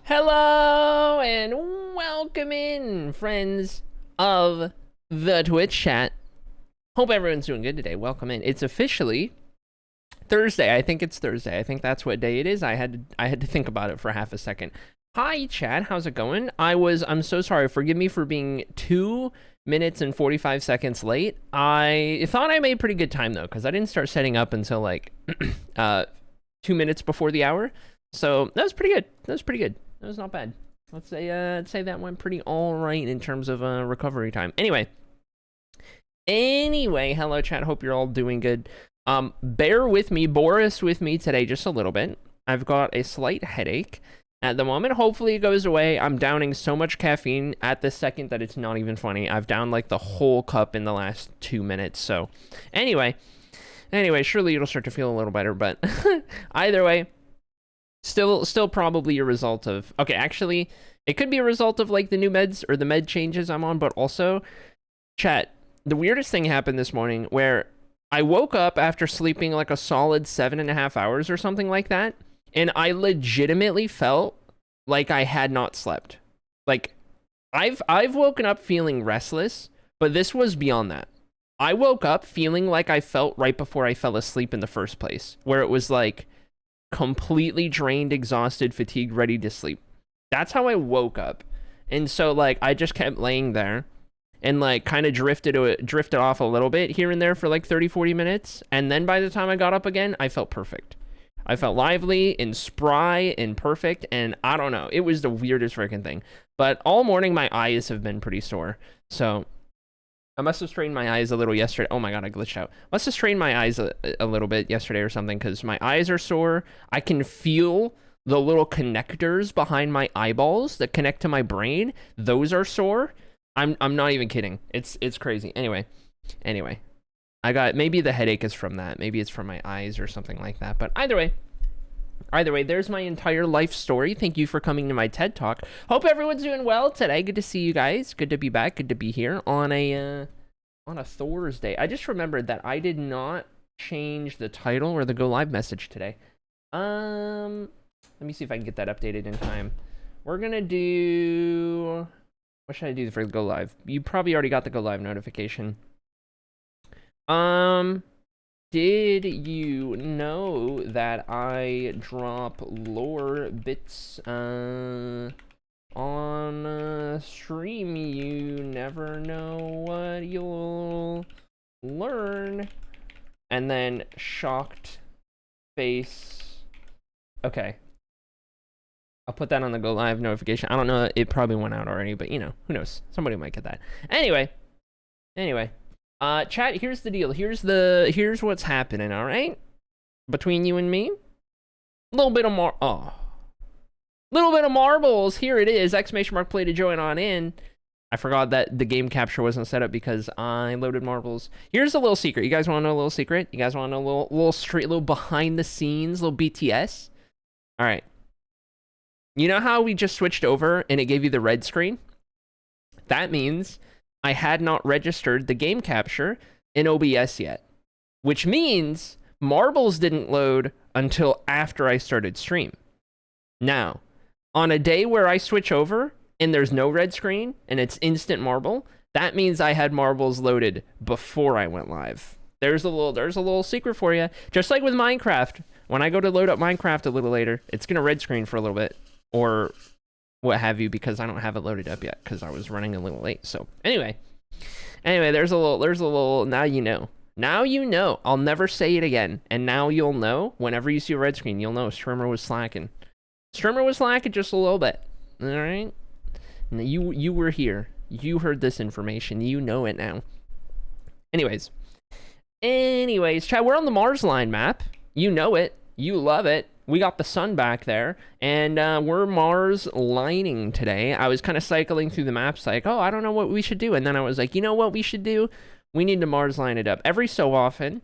Hello and welcome in, friends of the Twitch chat. Hope everyone's doing good today. Welcome in. It's officially Thursday. I think it's Thursday. I think that's what day it is. I had to think about it for half a second. Hi, chat. How's it going? I'm so sorry. Forgive me for being 2 minutes and 45 seconds late. I thought I made pretty good time though, because I didn't start setting up until like 2 minutes before the hour. So that was pretty good. That was not bad. Let's say that went pretty all right in terms of recovery time. Anyway, hello chat. Hope you're all doing good. Bear with me, Boris with me today just a little bit. I've got a slight headache at the moment. Hopefully it goes away. I'm downing so much caffeine at this second that it's not even funny. I've downed like the whole cup in the last 2 minutes. So anyway, surely it'll start to feel a little better. But either way. Still probably a result of, okay, actually, it could be a result of like the new meds or the med changes I'm on, but also, chat, the weirdest thing happened this morning where I woke up after sleeping like a solid 7.5 hours or something like that, and I legitimately felt like I had not slept. Like, I've woken up feeling restless, but this was beyond that. I woke up feeling like I felt right before I fell asleep in the first place, where it was like, completely drained, exhausted, fatigued, ready to sleep. That's how I woke up. And so like I just kept laying there and like kind of drifted off a little bit here and there for like 30-40 minutes, and then by the time I got up again, I felt perfect. I felt lively and spry and perfect, and I don't know, it was the weirdest freaking thing. But all morning my eyes have been pretty sore, so I must have strained my eyes a little yesterday. Oh my god, I glitched out. Must have strained my eyes a little bit yesterday or something, because my eyes are sore. I can feel the little connectors behind my eyeballs that connect to my brain. Those are sore. I'm not even kidding. It's crazy. Anyway. I got, maybe the headache is from that. Maybe it's from my eyes or something like that. But either way, there's my entire life story. Thank you for coming to my TED Talk. Hope everyone's doing well today. Good to see you guys. Good to be back. Good to be here on a Thursday. I just remembered that I did not change the title or the go live message today. Let me see if I can get that updated in time. We're gonna do, what should I do for the go live? You probably already got the go live notification. Did you know that I drop lore bits on stream? You never know what you'll learn. And then shocked face. Okay. I'll put that on the go live notification. I don't know, it probably went out already, but you know, who knows? Somebody might get that. Anyway. Chat, here's the deal. Here's what's happening, all right? Between you and me. A little bit of marbles. Here it is. Exclamation mark play to join on in. I forgot that the game capture wasn't set up because I loaded marbles. Here's a little secret. You guys want to know a little secret? You guys want to know a little behind the scenes, little BTS? All right. You know how we just switched over and it gave you the red screen? That means I had not registered the game capture in OBS yet, which means marbles didn't load until after I started stream. Now, on a day where I switch over and there's no red screen and it's instant marble, that means I had marbles loaded before I went live. There's a little secret for you. Just like with Minecraft, when I go to load up Minecraft a little later, it's gonna red screen for a little bit or what have you, because I don't have it loaded up yet because I was running a little late. So anyway, there's a little, now you know. I'll never say it again. And now you'll know, whenever you see a red screen, you'll know Streamer was slacking. Streamer was slacking just a little bit. All right? You were here. You heard this information. You know it now. Anyways, chat, we're on the Mars line map. You know it. You love it. We got the sun back there, and we're Mars lining today. I was kind of cycling through the maps like, oh, I don't know what we should do. And then I was like, you know what we should do? We need to Mars line it up. Every so often,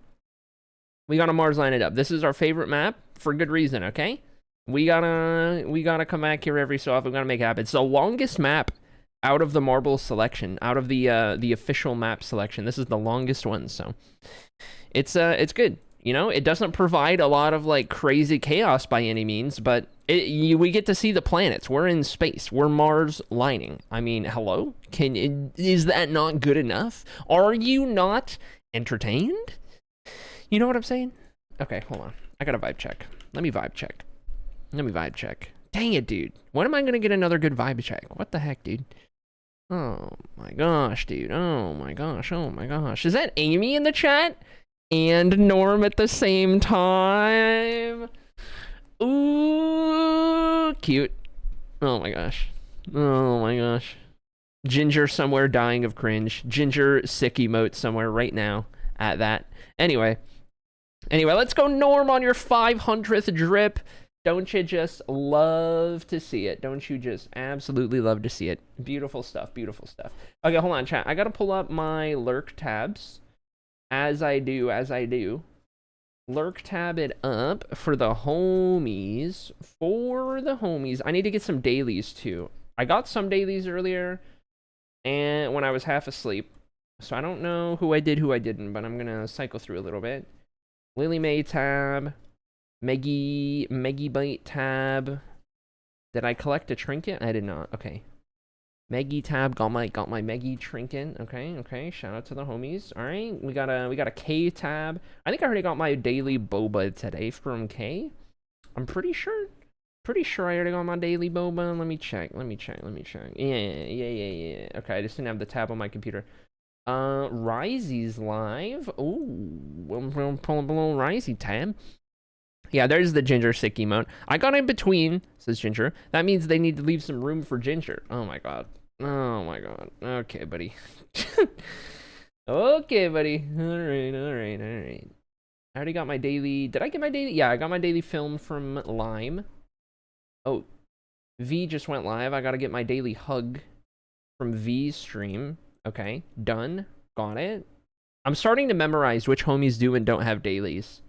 we gotta Mars line it up. This is our favorite map for good reason, okay? We gotta come back here every so often. We gotta make it happen. It's the longest map out of the marble selection, out of the official map selection. This is the longest one, so it's good. You know, it doesn't provide a lot of like crazy chaos by any means, but We get to see the planets. We're in space. We're Mars lining. I mean, hello? Is that not good enough? Are you not entertained? You know what I'm saying? Okay, hold on. I got a vibe check. Let me vibe check. Dang it, dude. When am I going to get another good vibe check? What the heck, dude? Oh my gosh, dude. Oh my gosh. Is that Amy in the chat? And Norm at the same time? Ooh, cute. Oh my gosh. Ginger somewhere dying of cringe. Ginger sick emote somewhere right now at that. Anyway, let's go Norm on your 500th drip. Don't you just love to see it? Don't you just absolutely love to see it? Beautiful stuff. Okay, hold on, chat. I gotta pull up my lurk tabs. As I do. Lurk tab it up for the homies. I need to get some dailies too. I got some dailies earlier and when I was half asleep. So I don't know who I did, who I didn't, but I'm gonna cycle through a little bit. Lily May tab. Meggy Bite tab. Did I collect a trinket? I did not. Okay. Meggy tab, got my Meggy trinket. Okay. Shout out to the homies. All right, we got a K tab. I think I already got my daily boba today from K. I'm pretty sure I already got my daily boba. Let me check. Yeah. Okay, I just didn't have the tab on my computer. Risey's live. Ooh, I'm pulling below Risey tab. Yeah, there's the Ginger sick emote. I got in between, says Ginger. That means they need to leave some room for Ginger. Oh my god. Okay, buddy. Okay, buddy. All right. I already got my daily. Did I get my daily? Yeah, I got my daily film from Lime. Oh, V just went live. I gotta get my daily hug from V's stream. Okay, done. Got it. I'm starting to memorize which homies do and don't have dailies.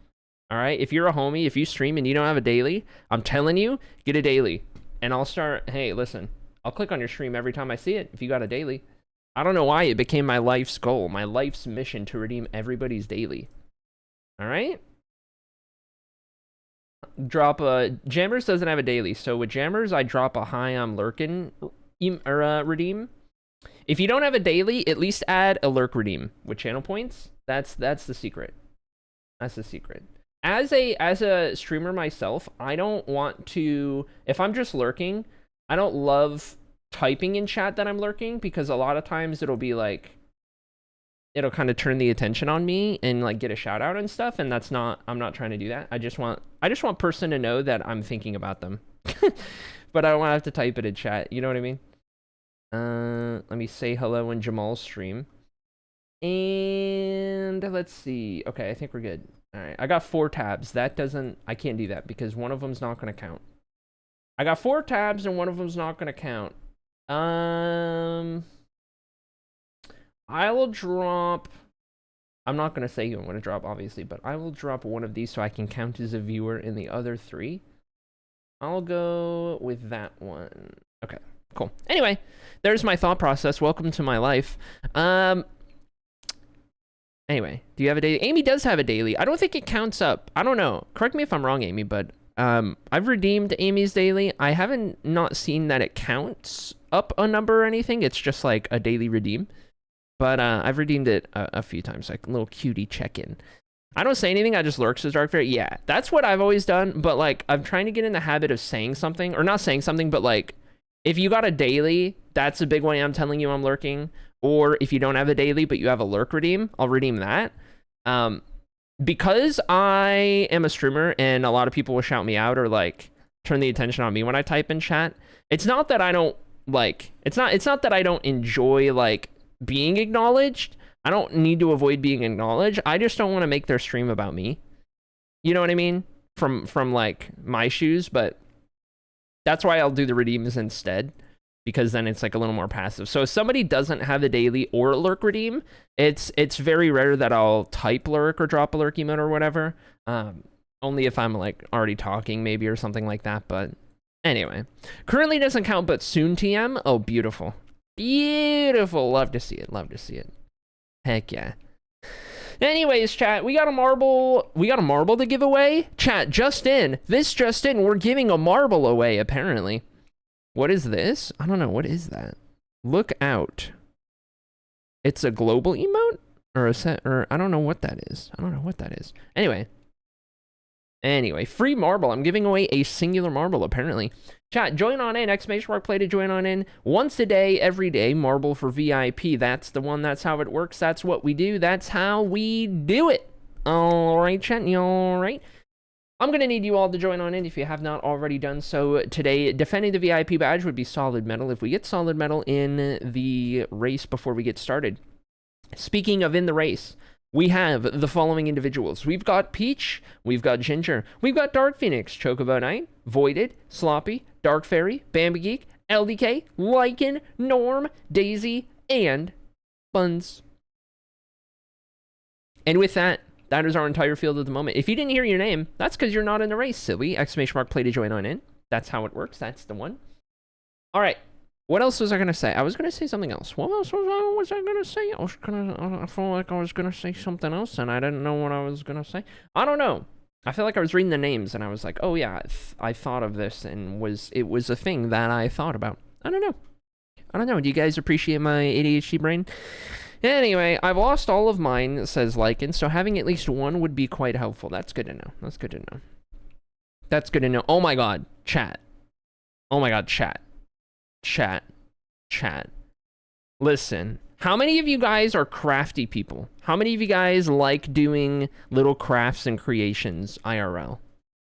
All right, if you're a homie, if you stream and you don't have a daily, I'm telling you, get a daily. And I'll start, hey, listen, I'll click on your stream every time I see it if you got a daily. I don't know why it became my life's goal, my life's mission to redeem everybody's daily. All right? Drop a... Jammers doesn't have a daily, so with Jammers, I drop a hi, I'm lurking redeem. If you don't have a daily, at least add a lurk redeem with channel points. That's the secret. That's the secret. As a streamer myself, I don't want to... If I'm just lurking, I don't love typing in chat that I'm lurking because a lot of times it'll be like... It'll kind of turn the attention on me and like get a shout out and stuff, and that's not... I'm not trying to do that. I just want person to know that I'm thinking about them. But I don't want to have to type it in chat. You know what I mean? Let me say hello in Jamal's stream. And let's see. Okay, I think we're good. All right, I got 4 tabs. That doesn't... I can't do that because one of them's not going to count. I got 4 tabs and one of them's not going to count. I will drop... I'm not going to say who I'm going to drop, obviously, but I will drop one of these so I can count as a viewer in the other 3. I'll go with that one. Okay, cool. Anyway, there's my thought process. Welcome to my life. Anyway, do you have a daily? Amy does have a daily. I don't think it counts up. I don't know. Correct me if I'm wrong, Amy, but I've redeemed Amy's daily. I haven't not seen that it counts up a number or anything. It's just like a daily redeem. But I've redeemed it a few times, like a little cutie check-in. I don't say anything. I just lurks as Dark Fairy. Yeah, that's what I've always done. But like, I'm trying to get in the habit of saying something, or not saying something, but like, if you got a daily, that's a big way I'm telling you I'm lurking. Or if you don't have a daily, but you have a lurk redeem, I'll redeem that. Because I am a streamer and a lot of people will shout me out or like turn the attention on me when I type in chat. It's not that I don't like, it's not that I don't enjoy like being acknowledged. I don't need to avoid being acknowledged. I just don't want to make their stream about me. You know what I mean? From like my shoes, but that's why I'll do the redeems instead. Because then it's like a little more passive. So if somebody doesn't have a daily or a lurk redeem, it's very rare that I'll type lurk or drop a lurk emote or whatever. Only if I'm like already talking maybe or something like that. But anyway, currently doesn't count, but soon TM. Oh, beautiful. Beautiful. Love to see it. Love to see it. Heck yeah. Anyways, chat, we got a marble. We got a marble to give away. Chat, just in. We're giving a marble away, apparently. What is this? I don't know. What is that? Look out. It's a global emote? Or a set, or I don't know what that is. Anyway, free marble. I'm giving away a singular marble, apparently. Chat, join on in. !play to join on in. Once a day, every day, marble for VIP. That's the one. That's how it works. That's what we do. That's how we do it. All right, chat. All right. I'm going to need you all to join on in if you have not already done so today. Defending the VIP badge would be solid medal. If we get solid medal in the race before we get started. Speaking of in the race, we have the following individuals. We've got Peach, we've got Ginger, we've got Dark Phoenix, Chocobo Knight, Voided, Sloppy, Dark Fairy, Bambi Geek, LDK, Lycan, Norm, Daisy, and Buns. And with that, that is our entire field at the moment. If you didn't hear your name, that's because you're not in the race, silly. ! Play to join on in. That's how it works. That's the one. All right. What else was I going to say? I was going to say something else. What else was I going to say? I feel like I was going to say something else, and I didn't know what I was going to say. I don't know. I feel like I was reading the names, and I was like, oh, yeah, I thought of this, and it was a thing that I thought about. I don't know. Do you guys appreciate my ADHD brain? Anyway, I've lost all of mine, says Lycan, so having at least one would be quite helpful. That's good to know. Oh, my God. Chat. Chat. Listen, how many of you guys are crafty people? How many of you guys like doing little crafts and creations IRL?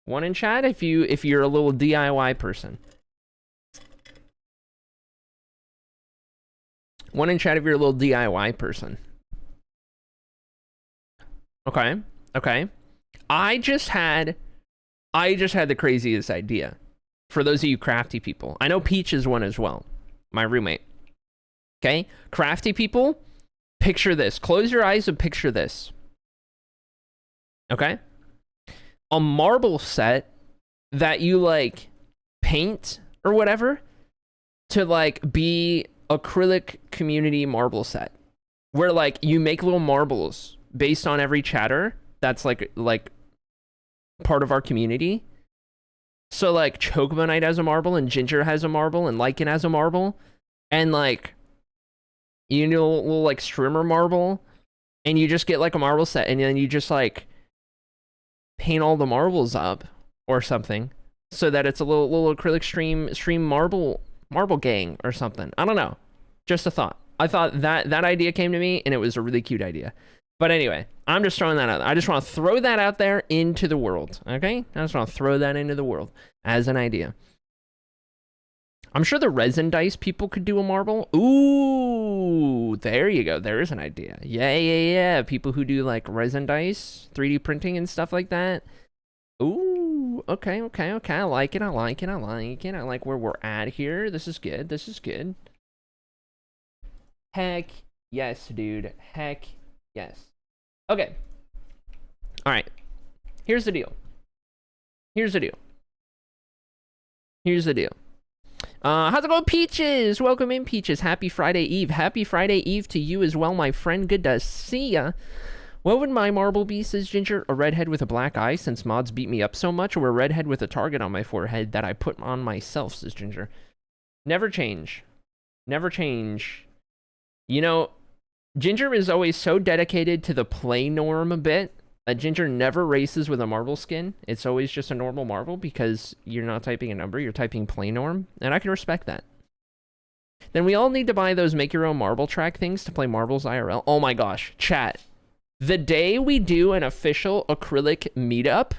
One in chat if you're a little DIY person. One in chat if you're a little DIY person. Okay. I just had the craziest idea. For those of you crafty people. I know Peach is one as well. My roommate. Okay? Crafty people, picture this. Close your eyes and picture this. Okay? A marble set that you, like, paint or whatever to, like, be acrylic community marble set. Where, like, you make little marbles based on every chatter that's, like part of our community. So, like, Chocobo Knight has a marble, and Ginger has a marble, and Lycan has a marble, and, like, you know, a little, like, streamer marble, and you just get, like, a marble set, and then you just, like, paint all the marbles up, or something, so that it's a little acrylic stream marble gang, or something. I don't know. Just a thought. I thought that idea came to me, and it was a really cute idea. But anyway, I'm just throwing that out. I just want to throw that out there into the world, okay? I just want to throw that into the world as an idea. I'm sure the resin dice people could do a marble. Ooh, there you go. There is an idea. Yeah. People who do, like, resin dice, 3D printing and stuff like that. Ooh, okay. I like it. I like where we're at here. This is good. Heck yes, dude. Heck yes. Okay. All right. Here's the deal. How's it going, Peaches? Welcome in, Peaches. Happy Friday Eve. Happy Friday Eve to you as well, my friend. Good to see ya. What would my marble be, says Ginger? A redhead with a black eye, since mods beat me up so much, or a redhead with a target on my forehead that I put on myself, says Ginger. Never change. You know, Ginger is always so dedicated to the play norm a bit that Ginger never races with a marble skin. It's always just a normal marble because you're not typing a number, you're typing play norm, and I can respect that. Then we all need to buy those make your own marble track things to play marbles IRL. Oh my gosh, chat. The day we do an official acrylic meetup,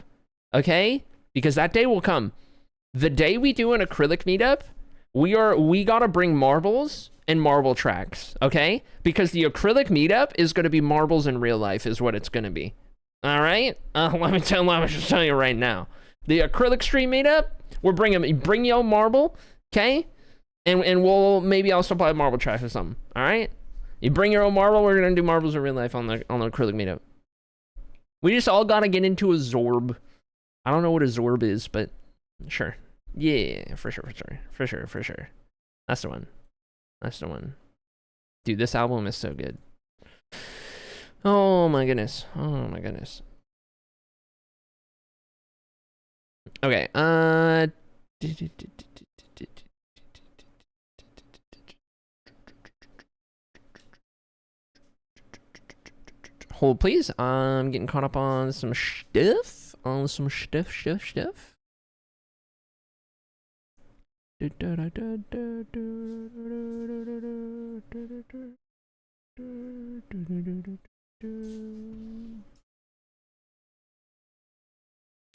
okay? Because that day will come. The day we do an acrylic meetup, we gotta bring marbles and marble tracks, okay? Because the acrylic meetup is going to be marbles in real life is what it's going to be. All right? Let me just tell you right now. The acrylic stream meetup, bring your marble, okay? And maybe I'll supply marble tracks or something, all right? You bring your own marble, we're going to do marbles in real life on the acrylic meetup. We just all got to get into a Zorb. I don't know what a Zorb is, but sure. Yeah, for sure. That's the one. Dude, this album is so good. Oh my goodness. Oh my goodness. Okay, hold please. I'm getting caught up on some stuff. Stuff.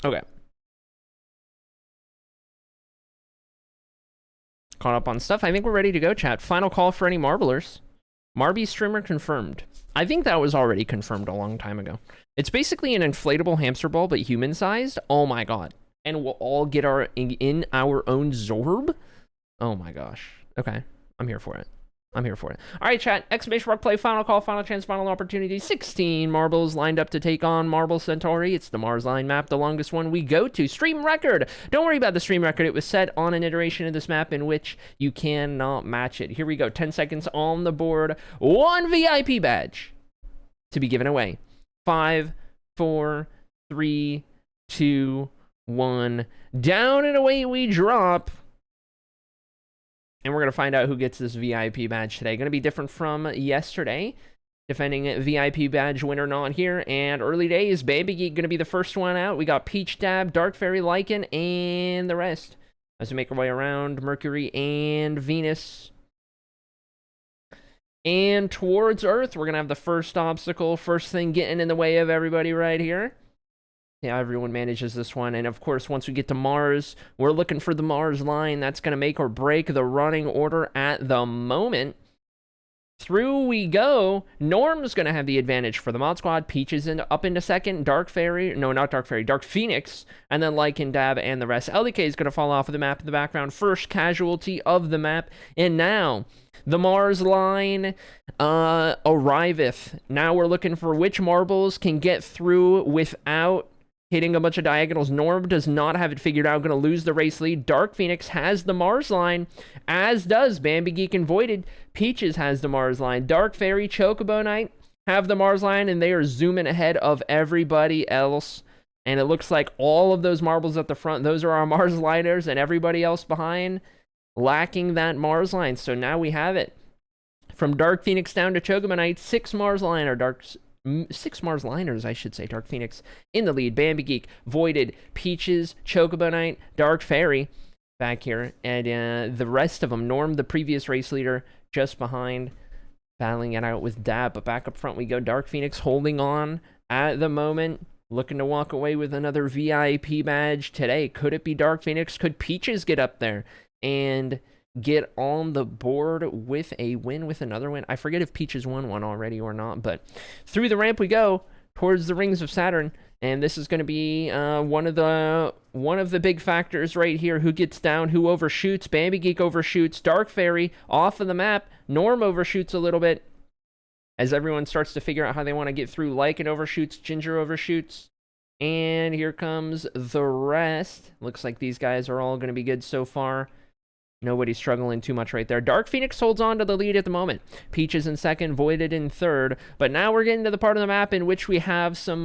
Okay. Caught up on stuff. I think we're ready to go, chat. Final call for any marblers. Marby streamer confirmed. I think that was already confirmed a long time ago. It's basically an inflatable hamster ball, but human-sized. Oh my god. And we'll all get our in our own Zorb? Oh my gosh. Okay. I'm here for it. I'm here for it. All right, chat. Exclamation mark play, final call, final chance, final opportunity. 16 marbles lined up to take on Marble Centauri. It's the Mars line map, the longest one we go to. Stream record. Don't worry about the stream record. It was set on an iteration of this map in which you cannot match it. Here we go. 10 seconds on the board. 1 VIP badge to be given away. 5, 4, 3, 2, 1. Down and away we drop. And we're going to find out who gets this VIP badge today. Going to be different from yesterday. Defending VIP badge winner not here. And early days, Baby Geek going to be the first one out. We got Peach Dab, Dark Fairy Lycan, and the rest. As we make our way around Mercury and Venus. And towards Earth, we're going to have the first obstacle. First thing getting in the way of everybody right here. Yeah, everyone manages this one. And of course, once we get to Mars, we're looking for the Mars line. That's going to make or break the running order at the moment. Through we go. Norm's going to have the advantage for the mod squad. Peach is up into second. Dark Fairy, no, not Dark Fairy, Dark Phoenix. And then Lycan, Dab, and the rest. LDK is going to fall off of the map in the background. First casualty of the map. And now, the Mars line arriveth. Now we're looking for which marbles can get through without hitting a bunch of diagonals. Norm does not have it figured out. Going to lose the race lead. Dark Phoenix has the Mars line, as does Bambi Geek and Voided. Peaches has the Mars line. Dark Fairy, Chocobo Knight have the Mars line, and they are zooming ahead of everybody else. And it looks like all of those marbles at the front, those are our Mars liners, and everybody else behind lacking that Mars line. So now we have it. From Dark Phoenix down to Chocobo Knight, 6 Mars liners, I should say. Dark Phoenix in the lead. Bambi Geek, Voided, Peaches, Chocobo Knight, Dark Fairy back here. And the rest of them, Norm, the previous race leader, just behind, battling it out with Dab. But back up front we go. Dark Phoenix holding on at the moment, looking to walk away with another VIP badge today. Could it be Dark Phoenix? Could Peaches get up there and get on the board with a win, with another win? I forget if Peaches won one already or not, but through the ramp we go towards the rings of Saturn, and this is going to be one of the big factors right here. Who gets down, who overshoots? Bambi Geek overshoots. Dark Fairy off of the map. Norm overshoots a little bit as everyone starts to figure out how they want to get through. Lycan overshoots, Ginger overshoots, and here comes the rest. Looks like these guys are all going to be good so far. Nobody's struggling too much right there. Dark Phoenix holds on to the lead at the moment. Peaches in second, Voided in third. But now we're getting to the part of the map in which we have some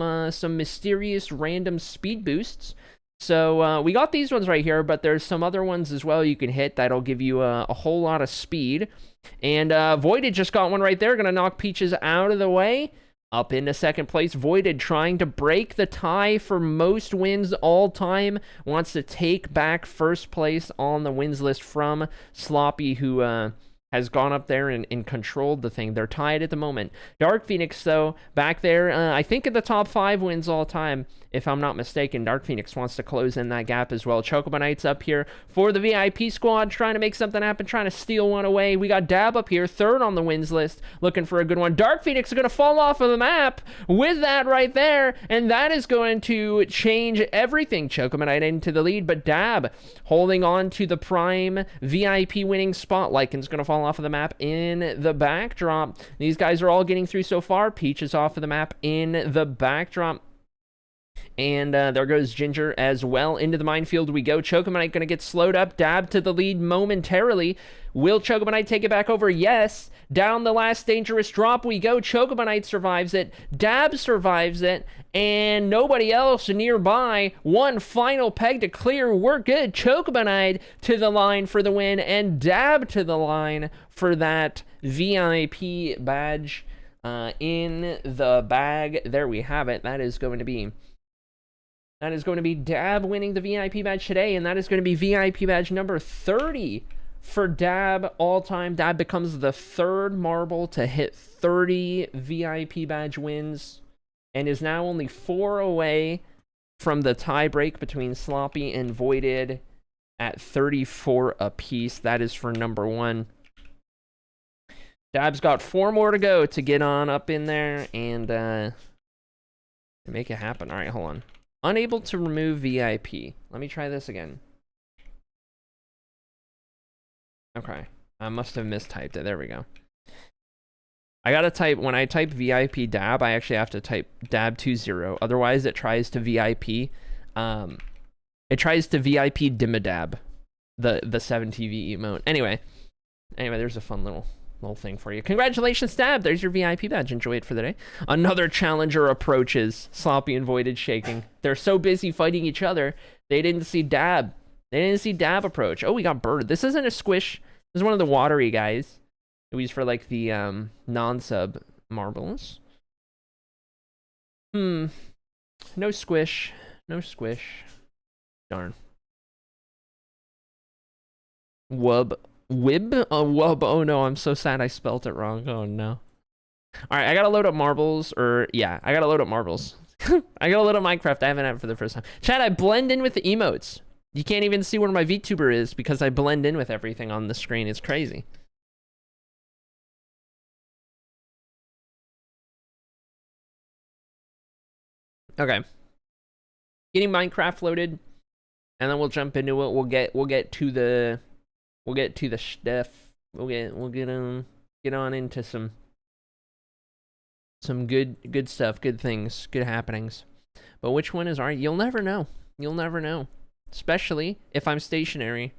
mysterious random speed boosts. So we got these ones right here, but there's some other ones as well you can hit that'll give you a whole lot of speed. And Voided just got one right there. Going to knock Peaches out of the way. Up into second place, Voided trying to break the tie for most wins all time. Wants to take back first place on the wins list from Sloppy, who has gone up there and controlled the thing. They're tied at the moment. Dark Phoenix, though, back there, I think in the top 5 wins all time, if I'm not mistaken. Dark Phoenix wants to close in that gap as well. Chocobo Knight's up here for the VIP squad, trying to make something happen, trying to steal one away. We got Dab up here, third on the wins list, looking for a good one. Dark Phoenix is going to fall off of the map with that right there, and that is going to change everything. Chocobo Knight into the lead, but Dab holding on to the prime VIP winning spot. Lycan's going to fall off of the map in the backdrop. These guys are all getting through so far. Peach is off of the map in the backdrop. And there goes Ginger as well. Into the minefield we go. Chocomonite going to get slowed up. Dab to the lead momentarily. Will Chocomonite take it back over? Yes. Down the last dangerous drop we go. Chocomonite survives it. Dab survives it. And nobody else nearby. One final peg to clear. We're good. Chocomonite to the line for the win. And Dab to the line for that VIP badge in the bag. There we have it. That is going to be Dab winning the VIP badge today, and that is going to be VIP badge number 30 for Dab all-time. Dab becomes the third marble to hit 30 VIP badge wins, and is now only 4 away from the tie break between Sloppy and Voided at 34 apiece. That is for number 1. Dab's got 4 more to go to get on up in there and make it happen. All right, hold on. Unable to remove VIP. Let me try this again. Okay. I must have mistyped it. There we go. I gotta type, when I type VIP Dab, I actually have to type Dab20. Otherwise, it tries to VIP. It tries to VIP Dimmadab, the 7TV emote. Anyway, there's a fun little thing for you. Congratulations, Dab. There's your VIP badge. Enjoy it for the day. Another challenger approaches. Sloppy and Voided shaking. They're so busy fighting each other, they didn't see Dab. They didn't see Dab approach. Oh, we got Bird. This isn't a squish. This is one of the watery guys. We use for like the non-sub marbles. No squish. No squish. Darn. Wub. Wib? Wub. Oh no, I'm so sad I spelt it wrong. Oh no. Alright, I gotta load up marbles, I gotta load up marbles. I gotta load up Minecraft. I haven't had it for the first time. Chat, I blend in with the emotes. You can't even see where my VTuber is because I blend in with everything on the screen. It's crazy. Okay. Getting Minecraft loaded, and then we'll jump into it. We'll get to the stuff. We'll get on into some good stuff, good things, good happenings. But which one is alright? You'll never know. You'll never know. Especially if I'm stationary.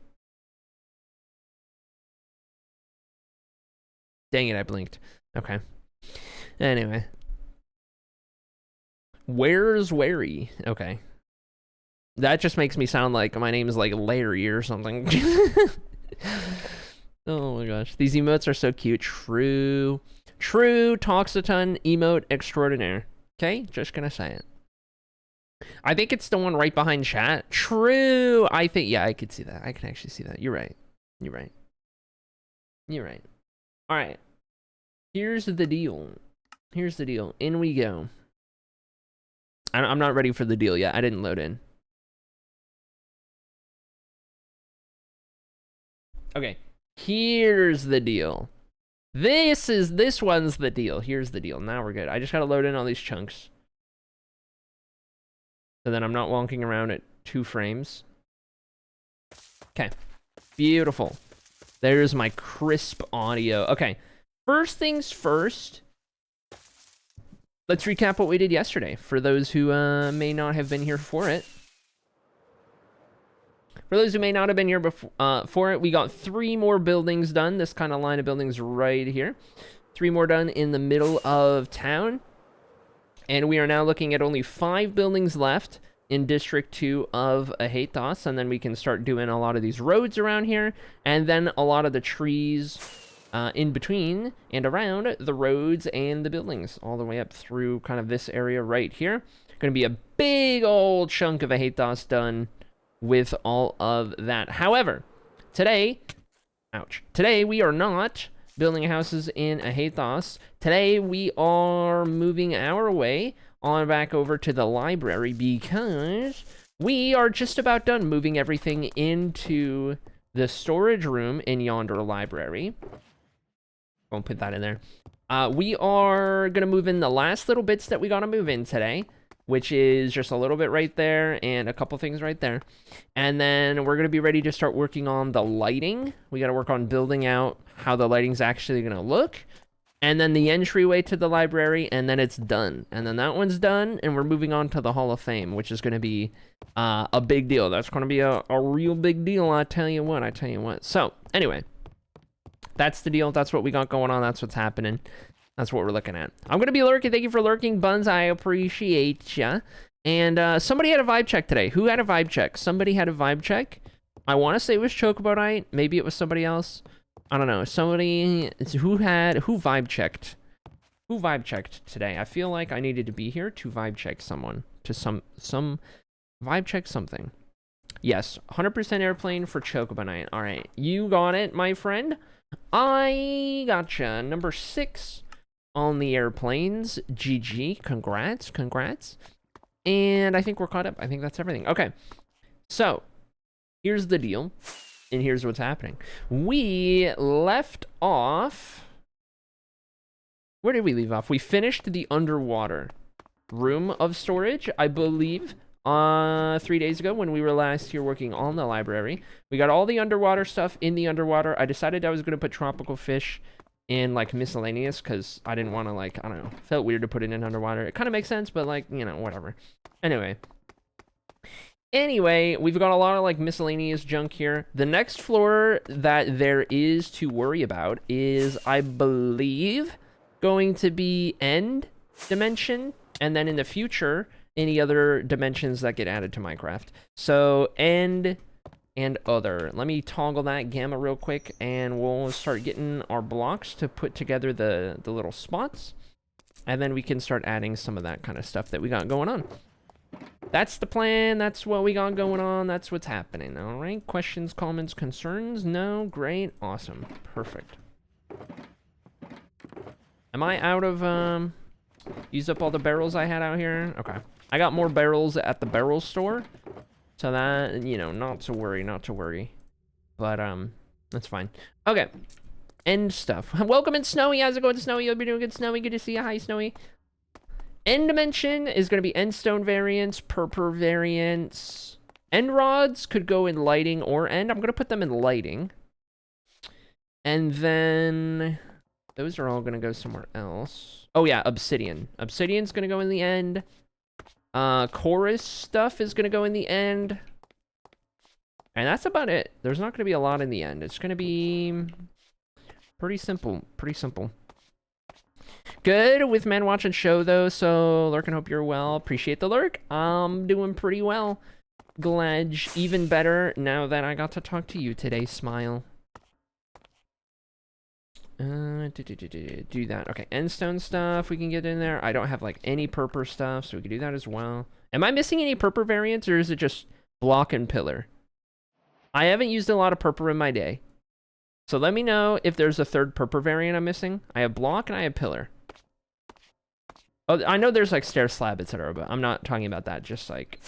Dang it, I blinked. Okay. Anyway. Where's Wary? Okay. That just makes me sound like my name is like Larry or something. Oh my gosh. These emotes are so cute. True talks a ton emote extraordinaire. Okay? Just gonna say it. I think it's the one right behind chat. True. I think, yeah, I could see that. I can actually see that. You're right. You're right. You're right. All right. Here's the deal. Here's the deal. In we go. I'm not ready for the deal yet. I didn't load in. Okay. Here's the deal. This one's the deal. Here's the deal. Now we're good. I just gotta load in all these chunks. So then I'm not wonking around at 2 frames. Okay. Beautiful. There's my crisp audio. Okay. First things first. Let's recap what we did yesterday for those who may not have been here for it. For those who may not have been here before, for it, we got 3 more buildings done. This kind of line of buildings right here. 3 more done in the middle of town. And we are now looking at only 5 buildings left in District 2 of Ahatos. And then we can start doing a lot of these roads around here. And then a lot of the trees in between and around the roads and the buildings. All the way up through kind of this area right here. Going to be a big old chunk of Ahatos done with all of that. However, today we are not building houses in Ahatos. Today we are moving our way on back over to the library because we are just about done moving everything into the storage room in yonder library. Won't put that in there. We are gonna move in the last little bits that we gotta move in today, which is just a little bit right there and a couple things right there. And then we're going to be ready to start working on the lighting. We got to work on building out how the lighting's actually going to look. and then the entryway to the library, and then it's done. And then that one's done, and we're moving on to the Hall of Fame, which is going to be a big deal. That's going to be a real big deal, I tell you what. So, anyway, that's the deal. That's what we got going on. That's what's happening. That's what we're looking at. I'm going to be lurking. Thank you for lurking, Buns. I appreciate ya. And somebody had a vibe check today. Who had a vibe check? Somebody had a vibe check. I want to say it was Chocobonite. Maybe it was somebody else. I don't know. Somebody who vibe checked. Who vibe checked today? I feel like I needed to be here to vibe check someone. To some vibe check something. Yes, 100% airplane for Chocobonite. All right, you got it, my friend. I gotcha. Number 6 on the airplanes. GG. Congrats. And I think we're caught up. I think that's everything. Okay, so here's the deal. And here's what's happening. We left off... Where did we leave off? We finished the underwater room of storage, I believe, 3 days ago when we were last here working on the library. We got all the underwater stuff in the underwater. I decided I was going to put tropical fish in, like, miscellaneous because I didn't want to, like, I don't know. Felt weird to put it in underwater. It kind of makes sense, but, like, you know, whatever. Anyway, we've got a lot of, like, miscellaneous junk here. The next floor that there is to worry about is, I believe, going to be end dimension, and then in the future, any other dimensions that get added to Minecraft. So, end and other. Let me toggle that gamma real quick, and we'll start getting our blocks to put together the little spots, and then we can start adding some of that kind of stuff that we got going on. That's the plan. That's what we got going on. That's what's happening. All right. Questions, comments, concerns? No? Great. Awesome. Perfect. Am I out of, use up all the barrels I had out here? Okay. I got more barrels at the barrel store. So that, you know, not to worry. But, that's fine. Okay. End stuff. Welcome in, Snowy. How's it going, Snowy? You'll be doing good, Snowy. Good to see you. Hi, Snowy. End dimension is going to be end stone variants, purpur variants. End rods could go in lighting or end. I'm going to put them in lighting. And then those are all going to go somewhere else. Oh yeah, obsidian. Obsidian's going to go in the end. Chorus stuff is going to go in the end. And that's about it. There's not going to be a lot in the end. It's going to be pretty simple. Good with man watching show though, so lurk and hope you're well. Appreciate the lurk. I'm doing pretty well. Glad even better now that I got to talk to you today. Smile. Do that. Okay, endstone stuff we can get in there. I don't have like any purpur stuff, so we can do that as well. Am I missing any purpur variants, or is it just block and pillar? I haven't used a lot of purpur in my day. So let me know if there's a third purpur variant I'm missing. I have block and I have pillar. Oh, I know there's like stair slab, etc., but I'm not talking about that. Just like,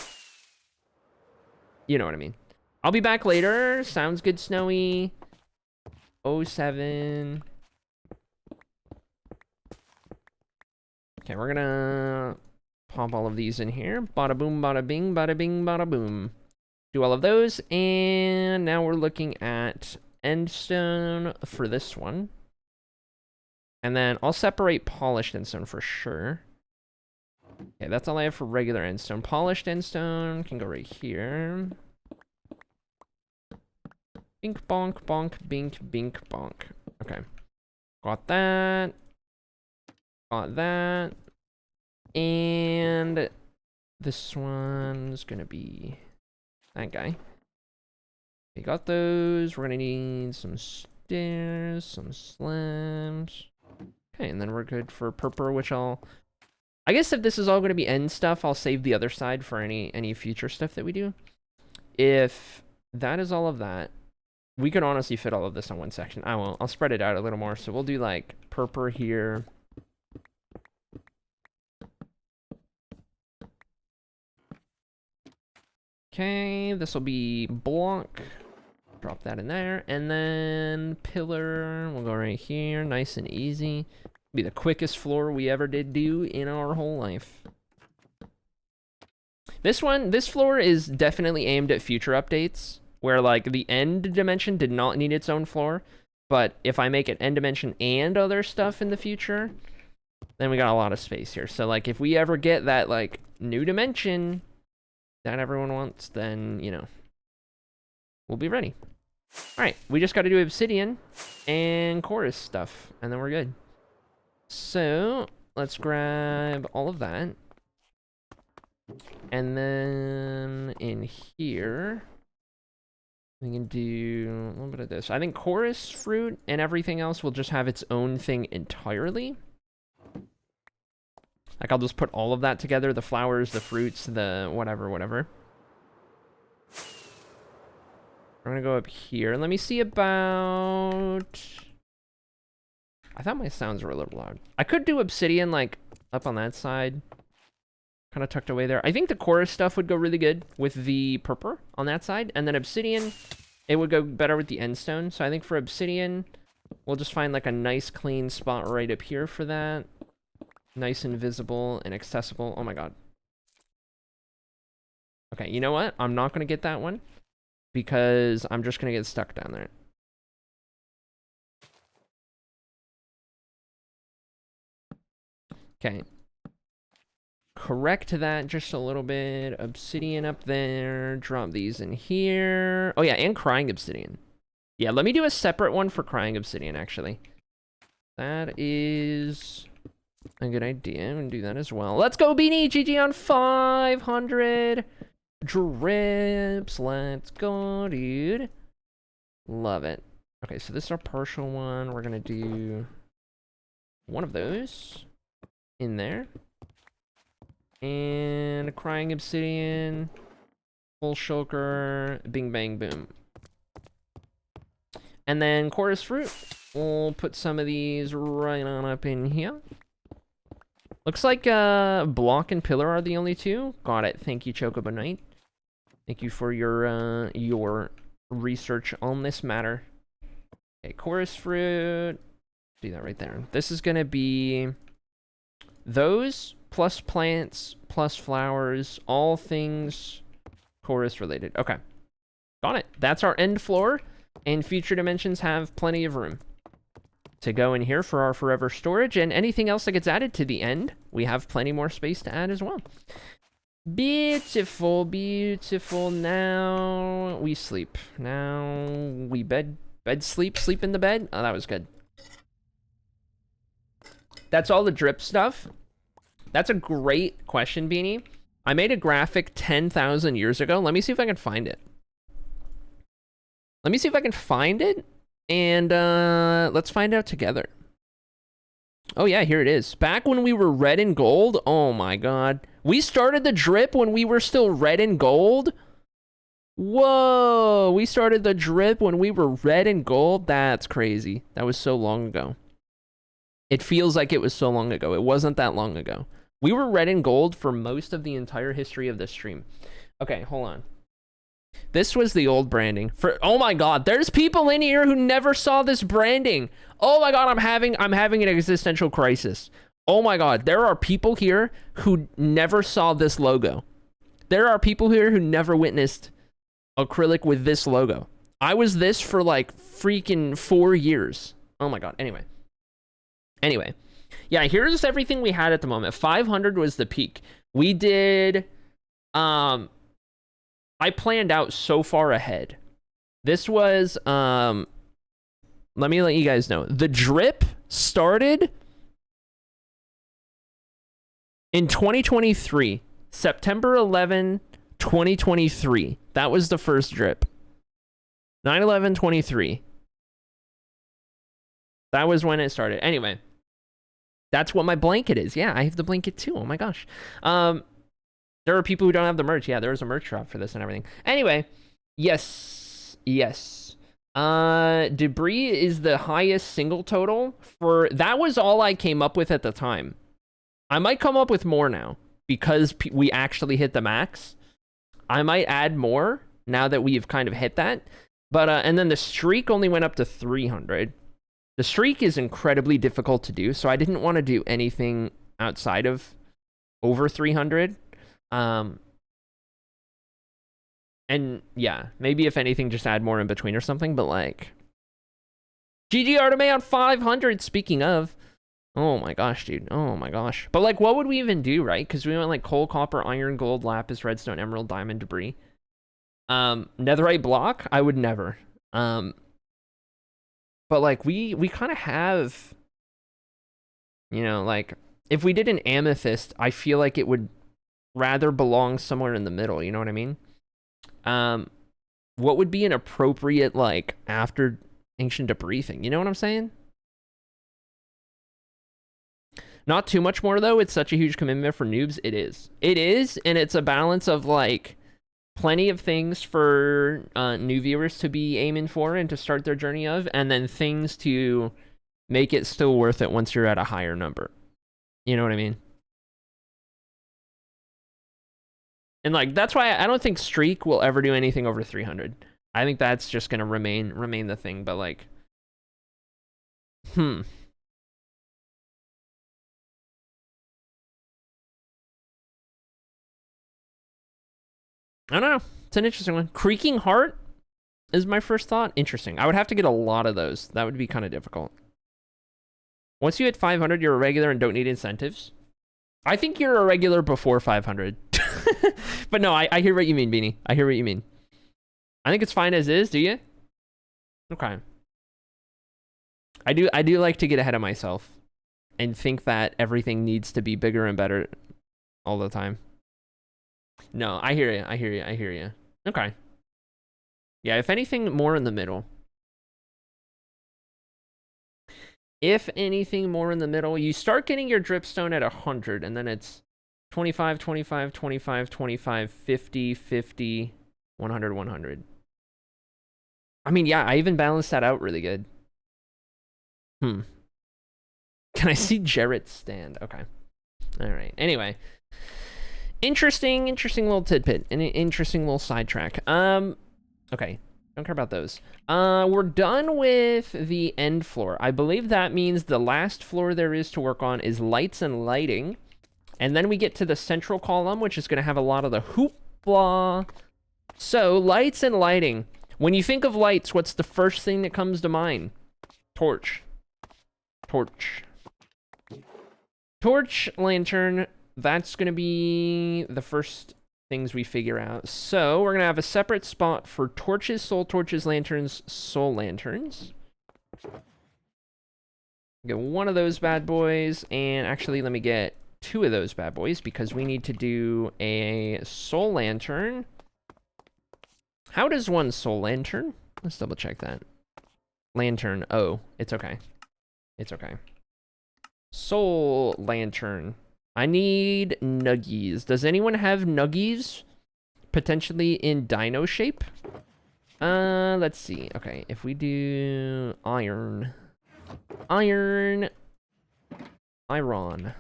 you know what I mean. I'll be back later. Sounds good, Snowy. 07. Okay, we're gonna pop all of these in here. Bada boom, bada bing, bada bing, bada boom. Do all of those, and now we're looking at endstone for this one. And then I'll separate polished endstone for sure. Okay, that's all I have for regular endstone. Polished endstone can go right here. Bink, bonk, bonk, bink, bink, bonk. Okay. Got that. Got that. And this one's gonna be that guy. We got those. We're gonna need some stairs, some slabs. Okay, and then we're good for purpur, which I guess if this is all gonna be end stuff, I'll save the other side for any future stuff that we do. If that is all of that, we could honestly fit all of this on one section. I won't. I'll spread it out a little more. So we'll do like purpur here. Okay, this will be block. Drop that in there. And then pillar. We'll go right here. Nice and easy. Be the quickest floor we ever did do in our whole life. This floor is definitely aimed at future updates, where like the end dimension did not need its own floor, But if I make it end dimension and other stuff in the future, then we got a lot of space here. So, like, if we ever get that, like, new dimension that everyone wants, then, you know, we'll be ready. All right, we just got to do obsidian and chorus stuff, and then we're good. So, let's grab all of that. And then in here, we can do a little bit of this. I think chorus fruit and everything else will just have its own thing entirely. Like, I'll just put all of that together, the flowers, the fruits, the whatever. We're gonna go up here. Let me see about... I thought my sounds were a little loud. I could do obsidian, like, up on that side. Kind of tucked away there. I think the chorus stuff would go really good with the purple on that side. And then obsidian, it would go better with the end stone. So I think for obsidian, we'll just find, like, a nice, clean spot right up here for that. Nice and visible and accessible. Oh, my God. Okay, you know what? I'm not going to get that one, because I'm just going to get stuck down there. Okay. Correct that just a little bit. Obsidian up there. Drop these in here. Oh, yeah, and crying obsidian. Yeah, let me do a separate one for crying obsidian, actually. That is a good idea. I'm going to do that as well. Let's go, Beanie! GG on 500 drips. Let's go, dude. Love it. Okay, so this is our partial one. We're going to do one of those in there. And a crying obsidian. Full shulker. Bing, bang, boom. And then chorus fruit. We'll put some of these right on up in here. Looks like block and pillar are the only two. Got it. Thank you, Chocobo Knight. Thank you for your research on this matter. Okay, chorus fruit. Do that right there. This is gonna be those plus plants plus flowers, all things chorus related. Okay, got it. That's our end floor, and future dimensions have plenty of room to go in here for our forever storage, and anything else that gets added to the end, we have plenty more space to add as well. Beautiful, beautiful. Now we sleep. Now we bed sleep in the bed. Oh, that was good. That's all the drip stuff. That's a great question, Beanie. I made a graphic 10,000 years ago. Let me see if I can find it. Let me see if I can find it, and let's find out together. Oh yeah, here it is. Back when we were red and gold. Oh my God. We started the drip when we were still red and gold? Whoa, we started the drip when we were red and gold? That's crazy. That was so long ago. It feels like it was so long ago. It wasn't that long ago. We were red and gold for most of the entire history of this stream. Okay, hold on. This was the old branding. Oh my God, there's people in here who never saw this branding. Oh my God, I'm having an existential crisis. Oh my God, there are people here who never saw this logo. There are people here who never witnessed acrylic with this logo. I was this for like freaking 4 years. Oh my God. Anyway. Yeah, here's everything we had at the moment. 500 was the peak. We did, I planned out so far ahead. This was, let me let you guys know. The drip started in 2023, September 11, 2023. That was the first drip. 9/11/23. That was when it started. Anyway, that's what my blanket is. Yeah, I have the blanket too. Oh my gosh. There are people who don't have the merch. Yeah, there was a merch drop for this and everything. Anyway, yes. Debris is the highest single total for... That was all I came up with at the time. I might come up with more now because we actually hit the max. I might add more now that we've kind of hit that. But, and then the streak only went up to 300. The streak is incredibly difficult to do, so I didn't want to do anything outside of over 300. And yeah, maybe if anything, just add more in between or something, but like, GG Arteme on 500, speaking of. Oh my gosh, dude. Oh my gosh. But like, what would we even do, right? Because we went like coal, copper, iron, gold, lapis, redstone, emerald, diamond, debris. Netherite block? I would never. But like, we kind of have, you know, like, if we did an amethyst, I feel like it would rather belong somewhere in the middle, you know what I mean? What would be an appropriate, like, after ancient debris thing? You know what I'm saying? Not too much more, though. It's such a huge commitment for noobs. It is. It is, and it's a balance of, like, plenty of things for new viewers to be aiming for and to start their journey of, and then things to make it still worth it once you're at a higher number. You know what I mean? And, like, that's why I don't think Streak will ever do anything over 300. I think that's just going to remain the thing, but, like... I don't know. It's an interesting one. Creaking Heart is my first thought. Interesting. I would have to get a lot of those. That would be kind of difficult. Once you hit 500, you're a regular and don't need incentives. I think you're a regular before 500. But no, I hear what you mean, Beanie. I hear what you mean. I think it's fine as is, do you? Okay. I do like to get ahead of myself and think that everything needs to be bigger and better all the time. No, I hear you. I hear you. I hear you. Okay. Yeah, if anything, more in the middle. If anything, more in the middle. You start getting your dripstone at 100, and then it's 25, 25, 25, 25, 50, 50, 100, 100. I mean, yeah, I even balanced that out really good. Can I see Jarrett's stand? Okay. All right. Anyway. Interesting little tidbit. An interesting little sidetrack. Okay. Don't care about those. We're done with the end floor. I believe that means the last floor there is to work on is lights and lighting. And then we get to the central column, which is going to have a lot of the hoopla. So, lights and lighting. When you think of lights, what's the first thing that comes to mind? Torch. Torch. Torch, lantern. That's going to be the first things we figure out. So, we're going to have a separate spot for torches, soul torches, lanterns, soul lanterns. Get one of those bad boys, and actually, let me get two of those bad boys, because we need to do a soul lantern. How does one soul lantern? Let's double check that. Lantern. Oh, it's okay. It's okay. Soul lantern. I need nuggies. Does anyone have nuggies? Potentially in dino shape? Let's see. Okay, if we do iron. Iron. Iron.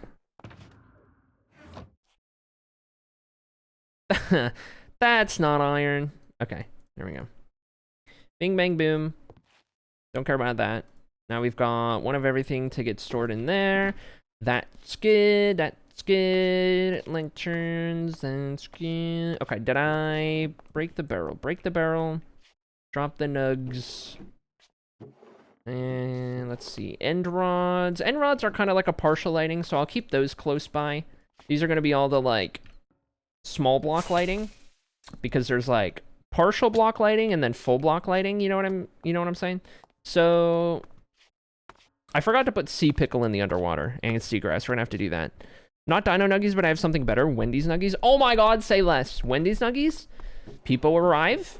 That's not iron. Okay, there we go. Bing, bang, boom. Don't care about that. Now we've got one of everything to get stored in there. That's good. That's good. Lanterns. That's good. Okay, did I break the barrel? Break the barrel. Drop the nugs. And let's see. End rods. End rods are kind of like a partial lighting, so I'll keep those close by. These are going to be all the, like, small block lighting, because there's, like, partial block lighting and then full block lighting. You know what I'm saying? So I forgot to put sea pickle in the underwater and seagrass. We're gonna have to do that. Not dino nuggies, but I have something better. Wendy's nuggies. Oh my god, say less. Wendy's nuggies. People arrive.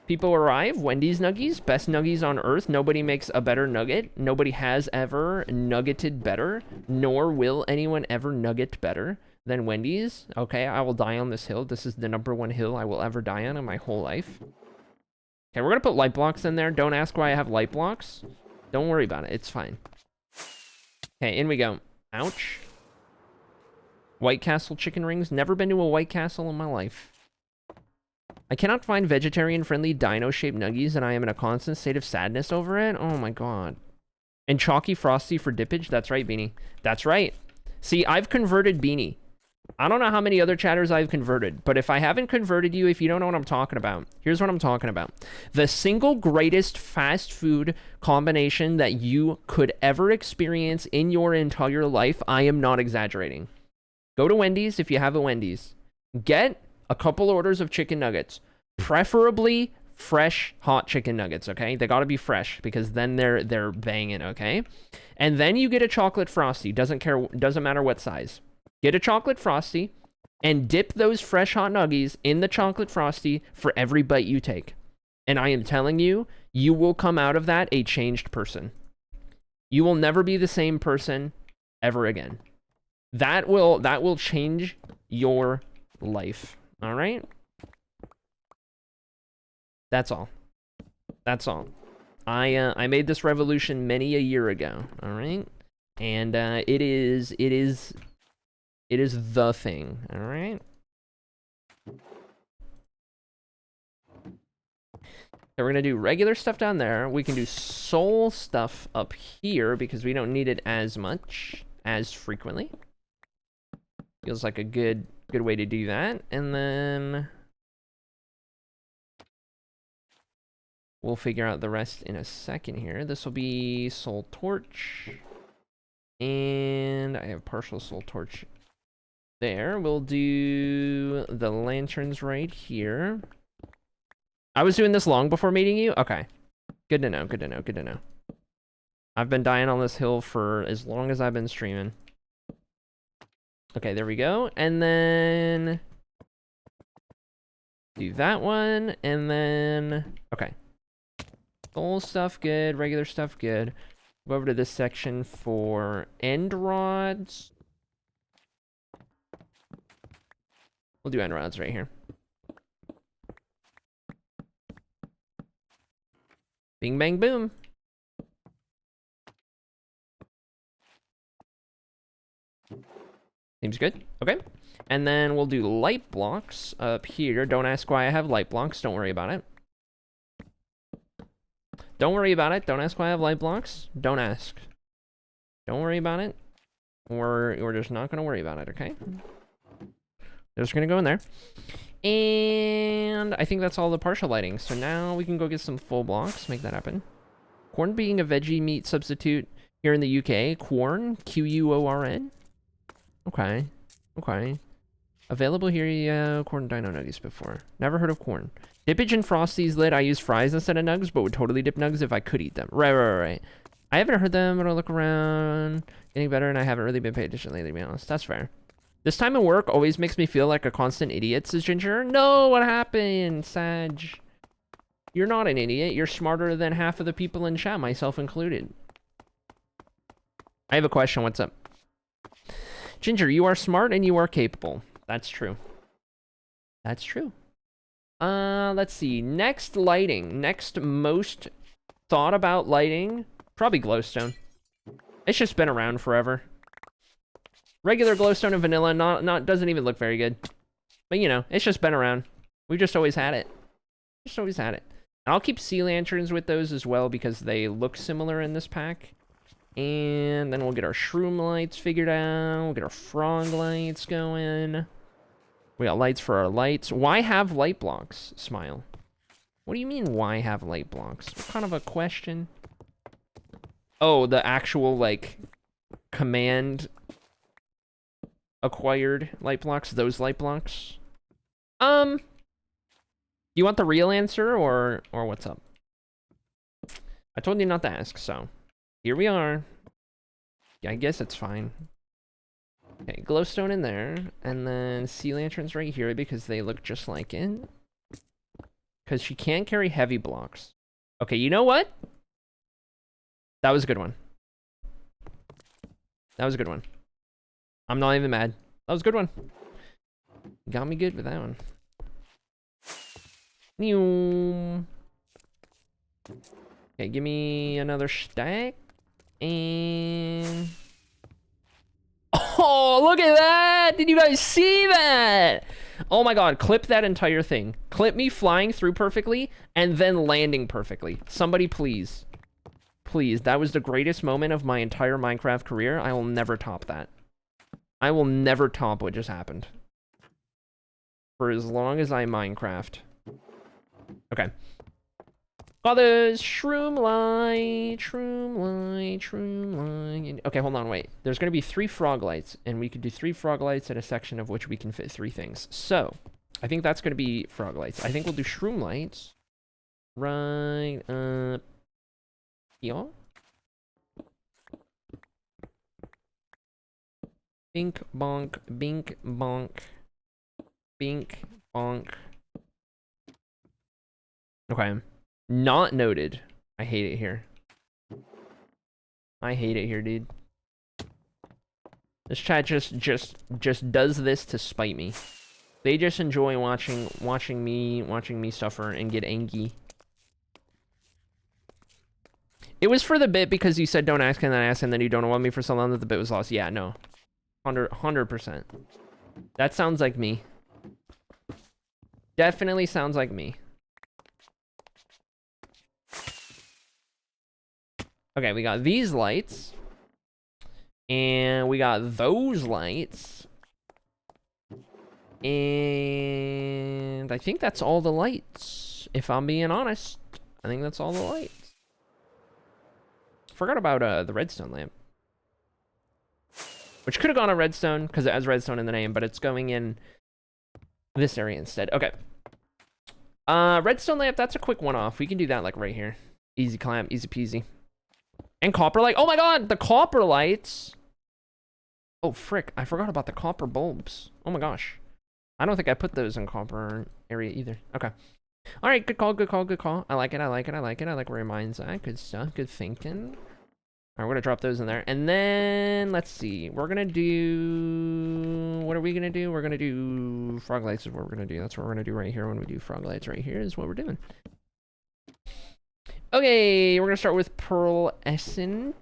People arrive. Wendy's nuggies. Best nuggies on earth. Nobody makes a better nugget. Nobody has ever nuggeted better, nor will anyone ever nugget better than Wendy's. Okay, I will die on this hill. This is the #1 hill I will ever die on in my whole life. Okay, we're gonna put light blocks in there. Don't ask why I have light blocks. Don't worry about it. It's fine. Okay, in we go. Ouch. White Castle chicken rings. Never been to a White Castle in my life. I cannot find vegetarian-friendly dino-shaped nuggies, and I am in a constant state of sadness over it. Oh my god. And Chalky Frosty for dippage. That's right, Beanie. That's right. See, I've converted Beanie. I don't know how many other chatters I've converted, but if I haven't converted you, if you don't know what I'm talking about, here's what I'm talking about. The single greatest fast food combination that you could ever experience in your entire life, I am not exaggerating. Go to Wendy's if you have a Wendy's. Get a couple orders of chicken nuggets, preferably fresh hot chicken nuggets, okay? They got to be fresh because then they're banging, okay? And then you get a chocolate frosty, doesn't matter what size. Get a chocolate frosty and dip those fresh hot nuggies in the chocolate frosty for every bite you take. And I am telling you, you will come out of that a changed person. You will never be the same person ever again. That will change your life. All right? That's all. That's all. I made this revolution many a year ago, all right? And it is the thing, all right? So we're gonna do regular stuff down there. We can do soul stuff up here because we don't need it as much, as frequently. Feels like a good way to do that. And then we'll figure out the rest in a second here. This will be soul torch. And I have partial soul torch there. We'll do the lanterns right here. I was doing this long before meeting you? Okay. Good to know, good to know, good to know. I've been dying on this hill for as long as I've been streaming. Okay, there we go. And then do that one. And then, okay. Soul stuff, good. Regular stuff, good. Go over to this section for end rods. We'll do end rods right here. Bing, bang, boom. Seems good. Okay. And then we'll do light blocks up here. Don't ask why I have light blocks. Don't worry about it. Don't worry about it. Don't ask why I have light blocks. Don't ask. Don't worry about it. We're just not going to worry about it, okay? They're just going to go in there. And I think that's all the partial lighting. So now we can go get some full blocks. Make that happen. Corn being a veggie meat substitute here in the UK. Quorn. Q-U-O-R-N. Okay. Okay. Available here, yeah. Corn dino nuggies before. Never heard of corn. Dippage and Frosty's lit. I use fries instead of nugs, but would totally dip nugs if I could eat them. Right. I haven't heard them, but I'll look around. Getting better, and I haven't really been paying attention lately, to be honest. That's fair. This time of work always makes me feel like a constant idiot, says Ginger. No, what happened, Sag? You're not an idiot. You're smarter than half of the people in chat, myself included. I have a question. What's up? Ginger, you are smart and you are capable. That's true. That's true. Let's see. Next lighting. Next most thought about lighting. Probably glowstone. It's just been around forever. Regular glowstone and vanilla, doesn't even look very good. But you know, it's just been around. We just always had it. Just always had it. And I'll keep sea lanterns with those as well because they look similar in this pack. And then we'll get our shroom lights figured out. We'll get our frog lights going. We got lights for our lights. Why have light blocks? Smile. What do you mean, why have light blocks? What kind of a question? Oh, the actual, like, command acquired light blocks? Those light blocks? You want the real answer or what's up? I told you not to ask, so here we are. Yeah, I guess it's fine. Okay, glowstone in there, and then sea lanterns right here because they look just like it. Because she can't carry heavy blocks. Okay, you know what? That was a good one. That was a good one. I'm not even mad. That was a good one. Got me good with that one. Okay, give me another stack. And... oh, look at that! Did you guys see that? Oh my god, clip that entire thing. Clip me flying through perfectly and then landing perfectly. Somebody please. Please, that was the greatest moment of my entire Minecraft career. I will never top that. I will never top what just happened. For as long as I Minecraft. Okay. Got this shroom light. Okay, hold on, wait. There's gonna be 3 frog lights, and we could do 3 frog lights in a section of which we can fit 3 things. So, I think that's gonna be frog lights. I think we'll do shroom lights. Right up here. Bink, bonk, bink, bonk. Bink, bonk. Okay. Not noted. I hate it here. I hate it here, dude. This chat just does this to spite me. They just enjoy watching me suffer and get angry. It was for the bit because you said don't ask and then ask and then you don't want me for so long that the bit was lost. Yeah, no. 100%. That sounds like me. Definitely sounds like me. Okay, we got these lights. And we got those lights. And I think that's all the lights. If I'm being honest, I think that's all the lights. Forgot about the redstone lamp. Which could have gone on redstone because it has redstone in the name, but it's going in this area instead. Okay. Redstone lamp, that's a quick one-off. We can do that like right here. Easy clamp, easy peasy. And copper light. Oh my god, the copper lights. Oh, frick. I forgot about the copper bulbs. Oh my gosh. I don't think I put those in copper area either. Okay. All right, good call, good call, good call. I like it, I like it, I like it. I like where your mind's at. Good stuff, good thinking. All right, we're gonna drop those in there. And then, let's see. We're gonna do... What are we gonna do? We're gonna do... Frog lights is what we're gonna do. That's what we're gonna do right here when we do frog lights. Right here is what we're doing. Okay, we're gonna start with pearlescent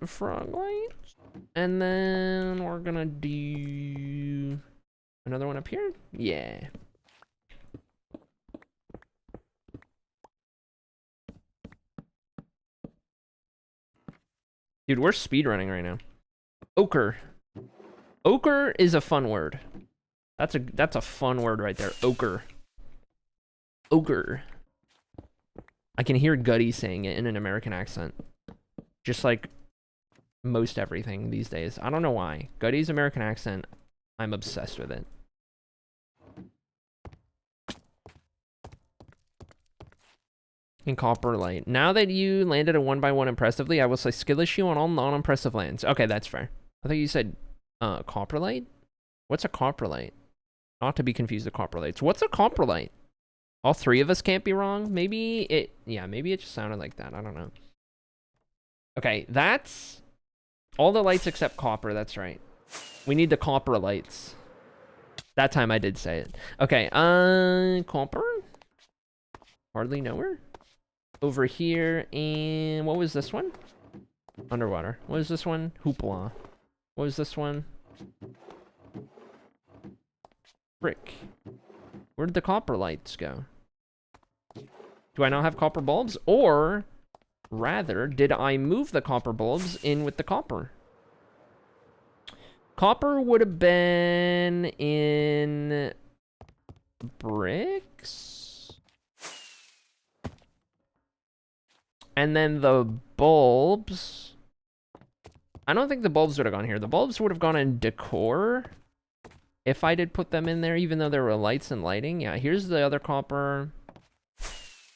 frog lights. And then we're gonna do... Another one up here? Yeah. Dude, we're speedrunning right now. Ochre. Ochre is a fun word. That's a fun word right there. Ochre. Ochre. I can hear Gutty saying it in an American accent. Just like most everything these days. I don't know why. Gutty's American accent, I'm obsessed with it. In copper light. Now that you landed a 1x1 impressively, I will say skillish you on all non-impressive lands. Okay, that's fair. I think you said copper light? What's a copper light? Not to be confused with copper lights. What's a copper light? All 3 of us can't be wrong. Maybe it, yeah, maybe it just sounded like that. I don't know. Okay, that's all the lights except copper. That's right. We need the copper lights. That time I did say it. Okay, copper? Hardly know her. Over here, and what was this one? Underwater. What was this one? Hoopla. What was this one? Frick. Where did the copper lights go? Do I not have copper bulbs? Or, rather, did I move the copper bulbs in with the copper? Copper would have been in bricks? And then the bulbs... I don't think the bulbs would have gone here. The bulbs would have gone in decor. If I did put them in there, even though there were lights and lighting. Yeah, here's the other copper.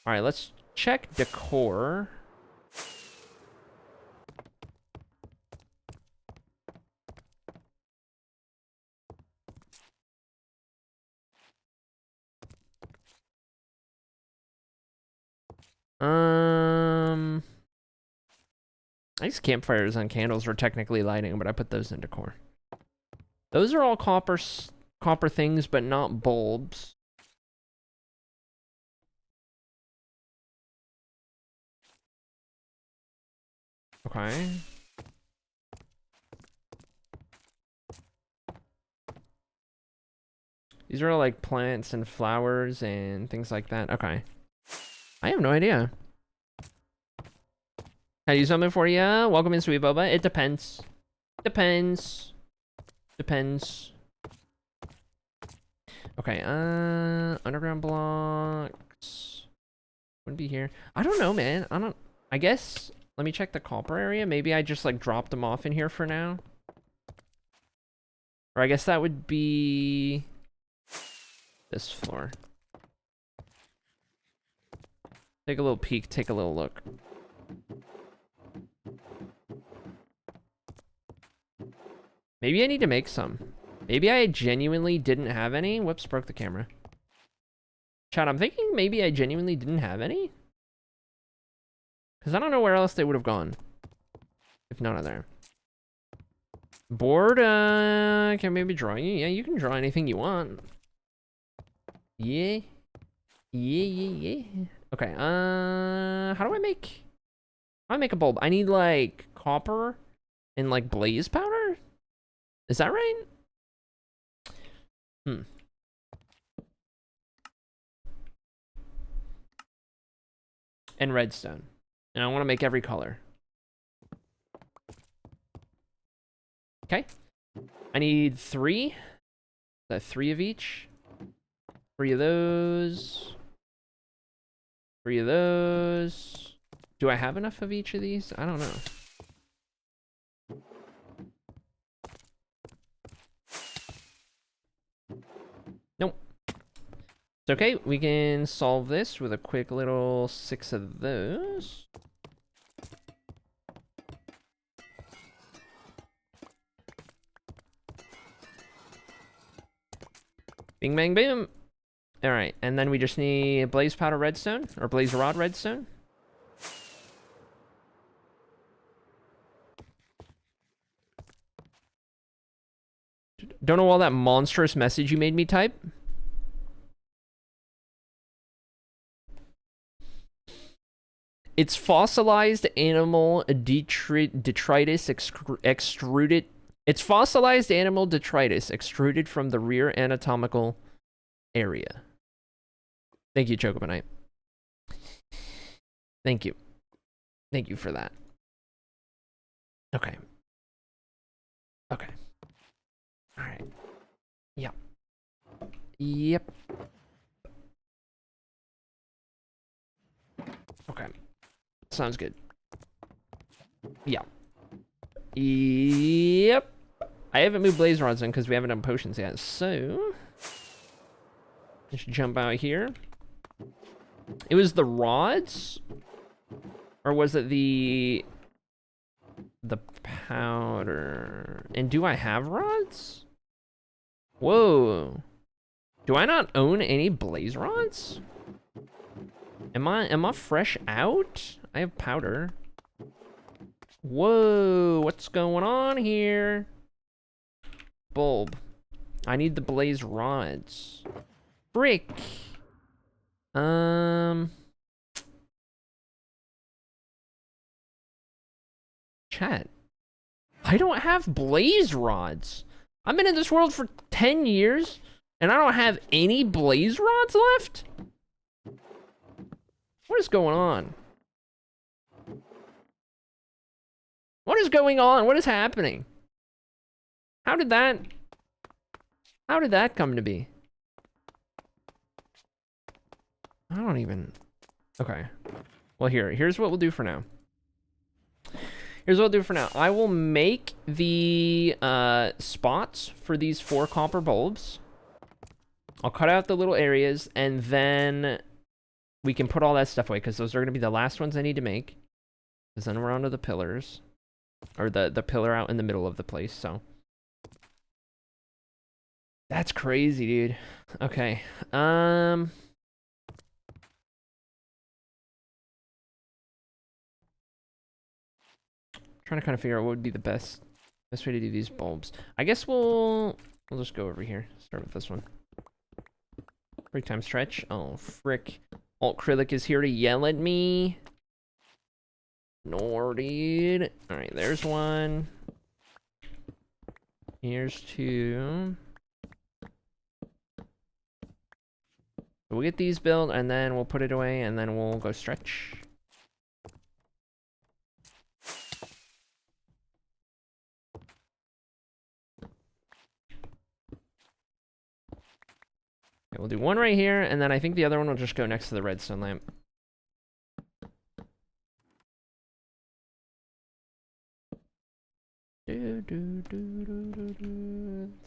Alright, let's check decor. These campfires and candles were technically lighting, but I put those in decor. Those are all copper things, but not bulbs. Okay. These are all like plants and flowers and things like that. Okay. I have no idea. Can I do something for you? Welcome in, Sweet Boba. It depends. Depends. Depends. Okay, underground blocks. Wouldn't be here. I don't know, man. I guess, let me check the copper area. Maybe I just, like, dropped them off in here for now. Or I guess that would be this floor. Take a little peek, take a little look. Maybe I need to make some. Maybe I genuinely didn't have any. Whoops, broke the camera. Chat, I'm thinking maybe I genuinely didn't have any. Because I don't know where else they would have gone. If none of there. Board, can maybe draw you? Yeah, you can draw anything you want. Yeah. Yeah. Okay, how do I make a bulb? I need, like, copper and, like, blaze powder? Is that right? And redstone. And I want to make every color. Okay. I need 3. Is that 3 of each? 3 of those. 3 of those. Do I have enough of each of these? I don't know. Nope. It's okay. We can solve this with a quick little 6 of those. Bing, bang, boom. All right, and then we just need blaze powder redstone, or blaze rod redstone. Don't know all that monstrous message you made me type. It's fossilized animal detritus extruded. It's fossilized animal detritus extruded from the rear anatomical area. Thank you, Chocobonite. Thank you. Thank you for that. Okay. Okay. All right. Yep. Yep. Okay. Sounds good. Yeah. Yep. I haven't moved blaze rods in because we haven't done potions yet, so let's jump out here. It was the rods? Or was it the powder? And do I have rods? Whoa. Do I not own any blaze rods? Am I fresh out? I have powder. Whoa, what's going on here? Bulb. I need the blaze rods. Frick. Chat. I don't have blaze rods. I've been in this world for 10 years, and I don't have any blaze rods left? What is going on? What is going on? What is happening? How did that come to be? I don't even... Okay. Well, here's what we'll do for now. Here's what I'll do for now. I will make the spots for these 4 copper bulbs. I'll cut out the little areas, and then we can put all that stuff away, because those are going to be the last ones I need to make. Because then we're onto the pillars. Or the pillar out in the middle of the place, so. That's crazy, dude. Okay. Trying to kind of figure out what would be the best way to do these bulbs. I guess we'll just go over here. Start with this one. Break time stretch. Oh, frick. Alt Acrylic is here to yell at me. No, dude. Alright, there's 1. Here's 2. So we'll get these built, and then we'll put it away, and then we'll go stretch. we'll do one right here, and then I think the other one will just go next to the redstone lamp.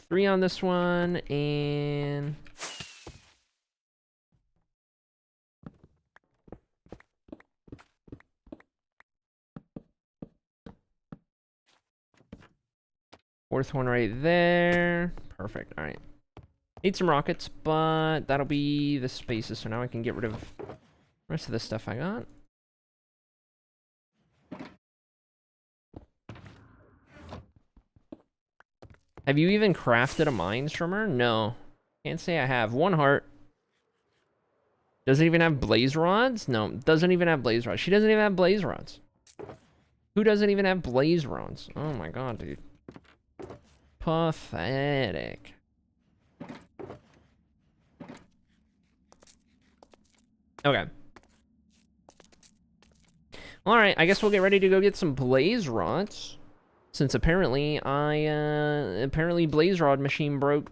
Three on this one, and... fourth one right there. Perfect, all right. Need some rockets, but that'll be the spaces, so now I can get rid of the rest of the stuff I got. Have you even crafted a mine trimmer? No. Can't say I have. 1 heart. Does it even have blaze rods? No, doesn't even have blaze rods. She doesn't even have blaze rods. Who doesn't even have blaze rods? Oh my god, dude. Pathetic. Okay. Alright, I guess we'll get ready to go get some blaze rods. Since apparently apparently blaze rod machine broke.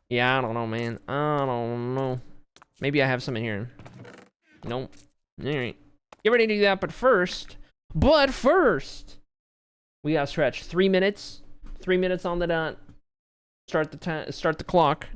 Yeah, I don't know, man. I don't know. Maybe I have some in here. Nope. Alright. Get ready to do that, but first, we gotta stretch 3 minutes. 3 minutes on the dot. Start the clock.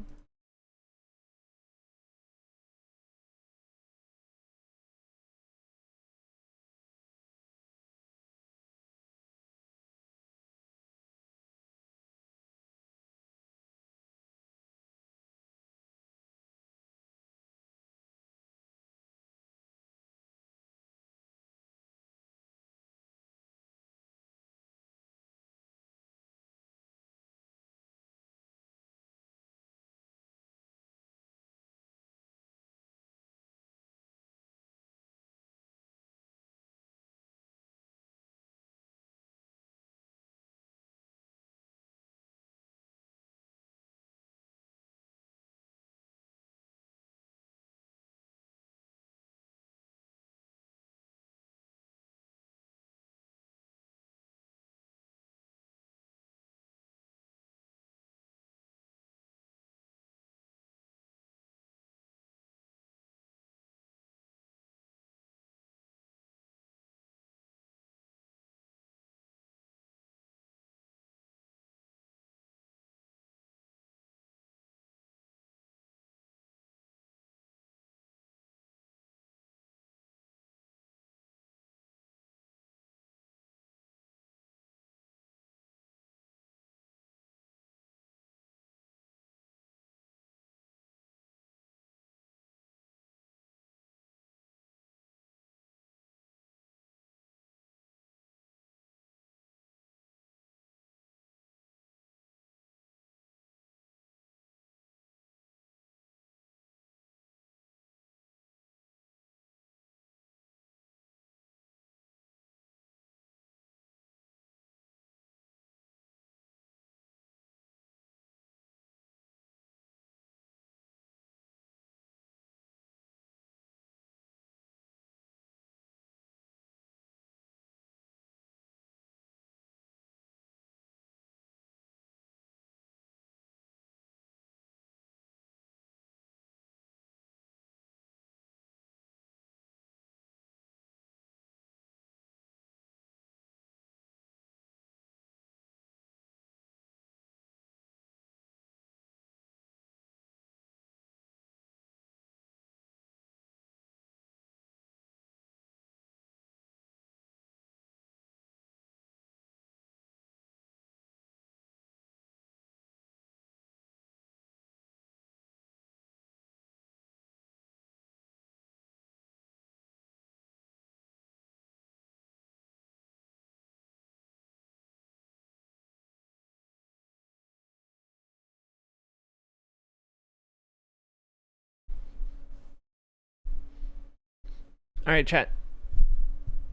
Alright, chat.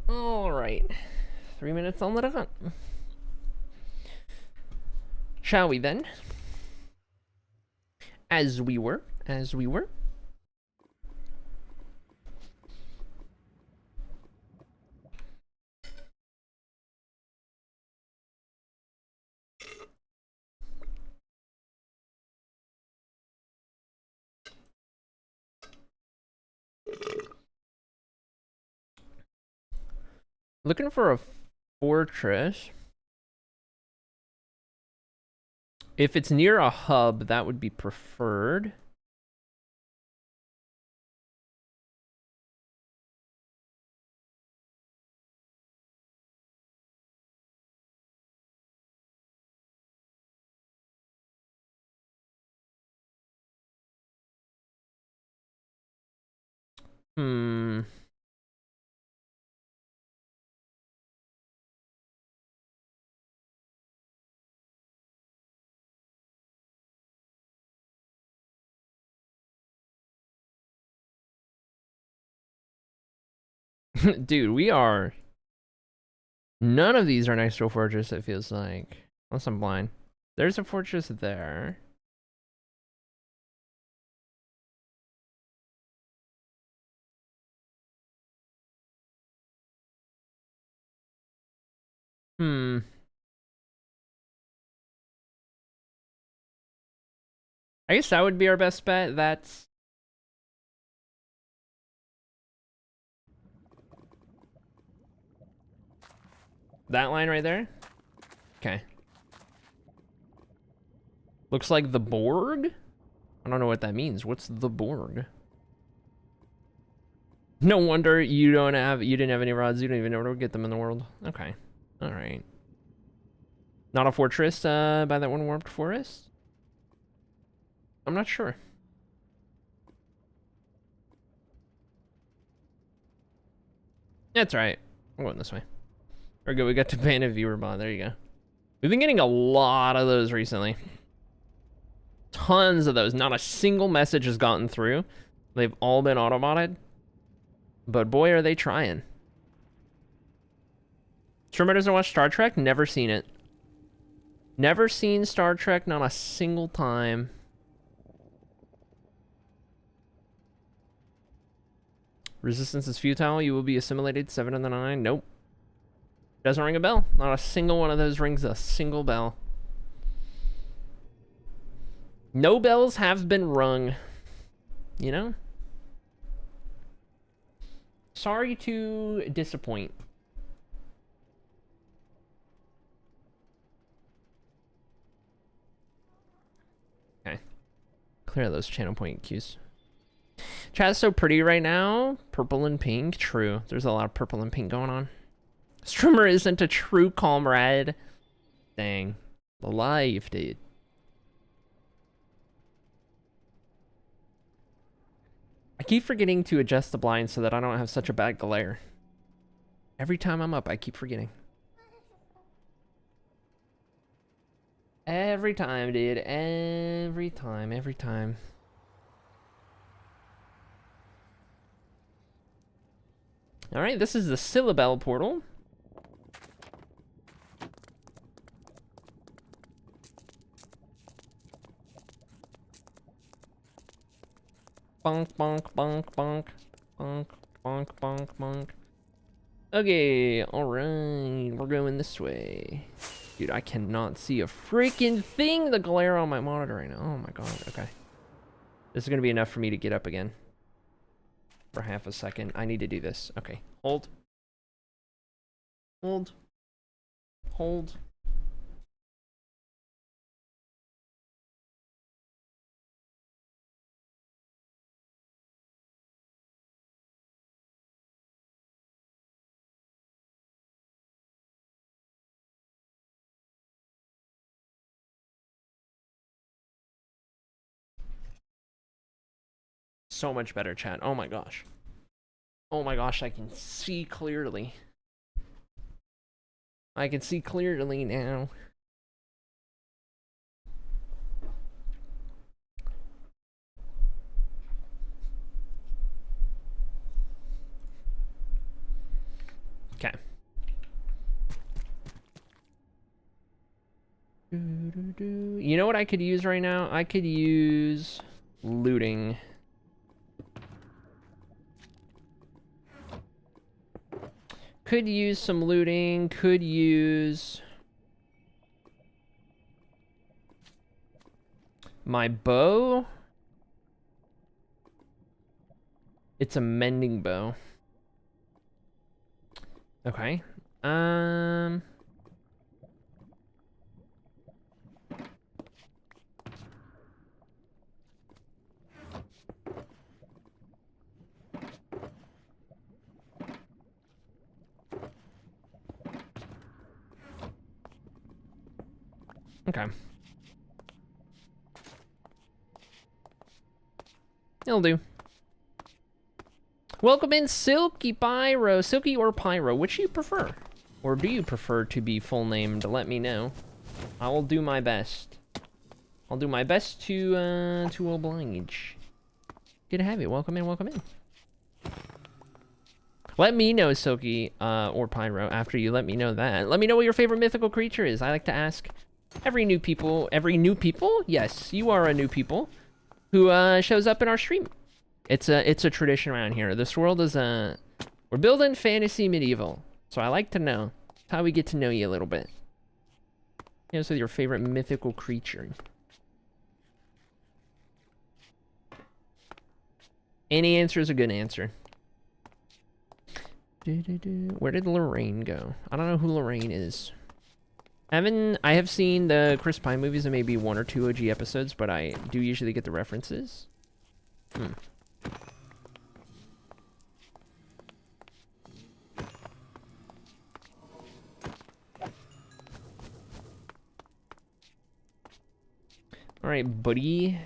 Alright. 3 minutes on the dot. Shall we then? As we were. Looking for a fortress. If it's near a hub, that would be preferred. Hmm. Dude, we are... None of these are next to a fortress, it feels like. Unless I'm blind. There's a fortress there. Hmm. I guess that would be our best bet. That's... that line right there? Okay. Looks like the Borg? I don't know what that means. What's the Borg? No wonder you didn't have any rods. You don't even know where to get them in the world. Okay. All right. Not a fortress by that one warped forest? I'm not sure. That's right. I'm going this way. We're good. We got to ban a viewer bot. There you go. We've been getting a lot of those recently. Tons of those. Not a single message has gotten through. They've all been automated. But boy, are they trying. Streamer doesn't watch Star Trek? Never seen it. Never seen Star Trek, not a single time. Resistance is futile. You will be assimilated. 7 of the 9. Nope. Doesn't ring a bell. Not a single one of those rings a single bell. No bells have been rung. You know? Sorry to disappoint. Okay. Clear those channel point cues. Chat's so pretty right now. Purple and pink. True. There's a lot of purple and pink going on. Streamer isn't a true comrade. Dang. The life, dude. I keep forgetting to adjust the blinds so that I don't have such a bad glare. Every time I'm up, I keep forgetting. Every time, dude. Every time, every time. Alright, this is the Syllabel portal. Bonk, bonk, bonk, bonk. Bonk, bonk, bonk, bonk. Okay, alright. We're going this way. Dude, I cannot see a freaking thing. The glare on my monitor right now. Oh my god, okay. This is gonna be enough for me to get up again. For half a second. I need to do this. Okay, hold. Hold. Hold. So much better, chat. Oh my gosh. Oh my gosh, I can see clearly. I can see clearly now. Okay. You know what I could use right now? I could use looting. Could use some looting. Could use my bow. It's a mending bow. Okay. Um. Okay. It'll do. Welcome in, Silky Pyro. Silky or Pyro, which do you prefer? Or do you prefer to be full named? Let me know. I will do my best. I'll do my best to oblige. Good to have you. Welcome in, welcome in. Let me know, Silky or Pyro, after you let me know that. Let me know what your favorite mythical creature is. I like to ask every new people? Yes, you are a new people who shows up in our stream. It's a tradition around here. This world is we're building fantasy medieval, so I like to know. It's how we get to know you a little bit. Here's with your favorite mythical creature. Any answer is a good answer. Where did Lorraine go? I don't know who Lorraine is. I have seen the Chris Pine movies and maybe 1 or 2 OG episodes, but I do usually get the references. All right, buddy.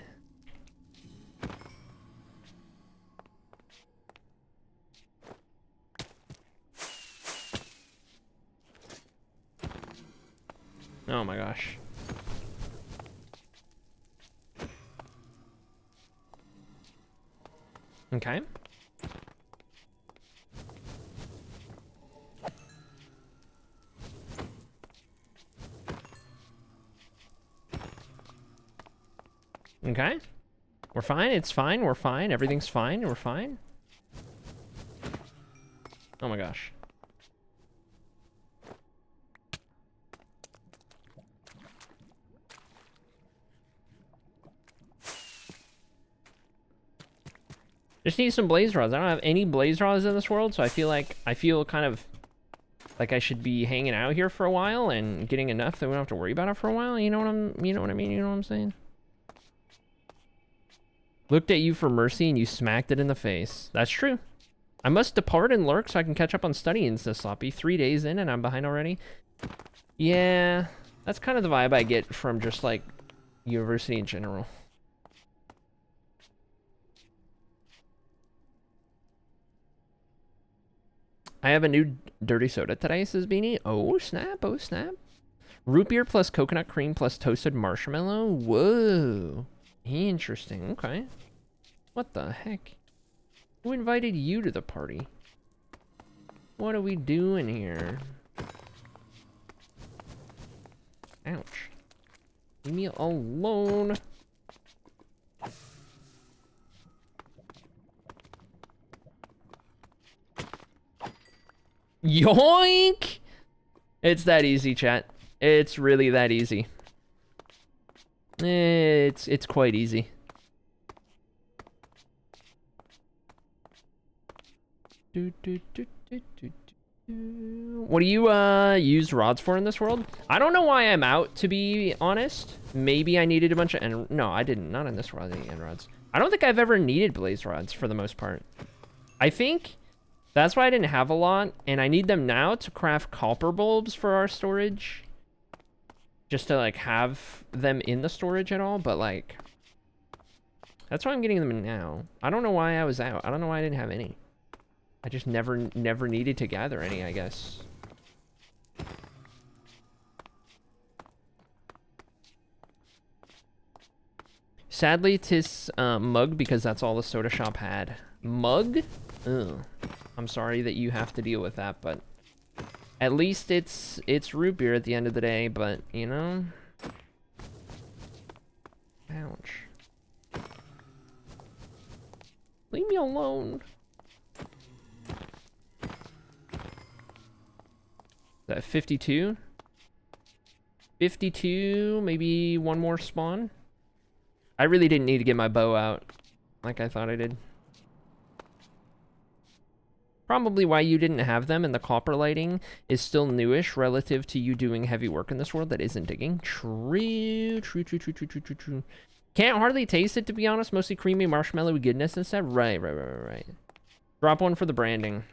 Oh my gosh. Okay. Okay. We're fine. It's fine. We're fine. Everything's fine. We're fine. Oh my gosh. Just need some blaze rods. I don't have any blaze rods in this world, so I feel kind of like I should be hanging out here for a while and getting enough that we don't have to worry about it for a while. You know what I mean? You know what I'm saying? Looked at you for mercy and you smacked it in the face. That's true. I must depart and lurk so I can catch up on studying, says Sloppy. 3 days in and I'm behind already. Yeah, that's kind of the vibe I get from just like university in general. I have a new dirty soda today, says Beanie. Oh snap, oh snap. Root beer plus coconut cream plus toasted marshmallow. Whoa. Interesting, okay. What the heck? Who invited you to the party? What are we doing here? Ouch. Leave me alone. Yoink! It's that easy, chat. It's really that easy. It's quite easy. What do you use rods for in this world? I don't know why I'm out, to be honest. Maybe I needed a bunch of end. No, I didn't. Not in this world. I need end rods. I don't think I've ever needed blaze rods for the most part. I think that's why I didn't have a lot, and I need them now to craft copper bulbs for our storage. Just to like have them in the storage at all, but like that's why I'm getting them now. I don't know why I was out. I don't know why I didn't have any. I just never needed to gather any, I guess. Sadly, 'tis mug because that's all the soda shop had. Mug? Ugh. I'm sorry that you have to deal with that, but at least it's root beer at the end of the day, but you know. Ouch. Leave me alone. Is that 52? 52, maybe one more spawn? I really didn't need to get my bow out like I thought I did. Probably why you didn't have them, and the copper lighting is still newish relative to you doing heavy work in this world that isn't digging. True. Can't hardly taste it, to be honest. Mostly creamy marshmallowy goodness instead. Right. Drop one for the branding.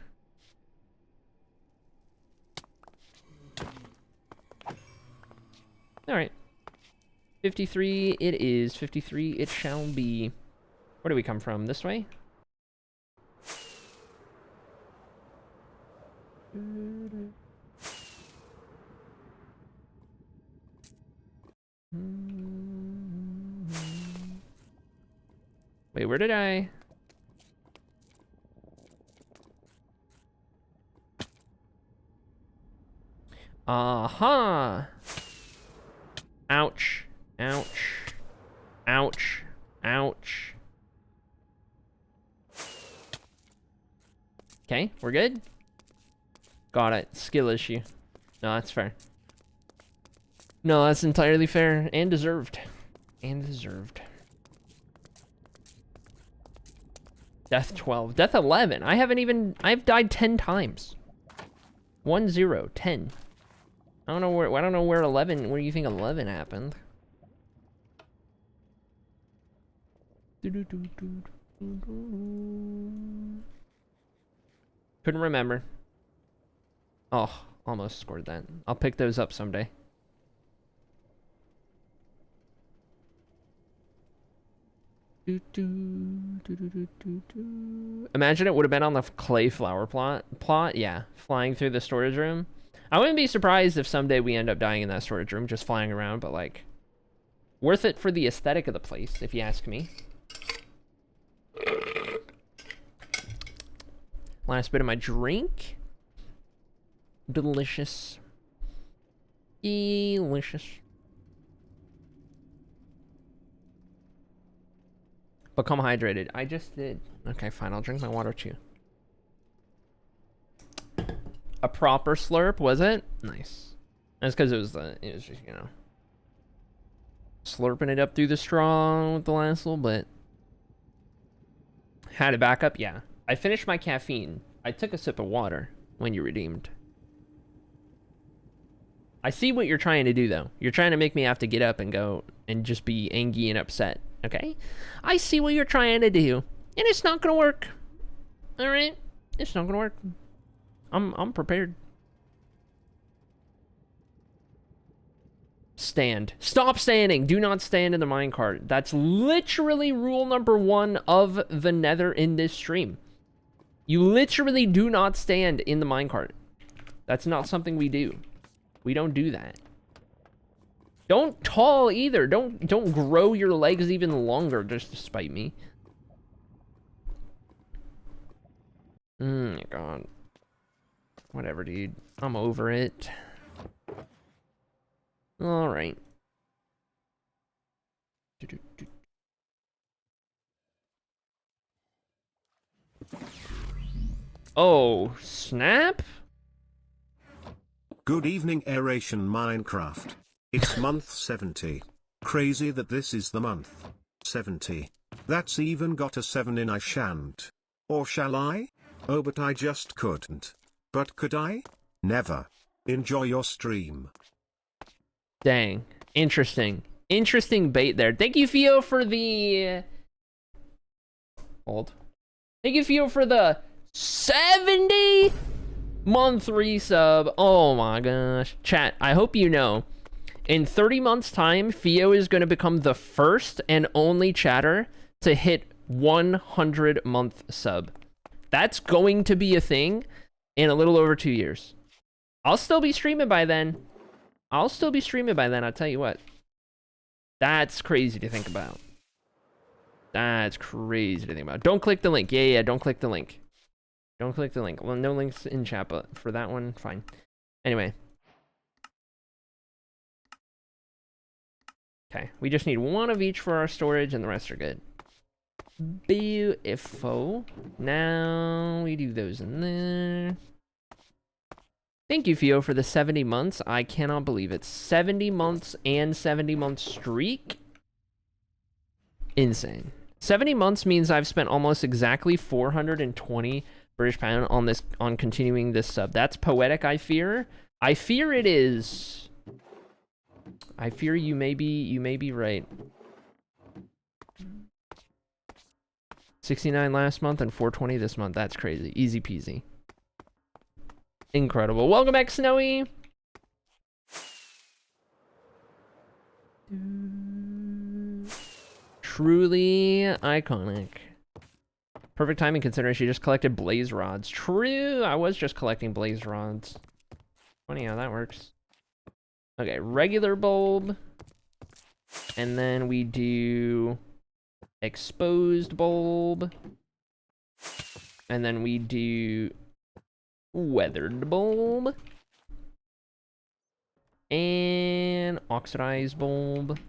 All right. 53 it is. 53 it shall be. Where do we come from? This way? Wait, where did I... Uh-huh. Ouch. Okay, we're good? Got it. Skill issue. No, that's fair. No, that's entirely fair and deserved. Death 12. Death 11. I've died 10 times. 1, 0, 10. I don't know where 11, where you think 11 happened. Couldn't remember. Oh, almost scored that. I'll pick those up someday. Imagine it would have been on the clay flower plot. Yeah, flying through the storage room. I wouldn't be surprised if someday we end up dying in that storage room, just flying around, but like, worth it for the aesthetic of the place, if you ask me. Last bit of my drink. Delicious. Become hydrated. I just did. Okay, fine. I'll drink my water too. A proper slurp, was it? Nice. That's because it was just, you know, slurping it up through the straw with the last little bit. Had it back up? Yeah. I finished my caffeine. I took a sip of water when you redeemed. I see what you're trying to do, though. You're trying to make me have to get up and go and just be angry and upset, okay? I see what you're trying to do, and it's not gonna work. All right? It's not gonna work. I'm prepared. Stand. Stop standing. Do not stand in the minecart. That's literally rule number 1 of the Nether in this stream. You literally do not stand in the minecart. That's not something we do. We don't do that. Don't tall either. Don't grow your legs even longer just to spite me. My God. Whatever, dude. I'm over it. All right. Oh, snap? Good evening, Aeration Minecraft. It's month 70. Crazy that this is the month 70. That's even got a 7 in I shan't. Or shall I? Oh, but I just couldn't. But could I? Never. Enjoy your stream. Dang. Interesting. Interesting bait there. Thank you, Theo, for the... Hold. Thank you, Theo, for the 70 month resub. Oh my gosh. Chat, I hope you know, in 30 months time, Theo is going to become the first and only chatter to hit 100 month sub. That's going to be a thing in a little over 2 years. I'll still be streaming by then. I'll tell you what. That's crazy to think about. That's crazy to think about. Don't click the link. Yeah, don't click the link. Don't click the link. Well, no links in chat, but for that one, fine. Anyway. Okay, we just need one of each for our storage, and the rest are good. Beautiful. Now we do those in there. Thank you, Theo, for the 70 months. I cannot believe it. 70 months and 70 month streak. Insane. 70 months means I've spent almost exactly 420 British pound on this, on continuing this sub. That's poetic, I fear. I fear it is. I fear you may be right. 69 last month and 420 this month. That's crazy. Easy peasy. Incredible. Welcome back, Snowy. Truly iconic. Perfect timing considering she just collected blaze rods. True, I was just collecting blaze rods. Funny how that works. Okay, regular bulb. And then we do exposed bulb. And then we do weathered bulb. And oxidized bulb.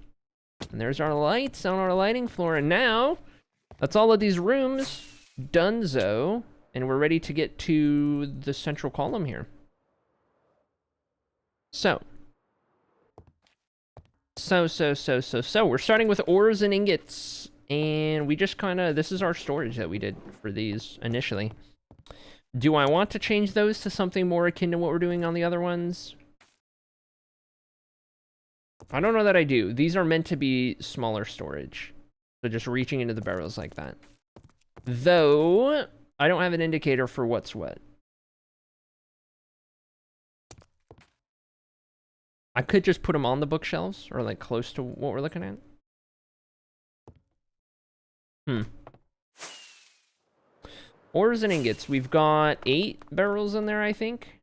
And there's our lights on our lighting floor. And now, that's all of these rooms donezo. And we're ready to get to the central column here. So. We're starting with ores and ingots. And we just kind of, this is our storage that we did for these initially. Do I want to change those to something more akin to what we're doing on the other ones? I don't know that I do. These are meant to be smaller storage. So just reaching into the barrels like that. Though, I don't have an indicator for what's what. I could just put them on the bookshelves, or like close to what we're looking at. Ores and ingots. We've got 8 barrels in there, I think.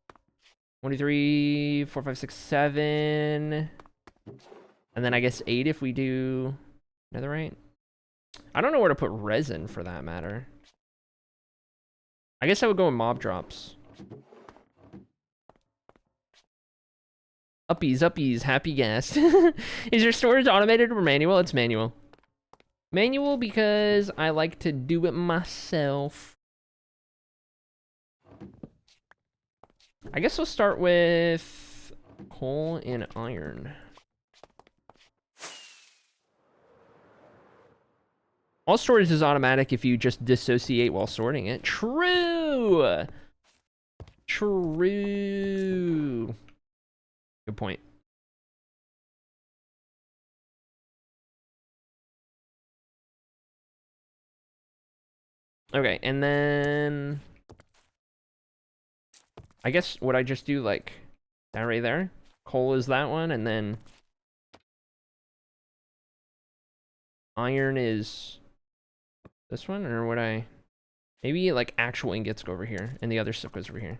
1, 2, 3, 4, 5, 6, 7. And then I guess 8 if we do netherite. I don't know where to put resin for that matter. I guess I would go in mob drops. Uppies, happy guest. Is your storage automated or manual? It's manual. Manual because I like to do it myself. I guess we'll start with coal and iron. All storage is automatic if you just dissociate while sorting it. True! True. Good point. Okay, and then I guess what I just do, like that right there. Coal is that one, and then iron is this one, or would I maybe like actual ingots go over here and the other stuff goes over here.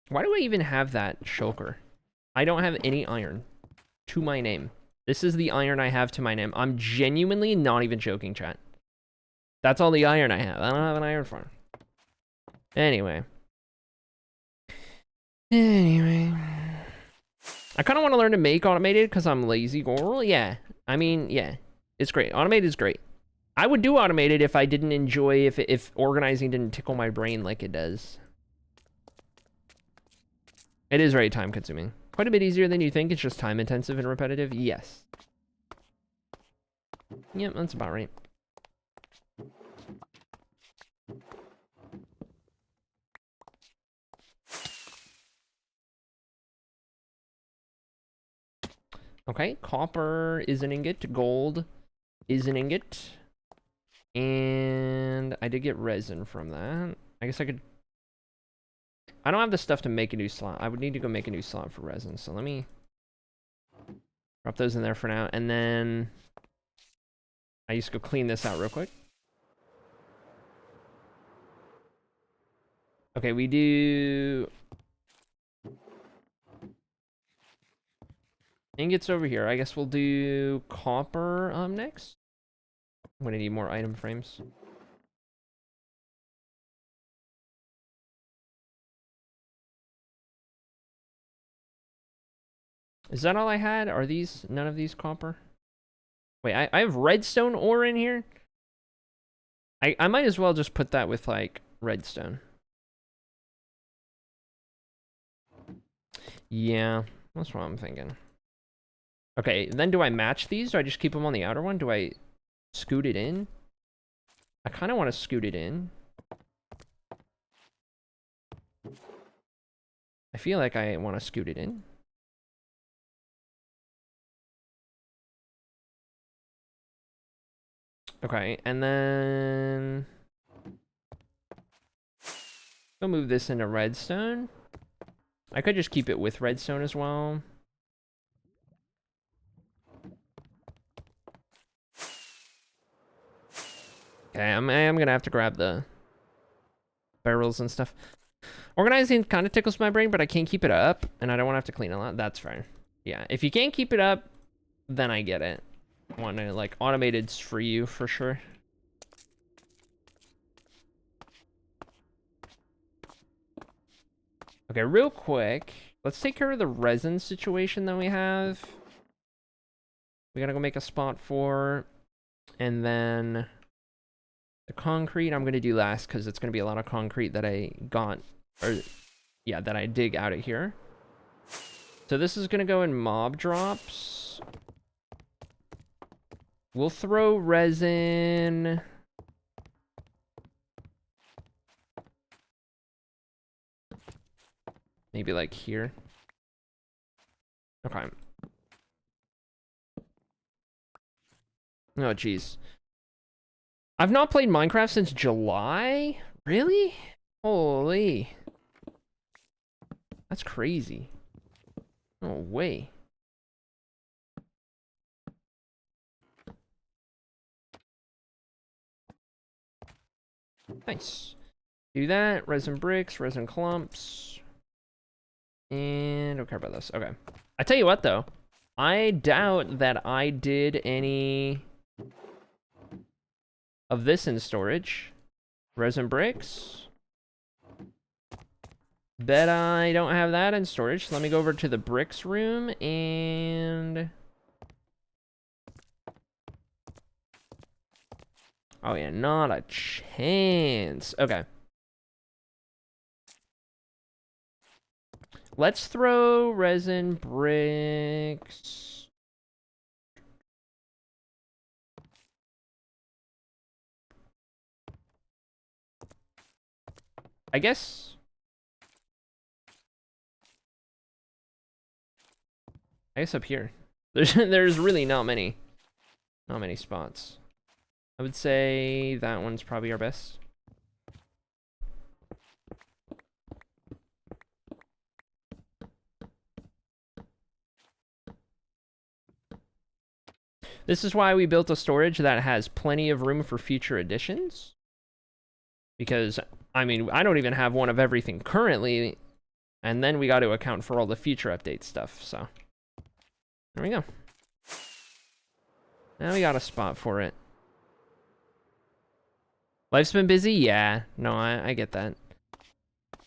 Why do I even have that shulker? I don't have any iron to my name. This is the iron I have to my name. I'm genuinely not even joking, chat. That's all the iron I have. I don't have an iron farm. Anyway. I kind of want to learn to make automated because I'm lazy. Well, yeah. I mean, yeah. It's great. Automated is great. I would do automated if I didn't enjoy, if organizing didn't tickle my brain like it does. It is very time consuming. Quite a bit easier than you think. It's just time intensive and repetitive. Yes. Yep, that's about right. Okay, copper is an ingot. Gold is an ingot. And I did get resin from that. I guess I could... I don't have the stuff to make a new slot. I would need to go make a new slot for resin. So let me drop those in there for now. And then I used to go clean this out real quick. Okay, we do... ingots over here. I guess we'll do copper next. I'm gonna need more item frames. Is that all I had? Are these none of these copper? Wait, I have redstone ore in here? I might as well just put that with like redstone. Yeah, that's what I'm thinking. Okay, then do I match these? Do I just keep them on the outer one? Do I scoot it in? I kind of want to scoot it in. I feel like I want to scoot it in. Okay, and then we'll move this into redstone. I could just keep it with redstone as well. Okay, I am gonna have to grab the barrels and stuff. Organizing kind of tickles my brain, but I can't keep it up, and I don't want to have to clean a lot. That's fair. Yeah, if you can't keep it up, then I get it. I want to, like, automated's for you, for sure. Okay, real quick, let's take care of the resin situation that we have. We gotta go make a spot for, and then the concrete I'm gonna do last, because it's gonna be a lot of concrete that I got, or yeah, that I dig out of here. So this is gonna go in mob drops. We'll throw resin. Maybe like here. Okay. Oh, jeez. I've not played Minecraft since July? Really? Holy. That's crazy. No way. Nice. Do that. Resin bricks, resin clumps. And don't care about this. Okay. I tell you what, though. I doubt that I did any of this in storage. Resin bricks. Bet I don't have that in storage. Let me go over to the bricks room and... Oh yeah, not a chance. Okay. Let's throw resin bricks. I guess up here. There's really not many spots. I would say that one's probably our best. This is why we built a storage that has plenty of room for future additions. Because, I mean, I don't even have one of everything currently. And then we got to account for all the future update stuff, so. There we go. Now we got a spot for it. Life's been busy? Yeah. No, I get that.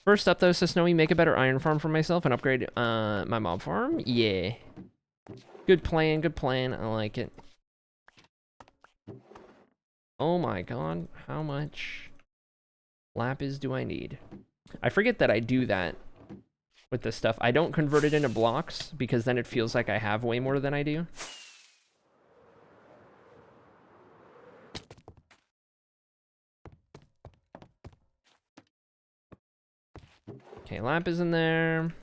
First up, though, says Snowy, make a better iron farm for myself and upgrade my mob farm? Yeah. Good plan, good plan. I like it. Oh my god, how much lapis do I need? I forget that I do that with this stuff. I don't convert it into blocks because then it feels like I have way more than I do. Okay, lapis in there.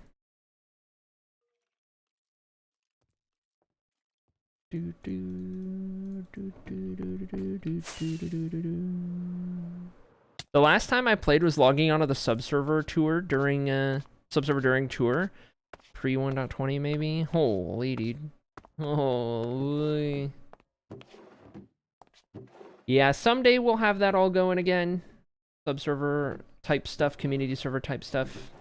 The last time I played was logging onto the subserver tour during tour. Pre 1.20 maybe. Holy dude. Holy. Yeah, someday we'll have that all going again. Subserver type stuff, community server type stuff.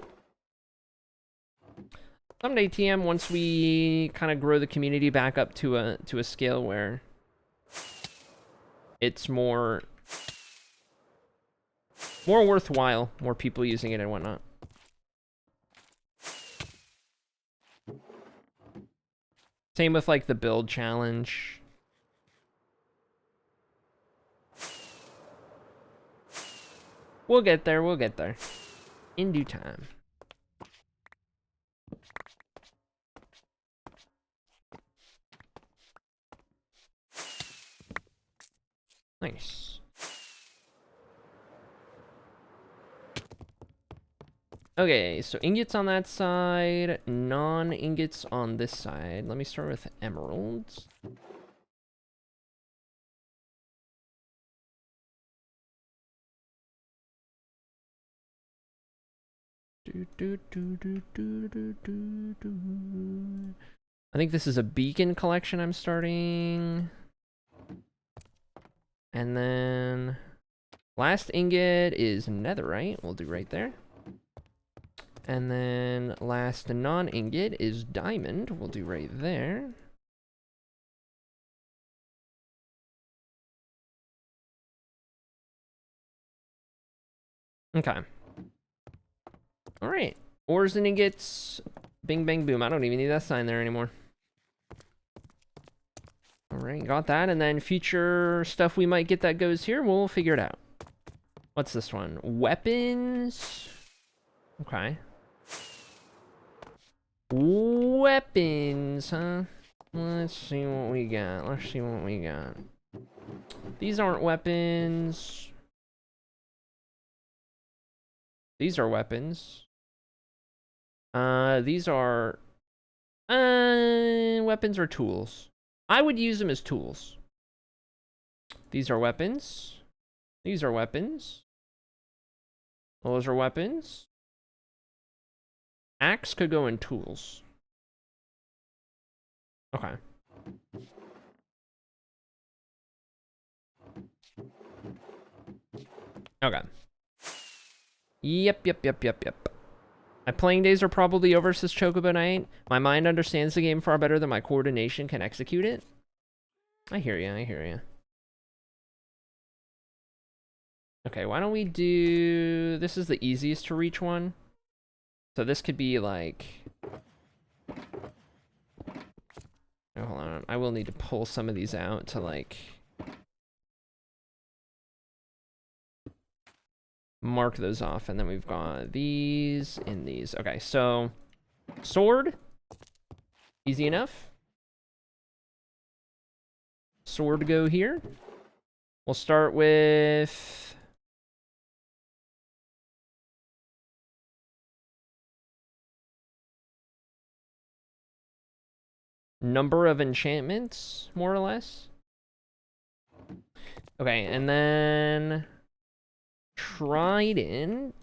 Someday, TM, once we kind of grow the community back up to a scale where it's more worthwhile, more people using it and whatnot. Same with like the build challenge. We'll get there, we'll get there. In due time. Nice. Okay, so ingots on that side, non-ingots on this side. Let me start with emeralds. I think this is a beacon collection I'm starting. And then last ingot is netherite. We'll do right there. And then last non-ingot is diamond. We'll do right there. Okay. All right. Ores and ingots. Bing, bang, boom. I don't even need that sign there anymore. All right, got that. And then future stuff we might get that goes here, we'll figure it out. What's this one? Weapons. Okay. Weapons, huh? Let's see what we got. Let's see what we got. These aren't weapons. These are weapons. These are weapons or tools. I would use them as tools. These are weapons. These are weapons. Those are weapons. Axe could go in tools. Okay. Okay. Yep. My playing days are probably over, says Chocobo Knight. My mind understands the game far better than my coordination can execute it. I hear you, I hear you. Okay, why don't we do... This is the easiest to reach one. So this could be like... Oh, hold on. I will need to pull some of these out to like... mark those off. And then we've got these and these. Okay, so... Sword. Easy enough. Sword go here. We'll start with... number of enchantments, more or less. Okay, and then trident.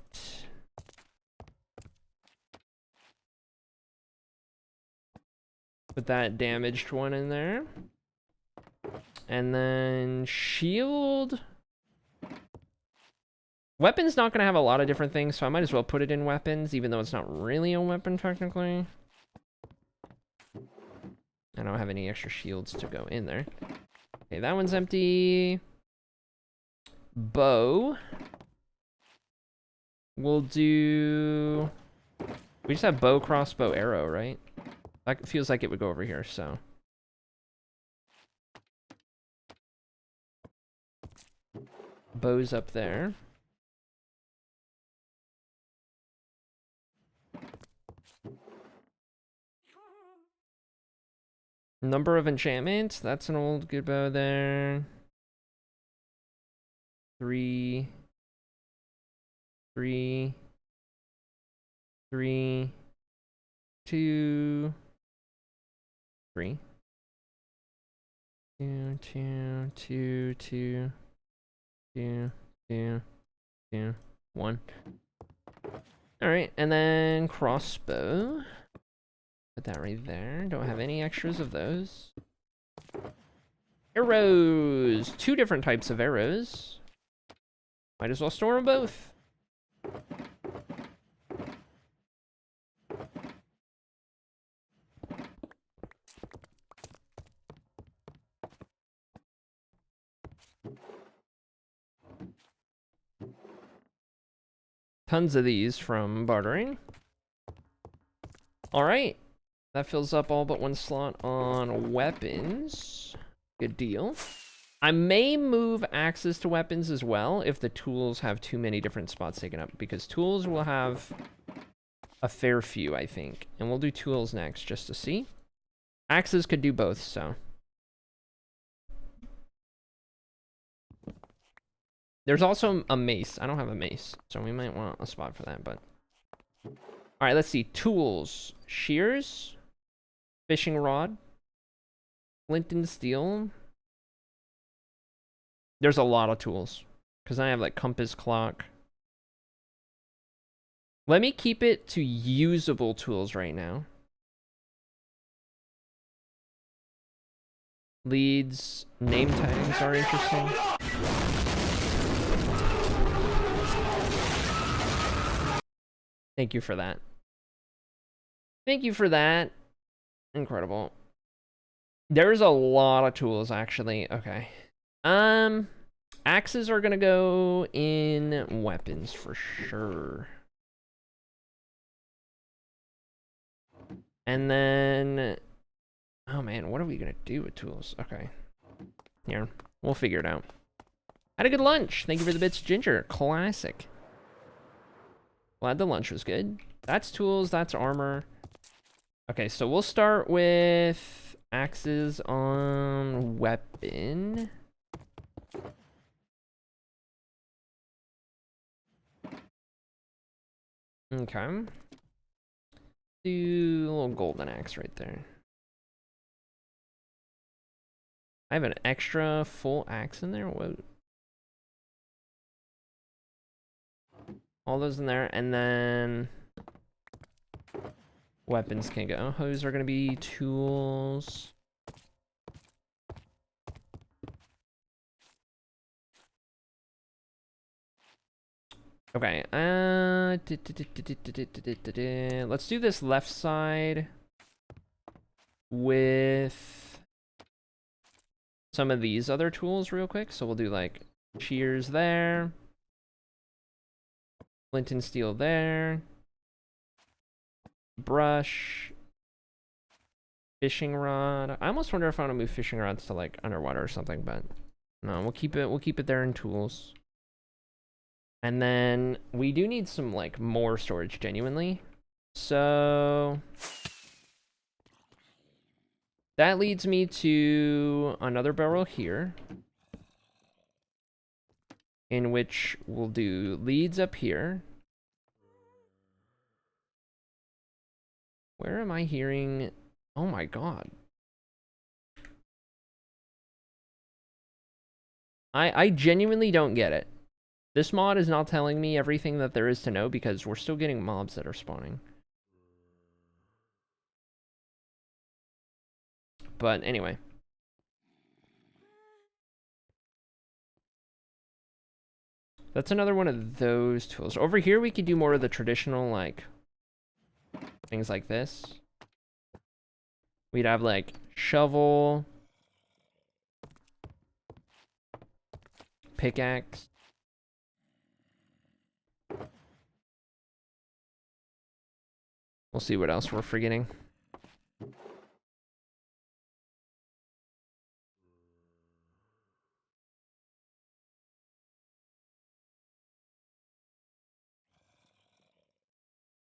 Put that damaged one in there. And then shield. Weapon's not going to have a lot of different things, so I might as well put it in weapons, even though it's not really a weapon technically. I don't have any extra shields to go in there. Okay, that one's empty. Bow. We'll do... We just have bow, crossbow, arrow, right? That feels like it would go over here, so... Bow's up there. Number of enchantments. That's an old good bow there. 3, 3, 3, 2, 3. 2, 2, 2, 2, 2, 2, 2, 1. Alright, and then crossbow. Put that right there. Don't have any extras of those. Arrows! 2 different types of arrows. Might as well store them both. Tons of these from bartering. Alright. That fills up all but one slot on weapons. Good deal. I may move axes to weapons as well if the tools have too many different spots taken up, because tools will have a fair few, I think. And we'll do tools next just to see. Axes could do both, so. There's also a mace. I don't have a mace, so we might want a spot for that, but... Alright, let's see. Tools. Shears. Fishing rod. Flint and steel. There's a lot of tools. Because I have, like, compass, clock. Let me keep it to usable tools right now. Leads. Name tags are interesting. Thank you for that. Thank you for that. Incredible. There's a lot of tools, actually. Okay. Axes are gonna go in weapons for sure. And then... Oh, man, what are we gonna do with tools? Okay. Here. We'll figure it out. Had a good lunch. Thank you for the bits, Ginger. Classic. Glad the lunch was good. That's tools. That's armor. Okay, so we'll start with axes on weapon. Okay. Do a little golden axe right there. I have an extra full axe in there. What? All those in there, and then weapons can go. Those are gonna be tools. Okay. Let's do this left side with some of these other tools real quick. So we'll do like shears there, flint and steel there, brush, fishing rod. I almost wonder if I want to move fishing rods to like underwater or something, but no, we'll keep it there in tools. And then we do need some like more storage genuinely. So that leads me to another barrel here, in which we'll do leads up here. Where am I hearing? Oh my god. I genuinely don't get it. This mod is not telling me everything that there is to know because we're still getting mobs that are spawning. But anyway. That's another one of those tools. Over here, we could do more of the traditional, like, things like this. We'd have, like, shovel, pickaxe. We'll see what else we're forgetting.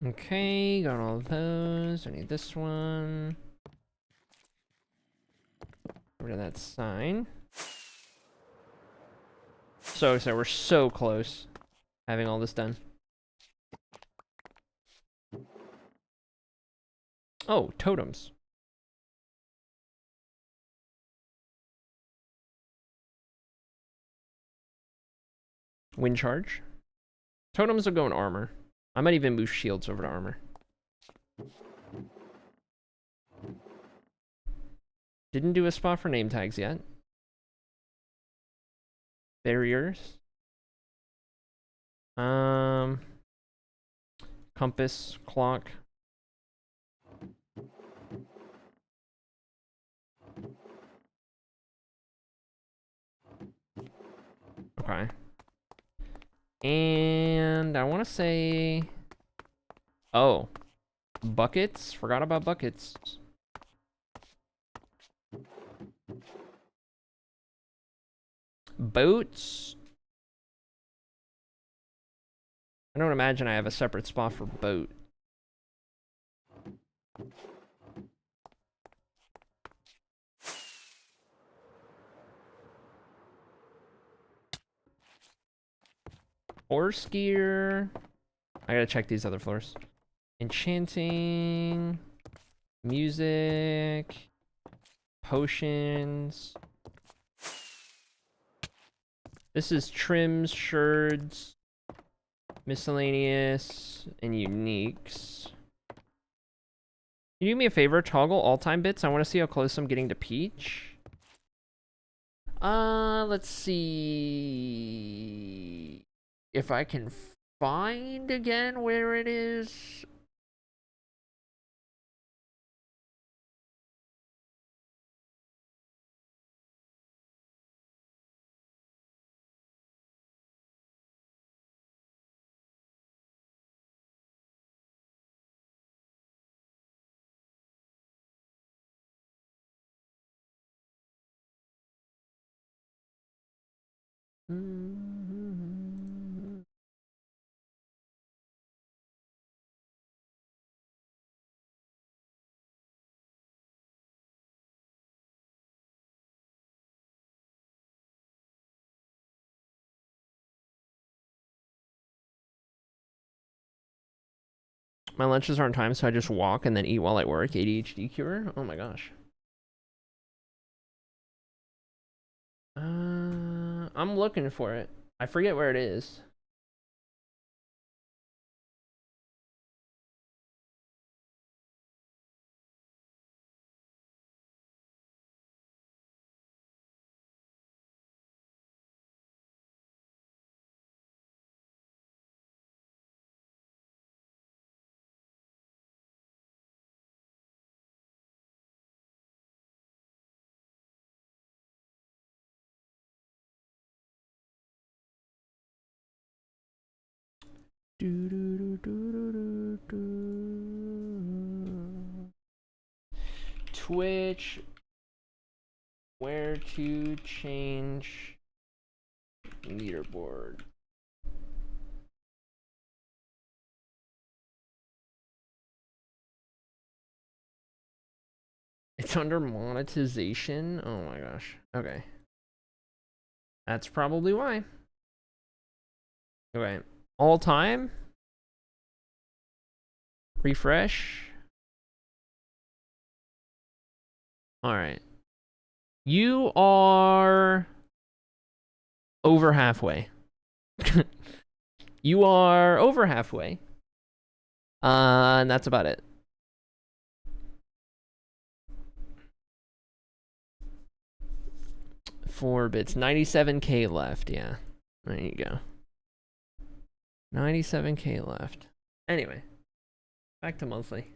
Okay, got all of those. I need this one. Rid of that sign. So we're so close having all this done. Oh, totems. Wind charge. Totems will go in armor. I might even move shields over to armor. Didn't do a spot for name tags yet. Barriers. Compass, clock. Okay. And I want to say... Oh. Buckets? Forgot about buckets. Boats? I don't imagine I have a separate spot for boat. Horse gear. I gotta check these other floors. Enchanting. Music. Potions. This is trims, sherds, miscellaneous, and uniques. Can you do me a favor? Toggle all-time bits. I want to see how close I'm getting to Peach. Let's see if I can find again where it is. My lunches are on time, so I just walk and then eat while I work. ADHD cure? Oh my gosh. I'm looking for it. I forget where it is. Twitch, where to change leaderboard. It's under monetization? Oh my gosh. Okay. That's probably why. Okay. All time? Refresh. Alright. You are over halfway. You are over halfway. And that's about it. Four bits. 97k left, yeah. There you go. 97k left. Anyway. Back to monthly.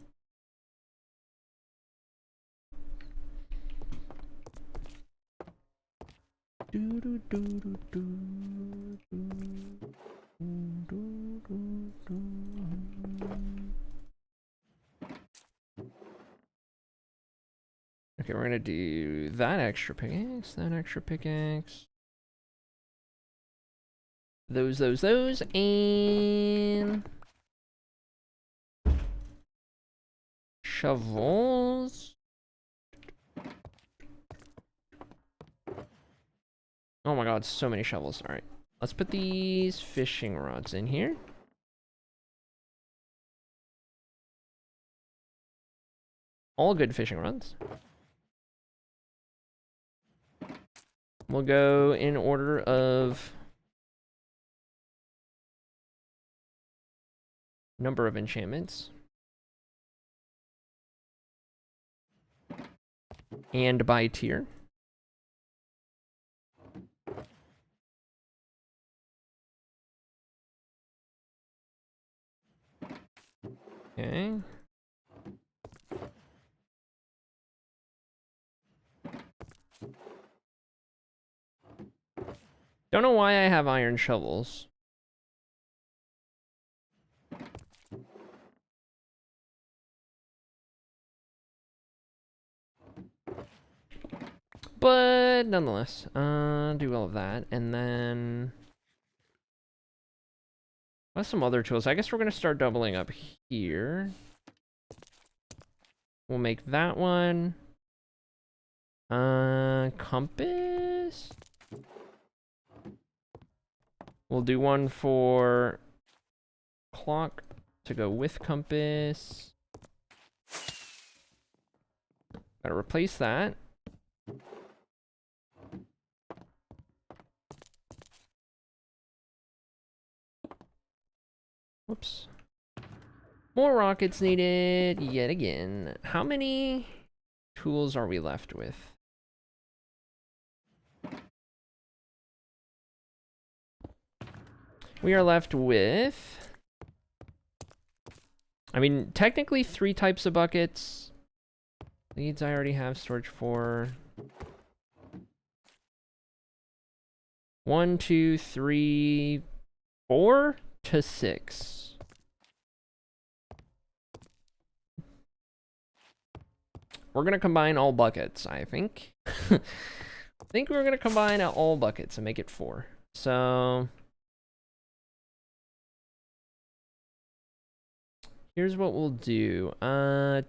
Okay, we're gonna do that extra pickaxe, those, and shovels. Oh my god, so many shovels. All right, let's put these fishing rods in here. All good fishing rods. We'll go in order of number of enchantments. And by tier. Okay. Don't know why I have iron shovels. But nonetheless, do all of that, and then what's some other tools? I guess we're gonna start doubling up here. We'll make that one. Compass. We'll do one for clock to go with compass. Gotta replace that. Whoops. More rockets needed yet again. How many tools are we left with? We are left with... I mean, technically 3 types of buckets. Leads I already have storage for. 1, 2, 3, 4 to 6. We're gonna combine all buckets, I think. I think we're gonna combine all buckets and make it 4. So here's what we'll do. I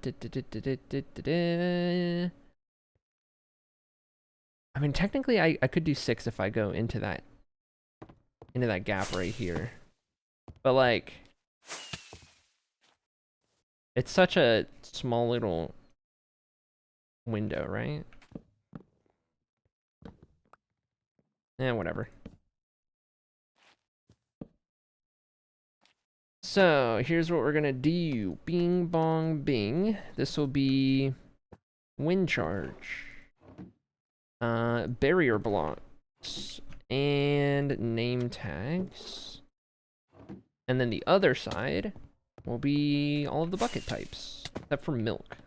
mean, technically, I could do 6 if I go into that gap right here. But like, it's such a small little window, right? Eh, whatever. So here's what we're gonna do. Bing bong bing. This will be wind charge, barrier blocks, and name tags. And then the other side will be all of the bucket types, except for milk.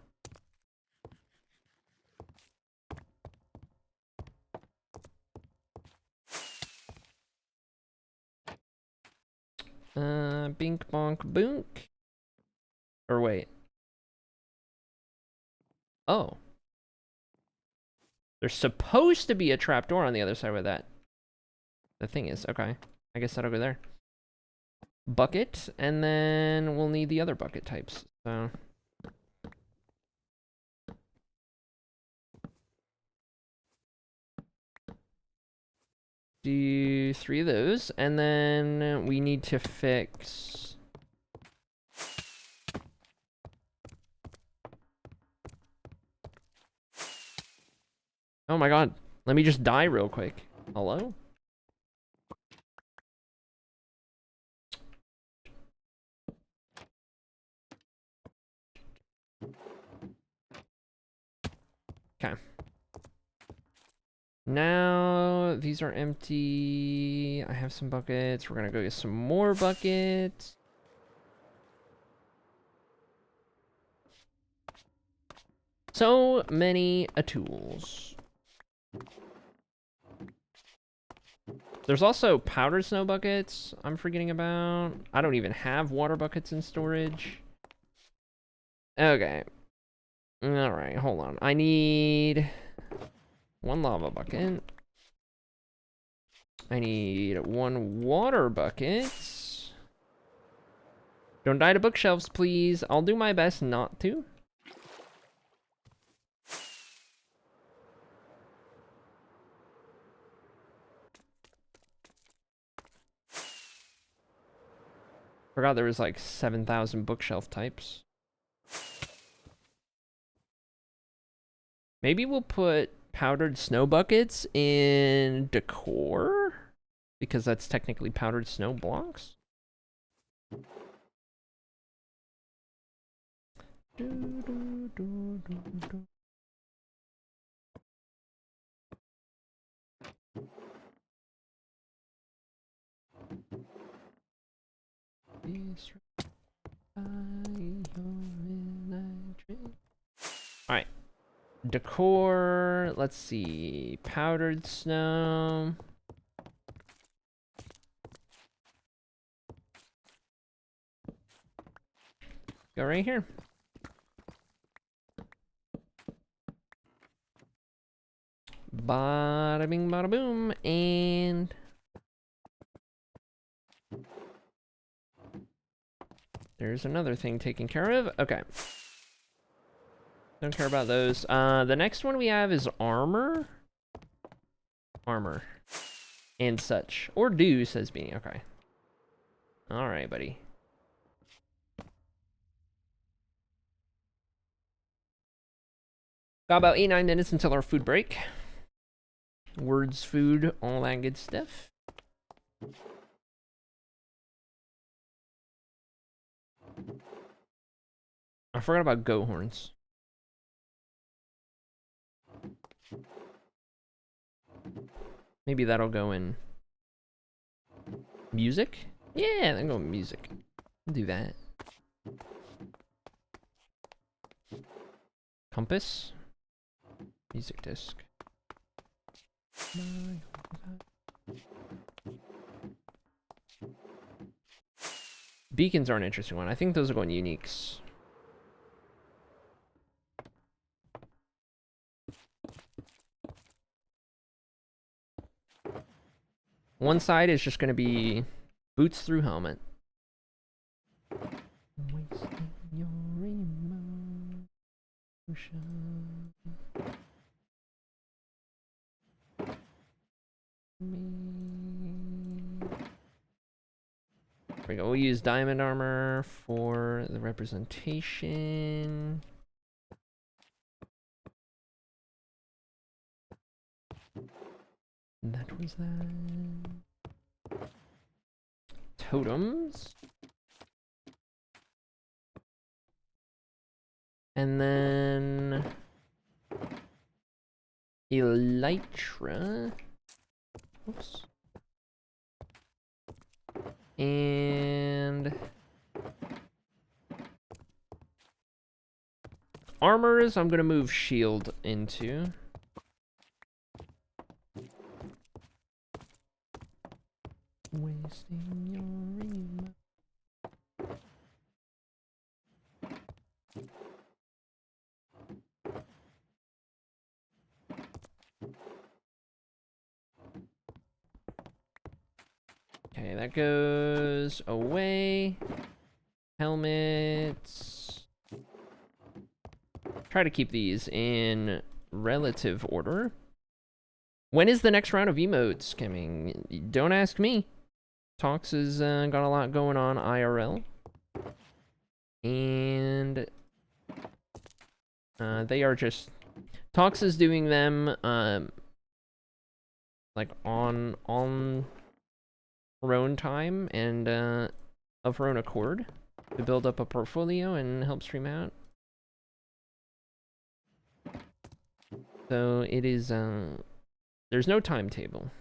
Bink bonk boonk. Or wait. Oh. There's supposed to be a trapdoor on the other side with that. The thing is, okay. I guess that'll go there. Bucket, and then we'll need the other bucket types. So do 3 of those, and then we need to fix oh my god, let me just die real quick. Hello? Okay. Now, these are empty. I have some buckets. We're gonna go get some more buckets. So many tools. There's also powdered snow buckets I'm forgetting about. I don't even have water buckets in storage. Okay. Alright, hold on. I need 1 lava bucket. I need 1 water bucket. Don't die to bookshelves, please. I'll do my best not to. Forgot there was like 7,000 bookshelf types. Maybe we'll put powdered snow buckets in decor, because that's technically powdered snow blocks. Alright. Decor, let's see. Powdered snow. Go right here. Bada bing, bada boom, and there's another thing taken care of. Okay. Don't care about those. The next one we have is armor. Armor. and such. Or do, says Beanie. Okay. Alright, buddy. Got about 8-9 minutes until our food break. Words, food, all that good stuff. I forgot about goat horns. Maybe that'll go in music? Yeah, then go music. Do that. Compass. Music disc. Beacons are an interesting one. I think those are going uniques. One side is just going to be boots through helmet. Wasting your emotion. There we go. We'll use diamond armor for the representation. That was that. Totems. And then elytra. Oops. And armors, I'm gonna move shield into. Wasting your emotion. Okay, that goes away. Helmets. Try to keep these in relative order. When is the next round of emotes coming? Don't ask me. Talks has got a lot going on IRL. And they are just... Talks is doing them like on her own time and of her own accord to build up a portfolio and help stream out. So it is there's no timetable.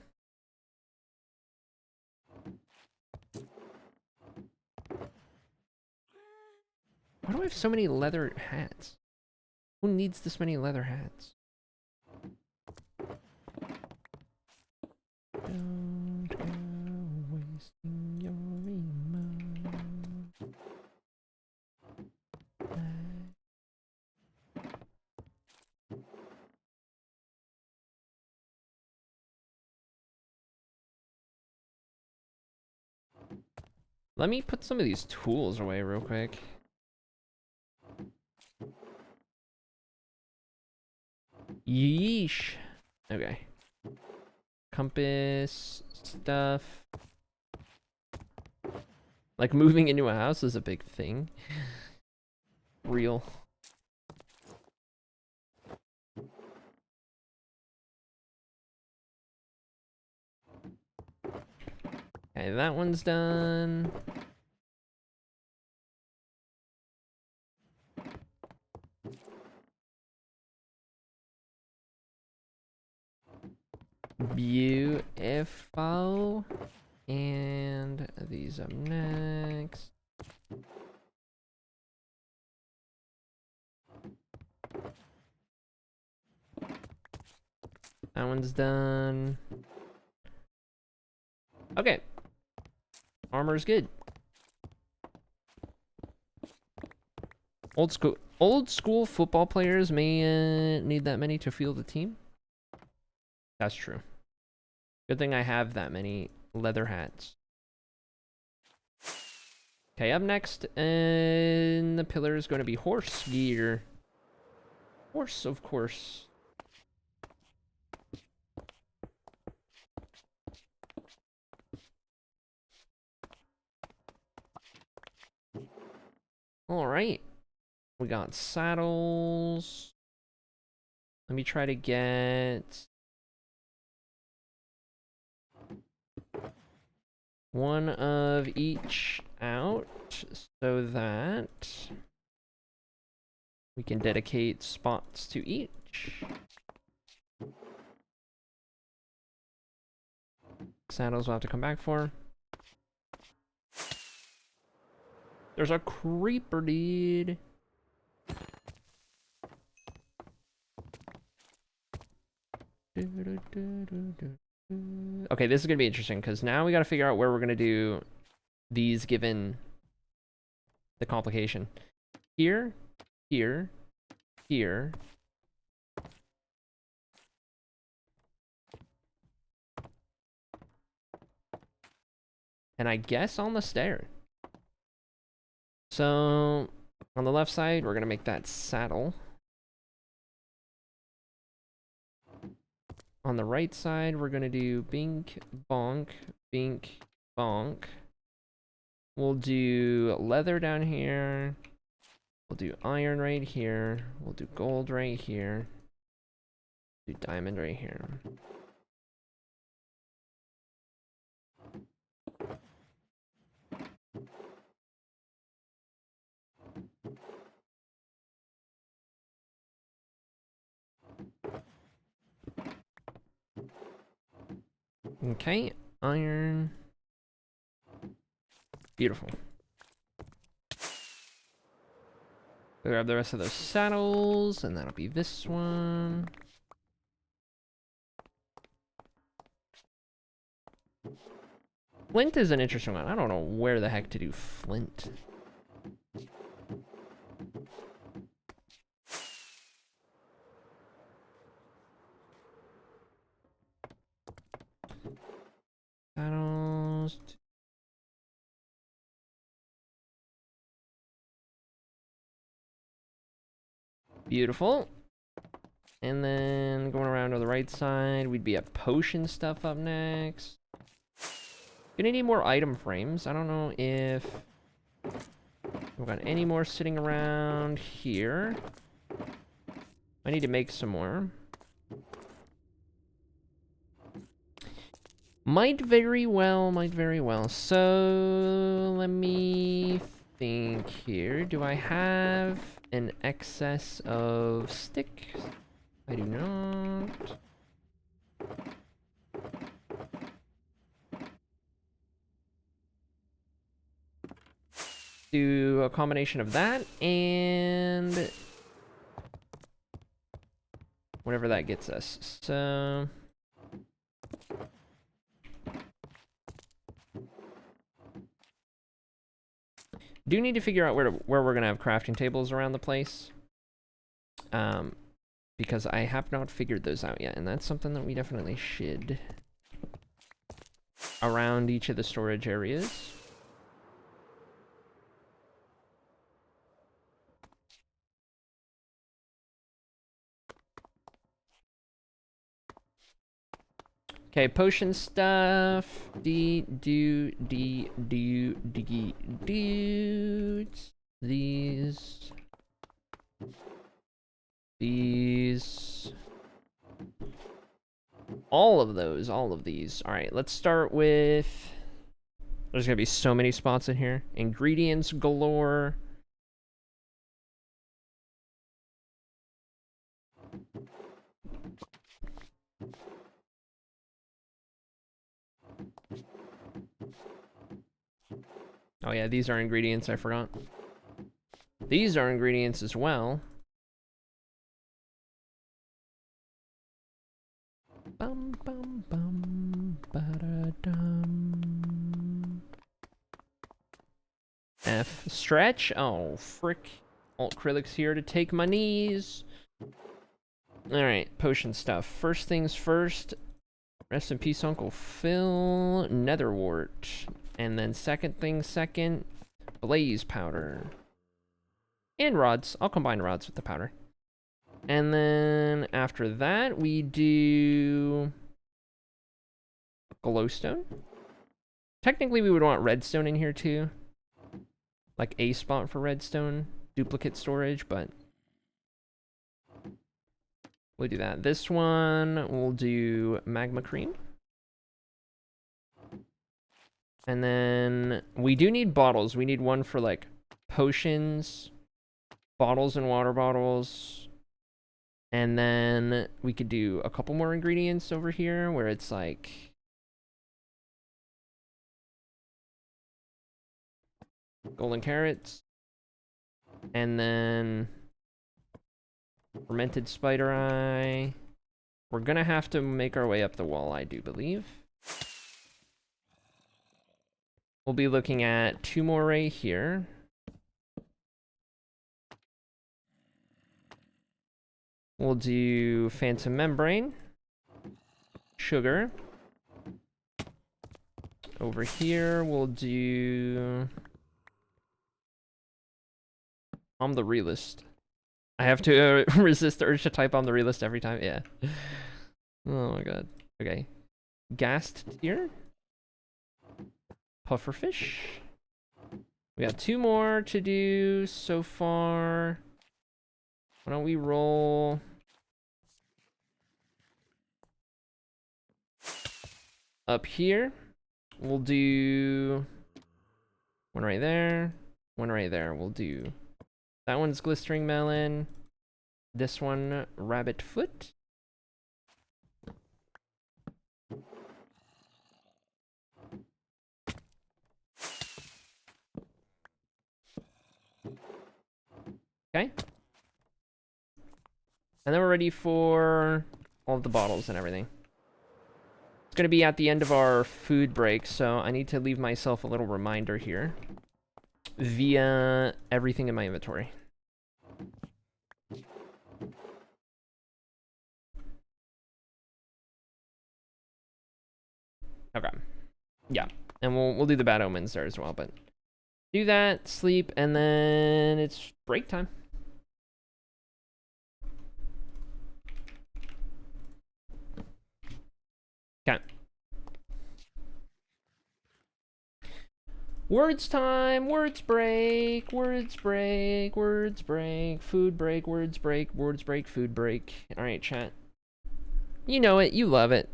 Why do I have so many leather hats? Who needs this many leather hats? Don't go wasting your emotion. Let me put some of these tools away real quick. Yeesh. Okay. Compass stuff. Like moving into a house is a big thing. Real. Okay, that one's done. Beautiful. And these up next. That one's done. Okay. Armor's good. Old school football players may need that many to field a team. That's true. Good thing I have that many leather hats. Okay, up next in the pillar is going to be horse gear. Horse, of course. All right. We got saddles. Let me try to get one of each out so that we can dedicate spots to each. Saddles we'll have to come back for. There's a creeper, dude. Okay, this is gonna be interesting because now we gotta figure out where we're gonna do these given the complication. Here, here, here. And I guess on the stair. So on the left side, we're gonna make that saddle. On the right side, we're gonna do bink, bonk, bink, bonk. We'll do leather down here. We'll do iron right here. We'll do gold right here. Do diamond right here. Okay, iron. Beautiful. We'll grab the rest of those saddles, and that'll be this one. Flint is an interesting one. I don't know where the heck to do flint. Saddles. Beautiful. And then going around to the right side, we'd be at potion stuff up next. Gonna need more item frames. I don't know if we've got any more sitting around here. I need to make some more. Might very well, might very well. So let me think here. Do I have an excess of stick? I do not. Do a combination of that and whatever that gets us. So do need to figure out where we're gonna have crafting tables around the place. Because I have not figured those out yet, and that's something that we definitely should. Around each of the storage areas. Okay, potion stuff. Dudes. These. All of those, all of these. All right, let's start with. There's gonna be so many spots in here. Ingredients galore. Oh yeah, these are ingredients, I forgot. These are ingredients as well. Bum, bum, bum, ba-da-dum. F. Stretch? Oh, frick. Alt Acrylic's here to take my knees. Alright, potion stuff. First things first. Rest in peace, Uncle Phil. Netherwort. And then second thing second. Blaze powder. And rods. I'll combine rods with the powder. And then after that, we do glowstone. Technically, we would want redstone in here too. like a spot for redstone duplicate storage, but we'll do that. This one, we'll do magma cream. And then we do need bottles. We need one for like potions, bottles and water bottles. And then we could do a couple more ingredients over here where it's like golden carrots. And then fermented spider eye. We're gonna have to make our way up the wall, I do believe. We'll be looking at 2 more right here. We'll do phantom membrane, sugar. Over here, we'll do... I'm the realist. I have to resist the urge to type on the realist every time. Yeah. Oh my god. Okay. Gassed tier. Pufferfish. We got 2 more to do so far. Why don't we roll... up here? We'll do... one right there. One right there. We'll do... that one's glistering melon. This one, rabbit foot. Okay. And then we're ready for all of the bottles and everything. It's going to be at the end of our food break, so I need to leave myself a little reminder here via everything in my inventory. Okay. Yeah. And we'll do the bad omens there as well, but do that, sleep, and then it's break time. Okay. Words time, words break, words break, words break, food break, words break, words break, food break. All right, chat. You know it, you love it.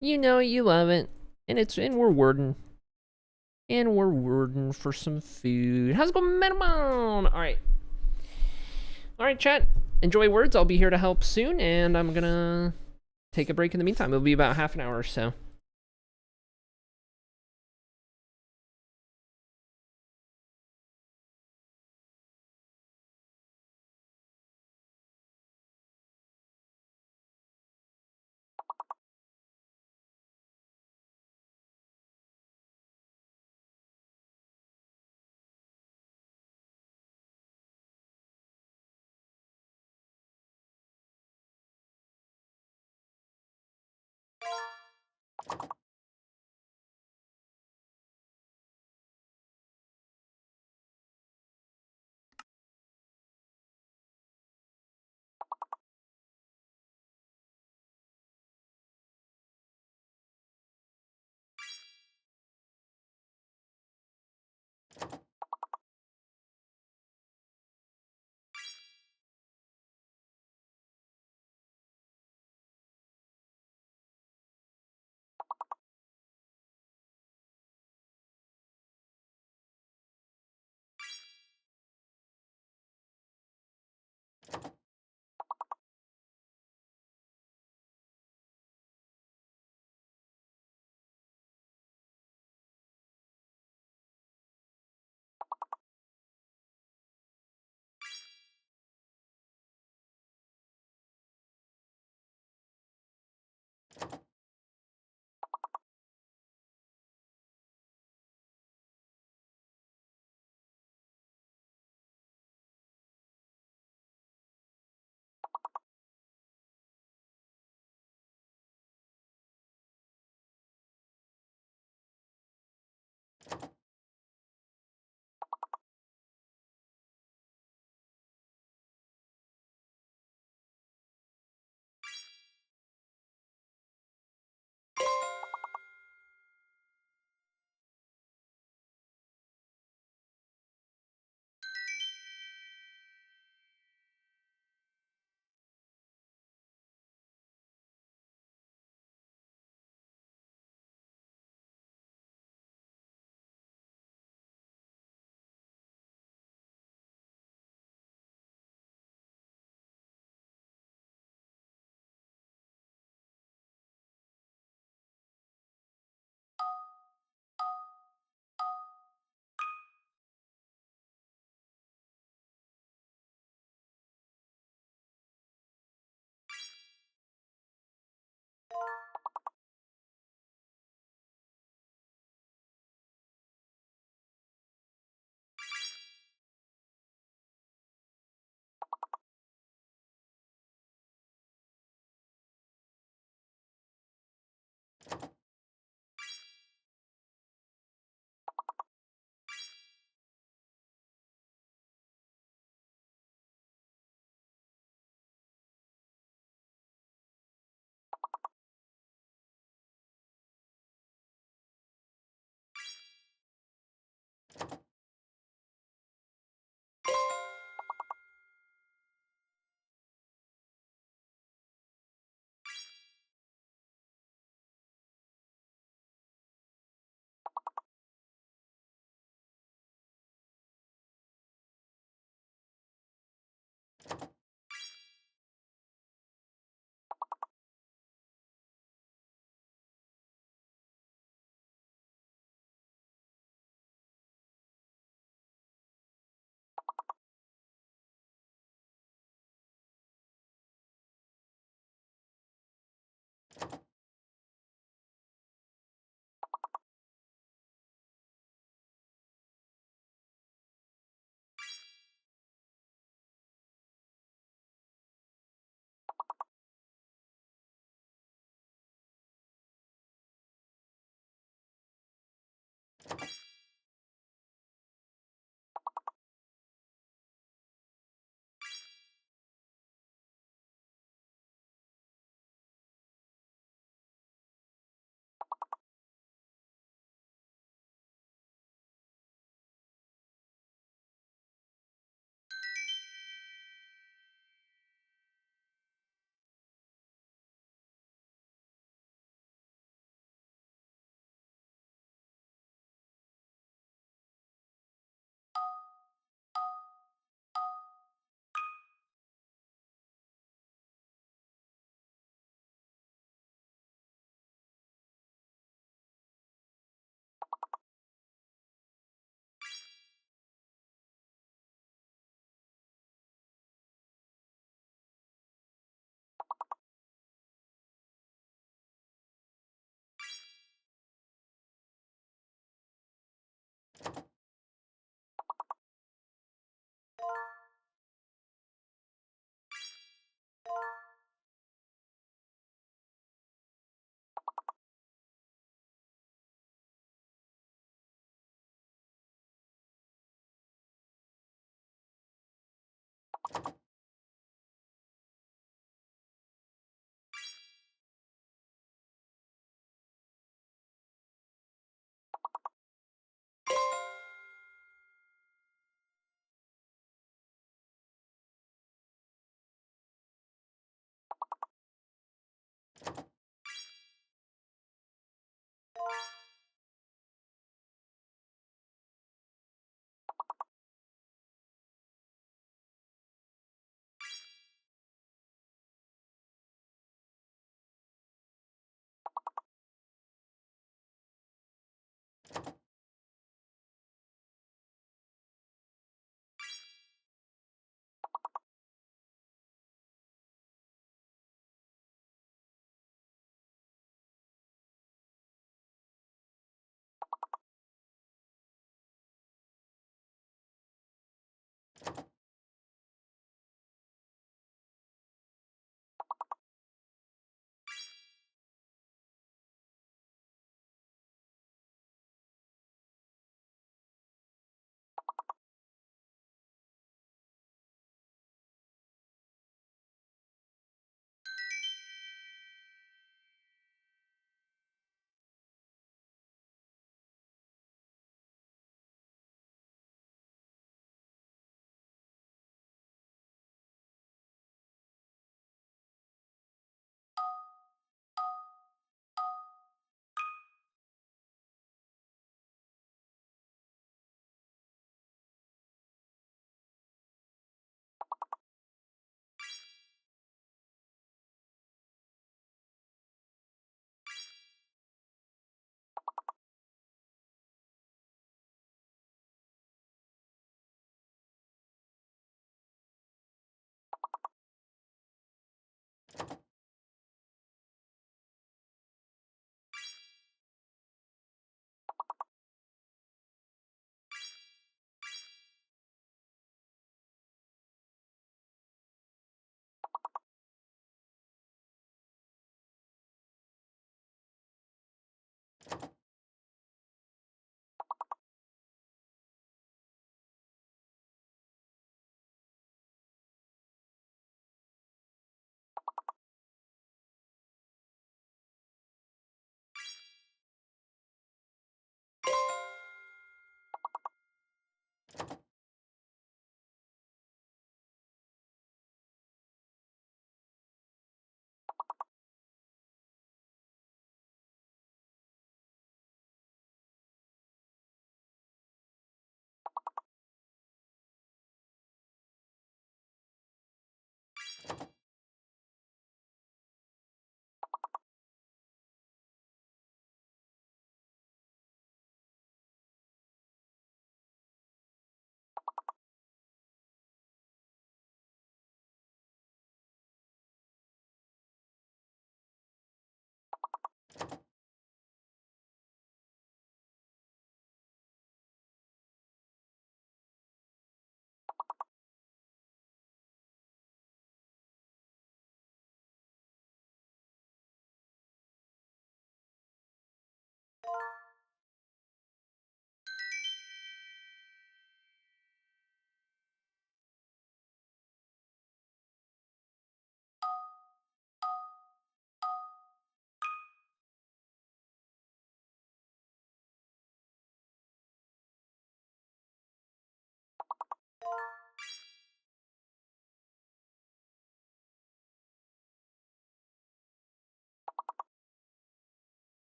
You know it, you love it. And we're wording. And we're wording for some food. How's it going, Metamon? All right. All right, chat. Enjoy words. I'll be here to help soon, and I'm gonna take a break in the meantime. It'll be about half an hour or so.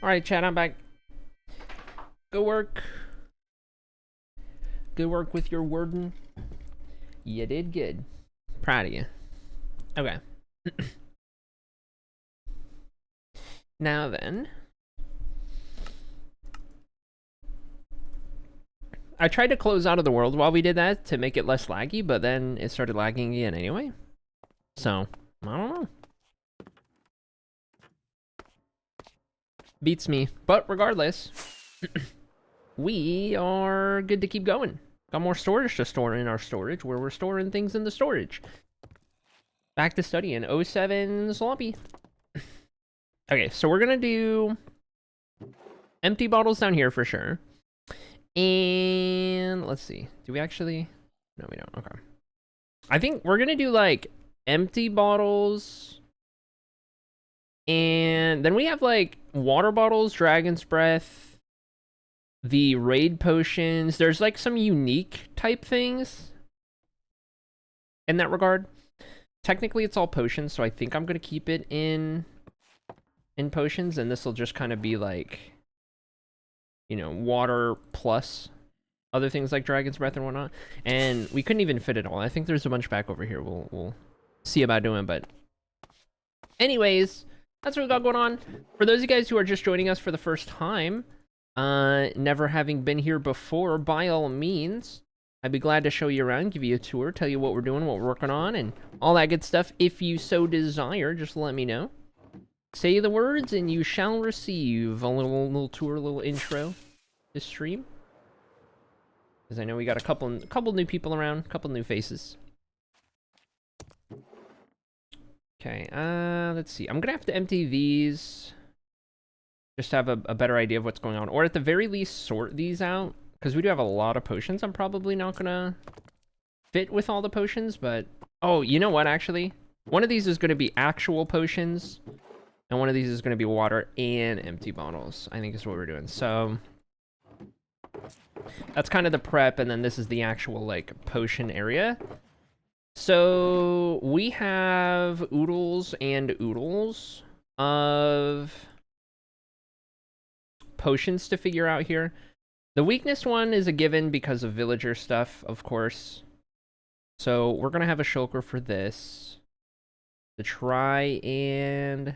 All right, chat, I'm back. Good work. Good work with your wording. You did good. Proud of you. Okay. Now then. I tried to close out of the world while we did that to make it less laggy, but then it started lagging again anyway. So, I don't know. Beats me. But regardless, we are good to keep going. Got more storage to store in our storage, where we're storing things in the storage. Back to studying. 07 sloppy. Okay, so we're gonna do empty bottles down here for sure. And let's see. Do we actually? No, we don't. Okay. I think we're gonna do like empty bottles. And then we have like water bottles, dragon's breath, the raid potions. There's like some unique type things in that regard. Technically it's all potions, so I think I'm gonna keep it in potions, and this will just kind of be like, you know, water plus other things like dragon's breath and whatnot. And we couldn't even fit it all. I think there's a bunch back over here we'll see about doing, but anyways, that's what we got going on. For those of you guys who are just joining us for the first time, never having been here before, by all means, I'd be glad to show you around, give you a tour, tell you what we're doing, what we're working on, and all that good stuff. If you so desire, just let me know. Say the words and you shall receive a little tour, a little intro to stream. Because I know we got a couple new people around, a couple new faces. Okay, let's see. I'm gonna have to empty these. Just to have a better idea of what's going on. Or at the very least, sort these out. Because we do have a lot of potions. I'm probably not gonna fit with all the potions, but... Oh, you know what, actually? One of these is gonna be actual potions. And one of these is gonna be water and empty bottles, I think is what we're doing. So... that's kind of the prep, and then this is the actual, like, potion area. So, we have oodles and oodles of potions to figure out here. The weakness one is a given because of villager stuff, of course. So, we're going to have a shulker for this to try and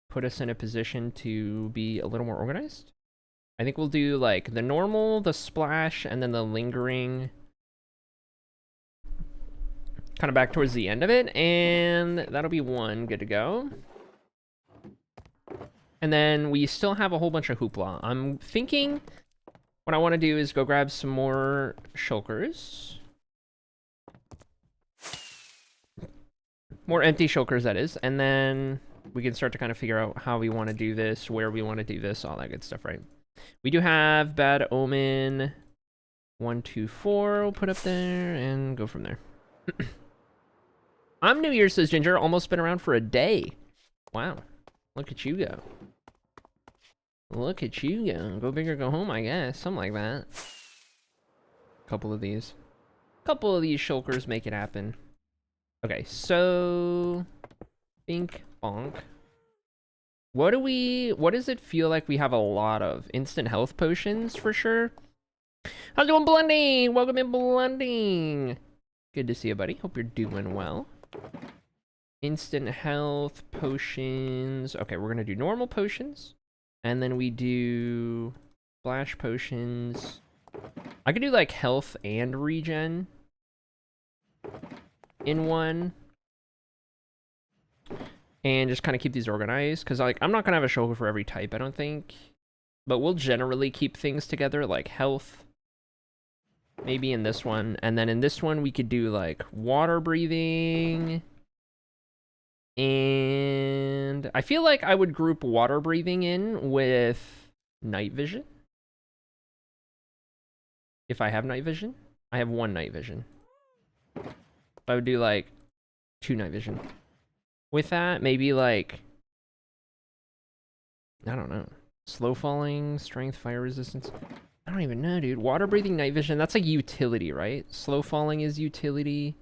put us in a position to be a little more organized. I think we'll do, like, the normal, the splash, and then the lingering... kind of back towards the end of it, and that'll be one good to go. And then we still have a whole bunch of hoopla. I'm thinking what I want to do is go grab some more shulkers. More empty shulkers, that is. And then we can start to kind of figure out how we want to do this, where we want to do this, all that good stuff, right? We do have Bad Omen 1, 2, 4. We'll put up there and go from there. I'm New Year, says Ginger. Almost been around for a day. Wow. Look at you go. Look at you go. Go big or go home, I guess. Something like that. Couple of these. Couple of these shulkers make it happen. Okay, so... Bink, bonk. What does it feel like we have a lot of? Instant health potions, for sure. How's it going, Blending? Welcome in, Blending. Good to see you, buddy. Hope you're doing well. Instant health potions. Okay, we're gonna do normal potions. And then we do splash potions. I could do like health and regen in one. And just kind of keep these organized. Because like I'm not gonna have a shulker for every type, I don't think. But we'll generally keep things together, like health. Maybe in this one. And then in this one, we could do, like, water breathing. And I feel like I would group water breathing in with night vision. If I have night vision. I have 1 night vision. I would do, like, 2 night vision. With that, maybe, like... I don't know. Slow falling, strength, fire resistance... I don't even know, dude. Water breathing, night vision, that's like utility, right? Slow falling is utility.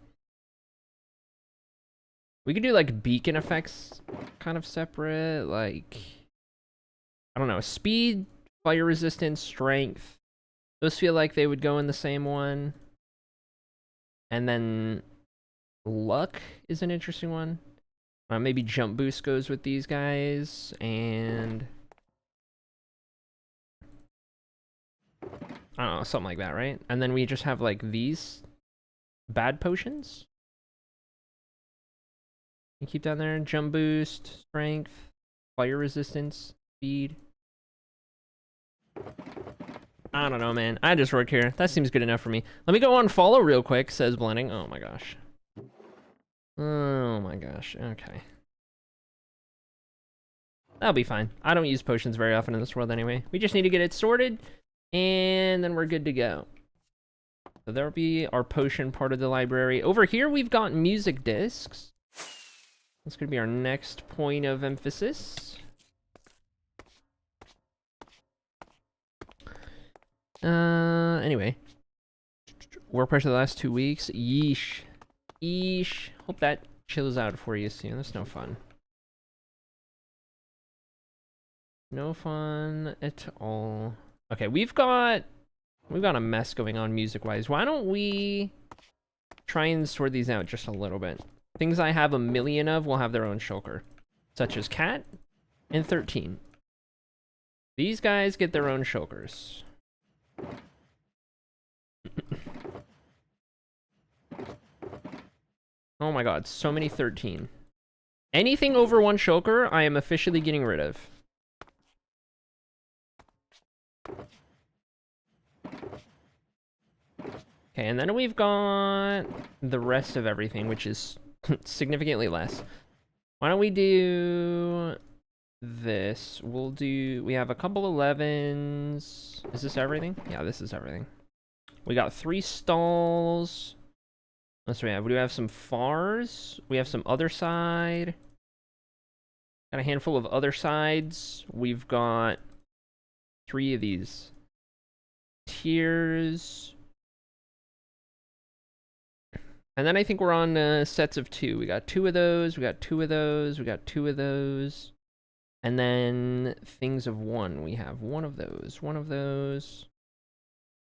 We could do like beacon effects kind of separate, like... I don't know, speed, fire resistance, strength. Those feel like they would go in the same one. And then luck is an interesting one. Maybe jump boost goes with these guys, and I don't know, something like that, right? And then we just have like these bad potions. You keep down there, jump boost, strength, fire resistance, speed. I don't know, man. I just work here. That seems good enough for me. Let me go on follow real quick, says Blending. Oh my gosh. Oh my gosh. Okay. That'll be fine. I don't use potions very often in this world anyway. We just need to get it sorted, and then we're good to go. So there'll be our potion part of the library. Over here, we've got music discs. That's going to be our next point of emphasis. Anyway. Work pressure the last 2 weeks. Yeesh. Yeesh. Hope that chills out for you soon. That's no fun. No fun at all. Okay, we've got a mess going on music-wise. Why don't we try and sort these out just a little bit? Things I have a million of will have their own shulker, such as Cat and 13. These guys get their own shulkers. Oh my god, so many 13. Anything over 1 shulker, I am officially getting rid of. Okay, and then we've got the rest of everything, which is significantly less. Why don't we do this? We have a couple 11s. Is this everything? Yeah, this is everything. We got 3 stalls. Let's see, we have some fars. We have some other side. Got a handful of other sides. We've got 3 of these tiers. And then I think we're on sets of 2. We got 2 of those, we got 2 of those, we got 2 of those. And then things of 1. We have 1 of those, 1 of those.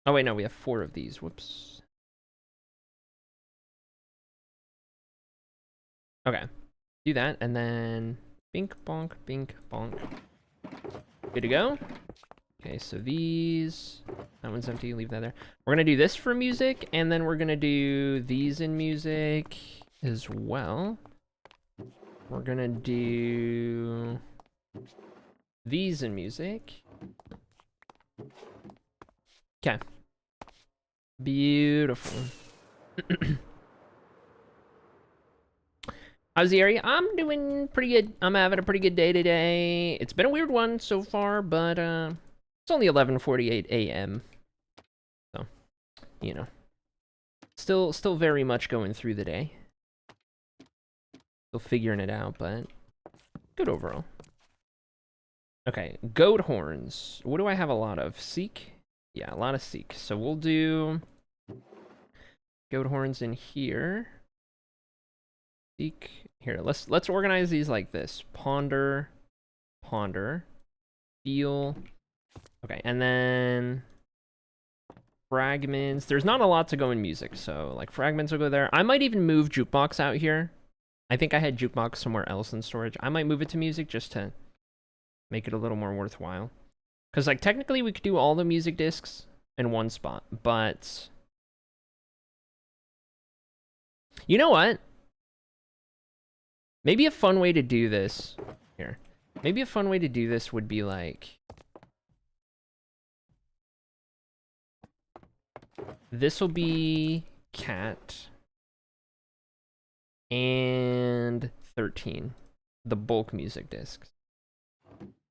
Oh wait, no, we have 4 of these. Whoops. Okay. Do that, and then bink, bonk, bink, bonk. Good to go. Okay, so these, that one's empty, leave that there. We're gonna do this for music, and then we're gonna do these in music as well. We're gonna do these in music. Okay. Beautiful. How's the area? I'm doing pretty good. I'm having a pretty good day today. It's been a weird one so far, but it's only 11:48 a.m. So, you know, still very much going through the day. Still figuring it out, but good overall. Okay, goat horns. What do I have a lot of? Seek? Yeah, a lot of seek. So we'll do goat horns in here. Seek. Here, let's organize these like this. Ponder, ponder, feel. Okay, and then fragments. There's not a lot to go in music, so like fragments will go there. I might even move jukebox out here. I think I had jukebox somewhere else in storage. I might move it to music just to make it a little more worthwhile. Because like technically we could do all the music discs in one spot, but you know what? Maybe a fun way to do this here. Maybe a fun way to do this would be like this will be cat and 13, the bulk music discs.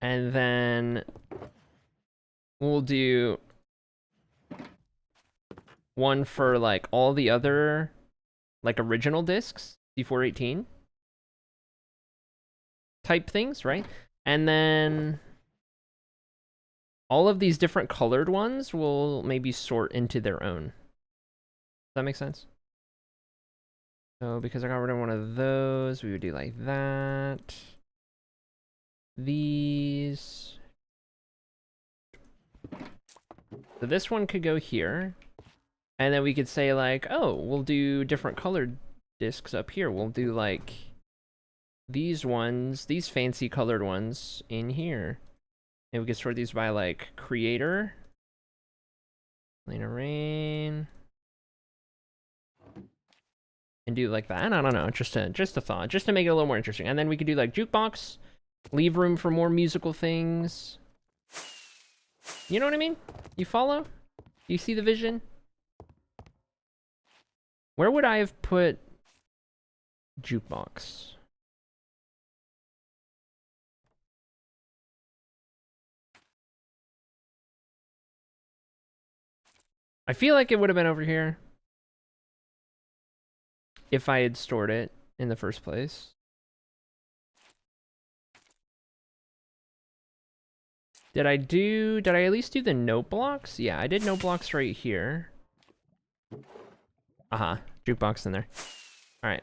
And then we'll do one for like all the other like original discs, C418 type things, right? And then all of these different colored ones will maybe sort into their own. Does that make sense? So because I got rid of one of those, we would do like that. These. So this one could go here. And then we could say like, oh, we'll do different colored discs up here. We'll do like these ones, these fancy colored ones in here. And we could sort these by like creator. Lena Rain. And do like that. I don't know. Just a thought. Just to make it a little more interesting. And then we could do like jukebox. Leave room for more musical things. You know what I mean? You follow? You see the vision? Where would I have put jukebox? I feel like it would have been over here if I had stored it in the first place. Did I at least do the note blocks? Yeah, I did note blocks right here. Jukebox in there. All right.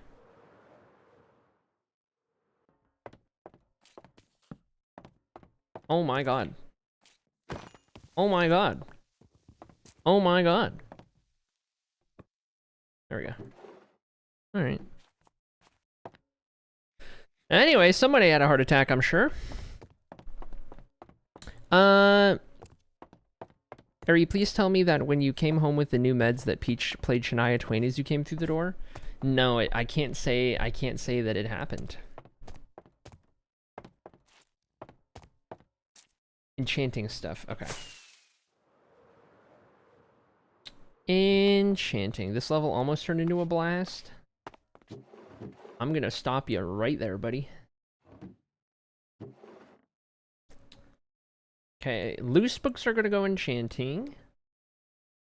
Oh my god. Oh my god. Oh my god. There we go. All right. Anyway, somebody had a heart attack, I'm sure. Ari, please tell me that when you came home with the new meds that Peach played Shania Twain as you came through the door? No, I can't say that it happened. Enchanting stuff. Okay. Enchanting. This level almost turned into a blast. I'm gonna stop you right there, buddy. Okay, loose books are gonna go enchanting.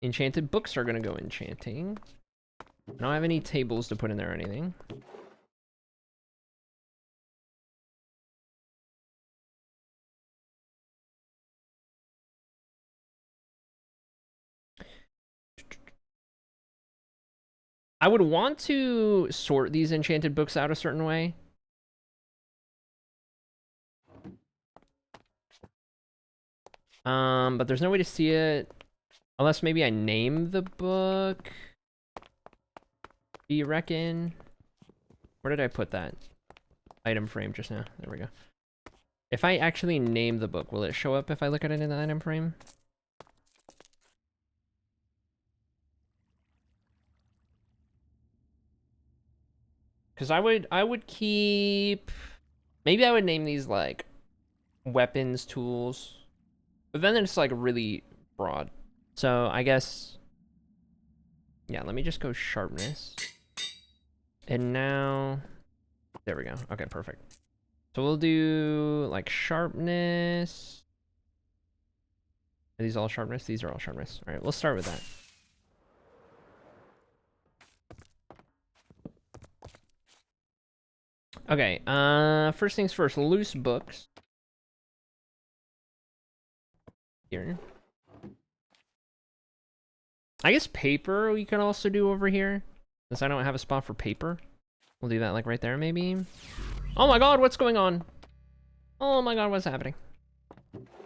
Enchanted books are gonna go enchanting. I don't have any tables to put in there or anything. I would want to sort these enchanted books out a certain way. But there's no way to see it unless maybe I name the book. Do you reckon? Where did I put that item frame just now? There we go. If I actually name the book, will it show up if I look at it in the item frame? Because I would keep, maybe I would name these like weapons, tools, but then it's like really broad. So I guess, yeah, let me just go sharpness. And now, there we go. Okay, perfect. So we'll do like sharpness. Are these all sharpness? These are all sharpness. All right, we'll start with that. Okay, first things first, loose books. Here. I guess paper we could also do over here. Since I don't have a spot for paper. We'll do that like right there maybe. Oh my god, what's going on? Oh my god, what's happening?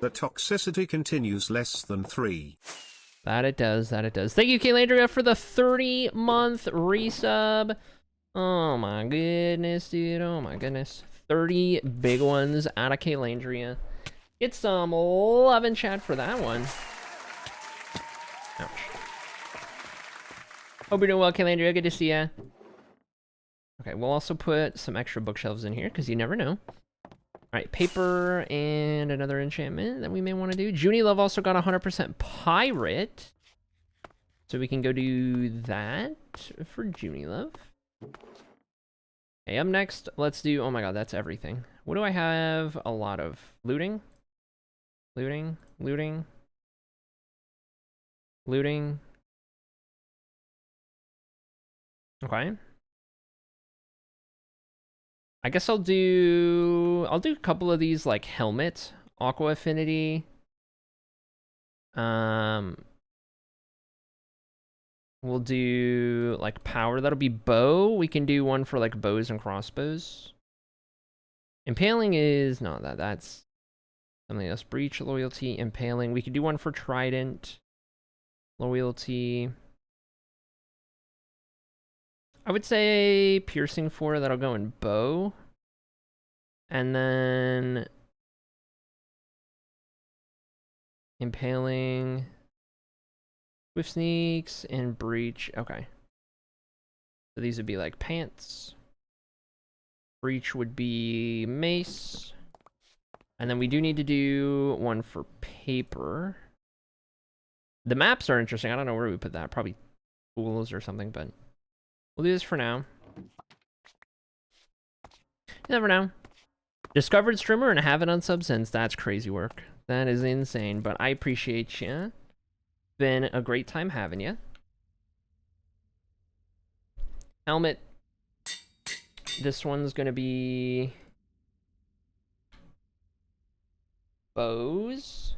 The toxicity continues less than 3. That it does, that it does. Thank you, Kaylandria, for the 30-month resub. Oh my goodness, dude. Oh my goodness. 30 big ones out of Kaylandria. Get some love in chat for that one. Ouch. Hope you're doing well, Kaylandria. Good to see ya. Okay, we'll also put some extra bookshelves in here, because you never know. Alright, paper and another enchantment that we may want to do. Junie Love also got 100% pirate. So we can go do that for Junie Love. Okay, up next, let's do... Oh my god, that's everything. What do I have a lot of? Looting? Looting? Looting? Looting? Okay. I guess I'll do a couple of these like helmet, aqua affinity. We'll do like power, that'll be bow. We can do one for like bows and crossbows. Impaling is not that's Something else. Breach, loyalty, impaling. We could do one for trident. Loyalty. I would say piercing 4. That'll go in bow. And then impaling. Swift sneaks and breach. Okay. So these would be like pants. Breach would be mace. And then we do need to do one for paper. The maps are interesting. I don't know where we put that. Probably tools or something, but we'll do this for now. You never know. Discovered streamer and haven't unsub since. That's crazy work. That is insane, but I appreciate you. Been a great time having you. Helmet. This one's gonna be bows.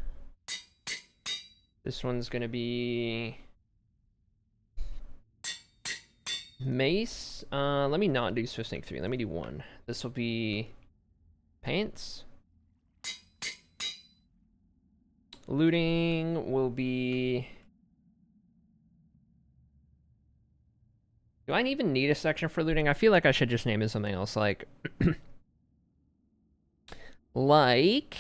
This one's gonna be mace. Let me not do Swift Snake 3. Let me do 1. This will be pants. Looting will be... Do I even need a section for looting? I feel like I should just name it something else, like... like...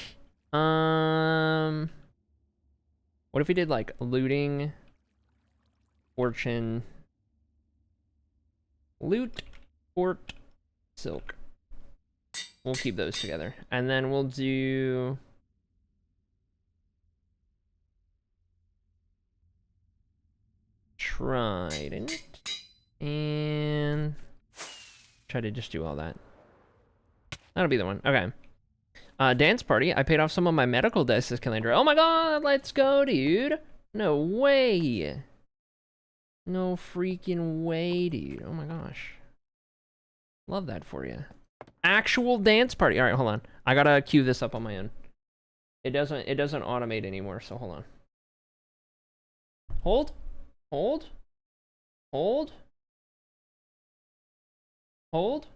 What if we did, like, looting... Fortune... Loot... Fort... Silk. We'll keep those together. And then we'll do... Trident. And... Try to just do all that. That'll be the one. Okay. Dance party. I paid off some of my medical debts this calendar. Oh my god, let's go, dude. No way. No freaking way, dude. Oh my gosh. Love that for you. Actual dance party. All right, hold on. I gotta queue this up on my own. It doesn't automate anymore, so hold on. Hold. Hold. Hold. Hold.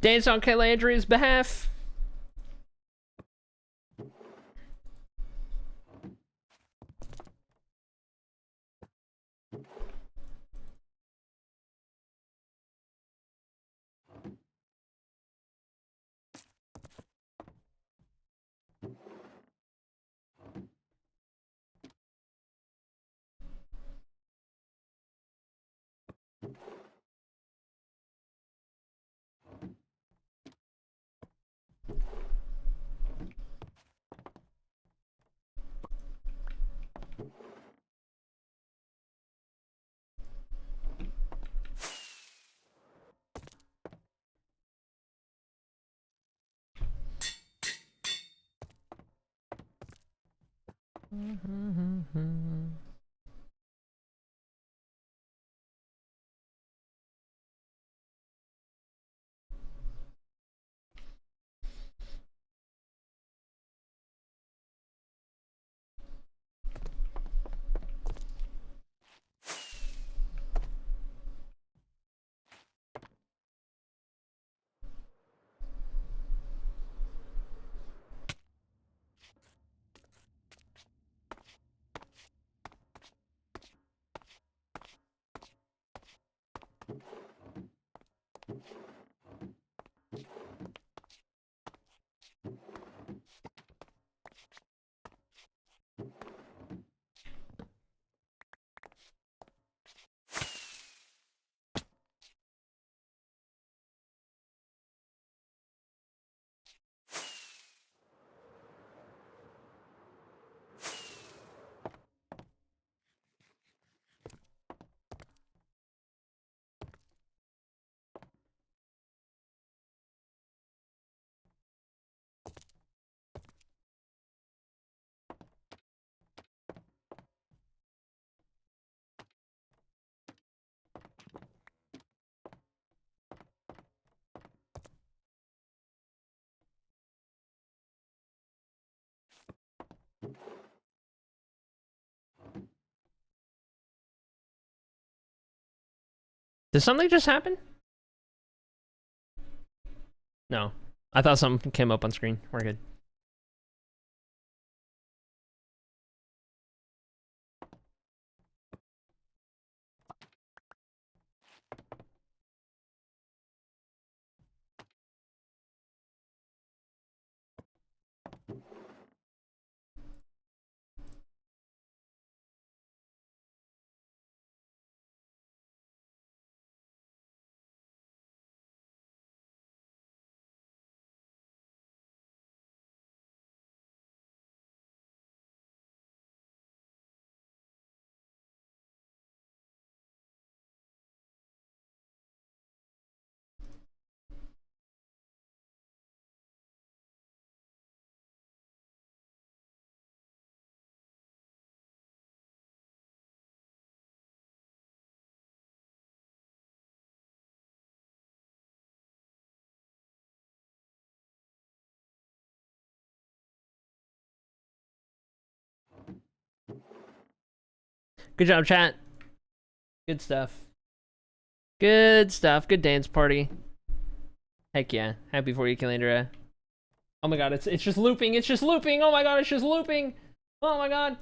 Dance on Calandria's behalf. Did something just happen? No. I thought something came up on screen. We're good. Good job, chat. Good stuff. Good stuff. Good dance party. Heck yeah. Happy for you, Calandra. Oh my god, it's just looping. It's just looping. Oh my god, it's just looping. Oh my god.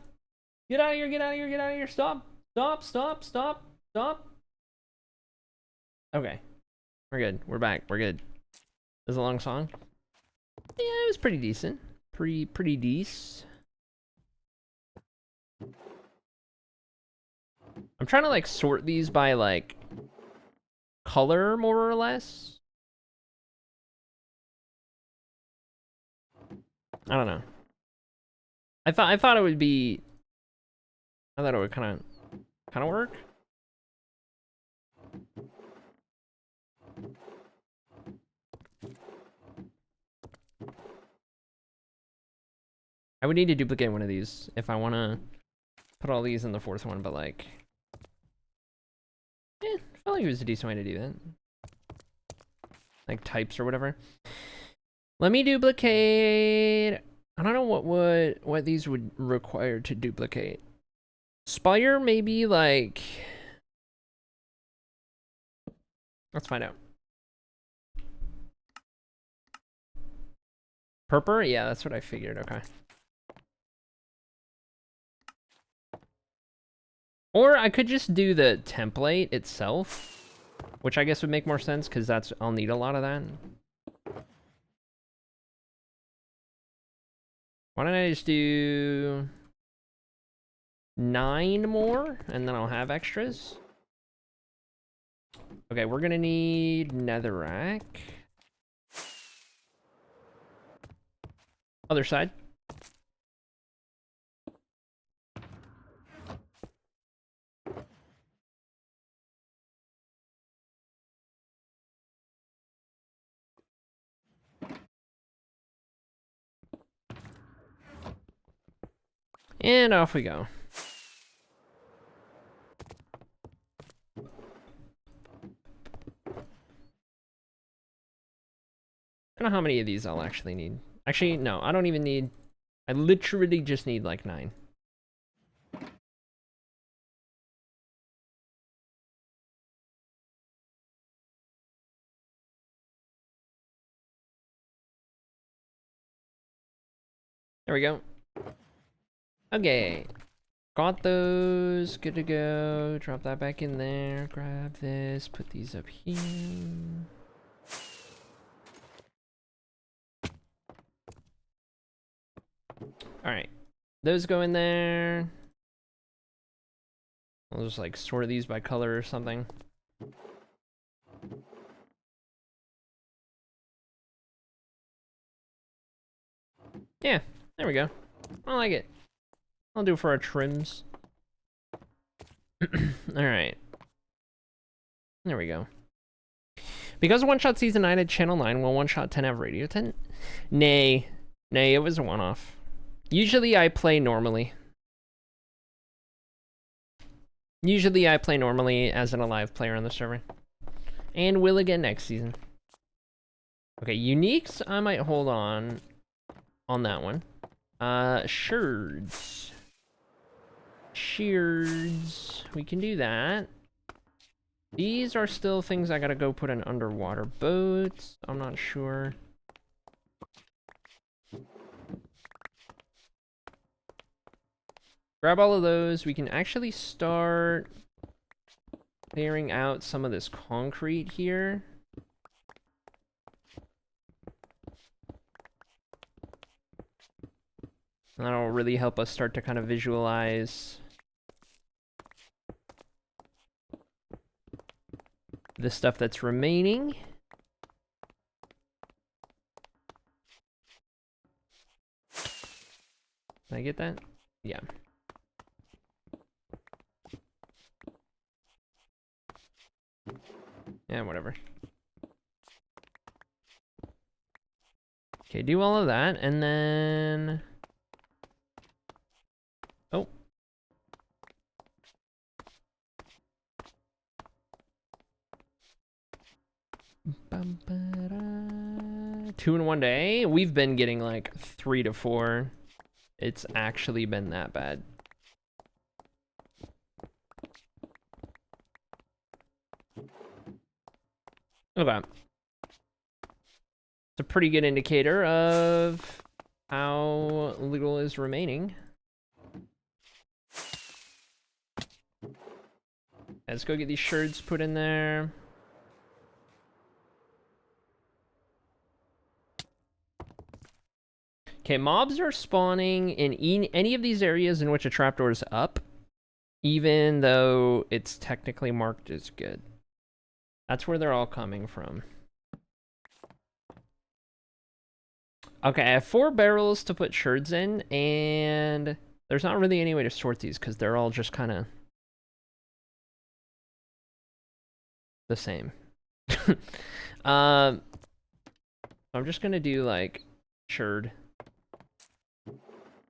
Get out of here, get out of here, get out of here. Stop. Stop, stop, stop, stop. Okay. We're good. We're back. We're good. It was a long song. Yeah, it was pretty decent. Pretty decent. I'm trying to like sort these by like color more or less. I don't know. I thought it would be. I thought it would kind of work. I would need to duplicate one of these if I want to put all these in the fourth one, but like, I felt like it was a decent way to do that. Like types or whatever. Let me duplicate. I don't know what these would require to duplicate. Spire, maybe like. Let's find out. Purple? Yeah, that's what I figured. Okay. Or I could just do the template itself, which I guess would make more sense because I'll need a lot of that. Why don't I just do 9 more and then I'll have extras? Okay, we're gonna need netherrack. Other side. And off we go. I don't know how many of these I'll actually need. Actually, no, I don't even need. I literally just need like 9. There we go. Okay. Got those. Good to go. Drop that back in there. Grab this. Put these up here. Alright. Those go in there. I'll just like sort these by color or something. Yeah, there we go. I like it. I'll do it for our trims. Alright. There we go. Because One Shot Season 9 at Channel 9, will One Shot 10 have Radio 10? Nay. Nay, it was a one-off. Usually I play normally. Usually I play normally as an alive player on the server. And will again next season. Okay, uniques, I might hold on that one. Sherds. Sherds. We can do that. These are still things I gotta go put in underwater boats. I'm not sure. Grab all of those. We can actually start clearing out some of this concrete here. That'll really help us start to kind of visualize the stuff that's remaining. Did I get that? Yeah. Yeah, whatever. Okay, do all of that, and then... Oh. Bum, ba, 2 in 1 day? We've been getting like 3 to 4. It's actually been that bad. Okay. It's a pretty good indicator of how little is remaining. Let's go get these sherds put in there. Okay, mobs are spawning in any of these areas in which a trapdoor is up, even though it's technically marked as good. That's where they're all coming from. Okay, I have 4 barrels to put sherds in, and there's not really any way to sort these because they're all just kind of the same. I'm just gonna do like sherd.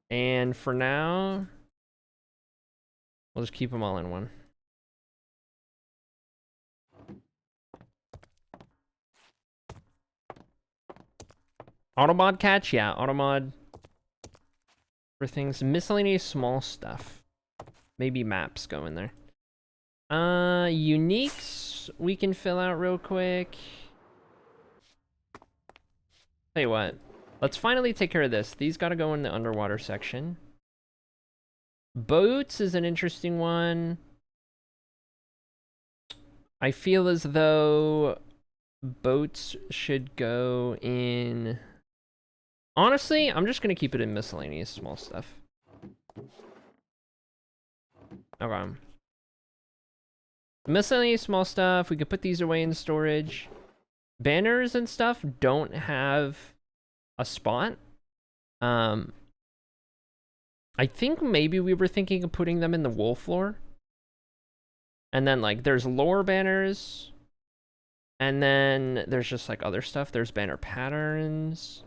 And for now, we'll just keep them all in one. Automod catch? Yeah, automod for things. Miscellaneous small stuff. Maybe maps go in there. Uniques we can fill out real quick. Tell you what, let's finally take care of this. These gotta go in the underwater section. Boats is an interesting one. I feel as though boats should go in... Honestly, I'm just gonna keep it in miscellaneous small stuff. Okay. Miscellaneous small stuff, we could put these away in storage. Banners and stuff don't have a spot. I think maybe we were thinking of putting them in the wool floor. And then like there's lore banners. And then there's just like other stuff. There's banner patterns.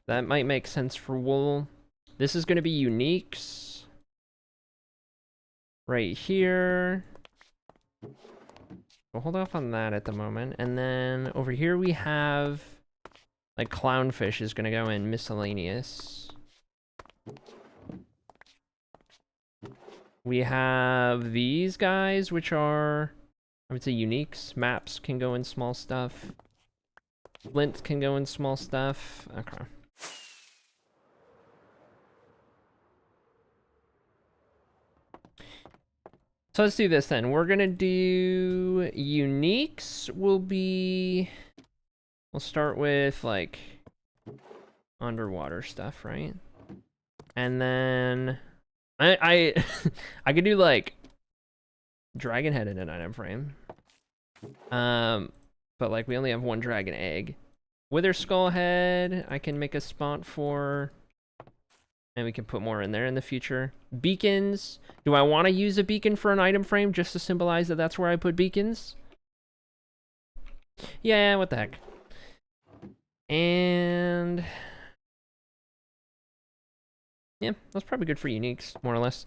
That might make sense for wool. This is going to be uniques. Right here. We'll hold off on that at the moment. And then over here we have like clownfish is going to go in miscellaneous. We have these guys, which are, I would say, uniques. Maps can go in small stuff. Flints can go in small stuff. Okay. So let's do this then. We're gonna do uniques will be, we'll start with like underwater stuff, right? And then I I could do like dragon head in an item frame. But like we only have 1 dragon egg. Wither skull head, I can make a spot for, and we can put more in there in the future. Beacons. Do I want to use a beacon for an item frame just to symbolize that that's where I put beacons? Yeah, what the heck. And yeah, that's probably good for uniques, more or less.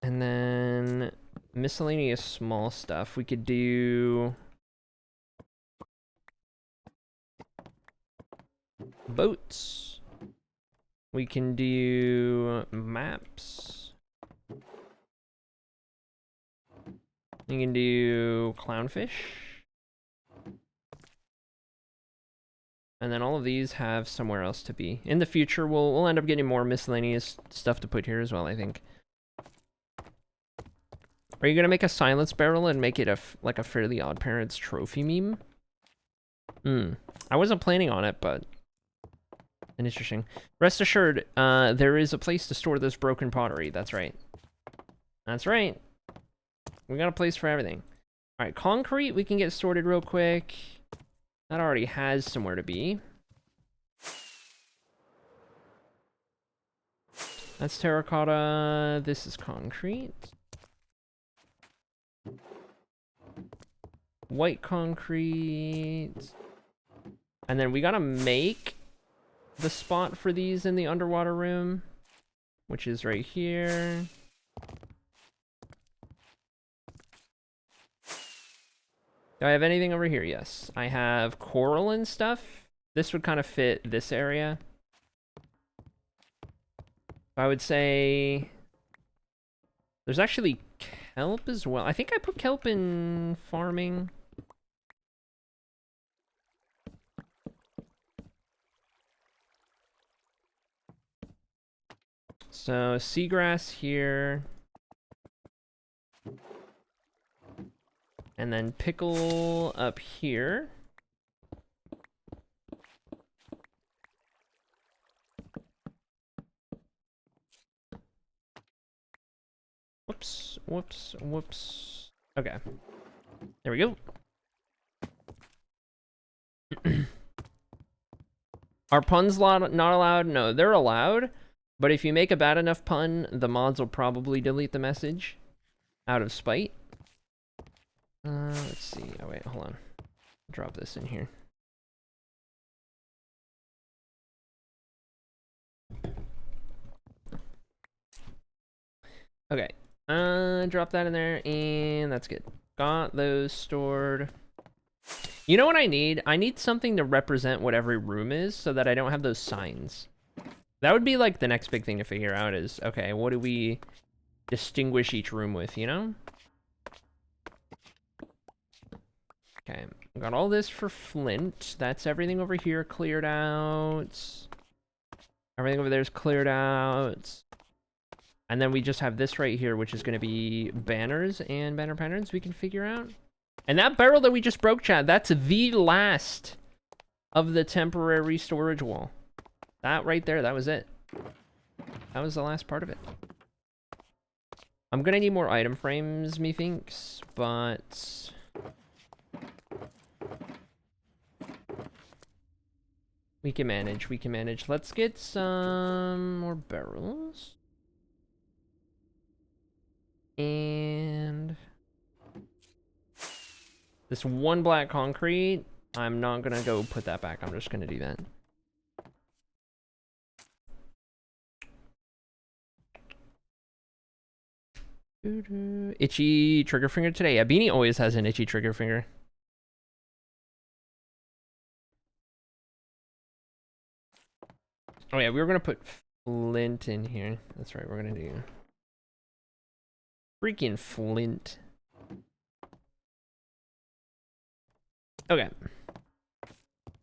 And then miscellaneous small stuff. We could do boats. We can do maps. You can do clownfish. And then all of these have somewhere else to be. In the future, we'll end up getting more miscellaneous stuff to put here as well, I think. Are you gonna make a silence barrel and make it like a Fairly Odd Parents trophy meme? I wasn't planning on it, but interesting. Rest assured, there is a place to store this broken pottery. That's right. That's right. We got a place for everything. All right, concrete we can get sorted real quick. That already has somewhere to be. That's terracotta. This is concrete. White concrete. And then we gotta make the spot for these in the underwater room, which is right here. Do I have anything over here? Yes. I have coral and stuff. This would kind of fit this area. I would say there's actually kelp as well. I think I put kelp in farming. So seagrass here. And then pickle up here. Whoops, whoops, whoops. Okay. There we go. Are puns not allowed? No, they're allowed. But if you make a bad enough pun, the mods will probably delete the message out of spite. Let's see. Oh, wait, hold on. Drop this in here. Okay. Drop that in there, and that's good. Got those stored. You know what I need? I need something to represent what every room is so that I don't have those signs. That would be like the next big thing to figure out is, okay, what do we distinguish each room with, you know? Okay, got all this for flint. That's everything over here cleared out. Everything over there is cleared out. And then we just have this right here, which is going to be banners and banner patterns we can figure out. And that barrel that we just broke, Chad, that's the last of the temporary storage wall. That right there, that was it. That was the last part of it. I'm going to need more item frames, methinks, but we can manage, we can manage. Let's get some more barrels. And this one black concrete, I'm not gonna go put that back. I'm just gonna do that. Itchy trigger finger today. Yeah, Beanie always has an itchy trigger finger. Oh yeah, we were gonna put flint in here. That's right, we're gonna do freaking flint. Okay.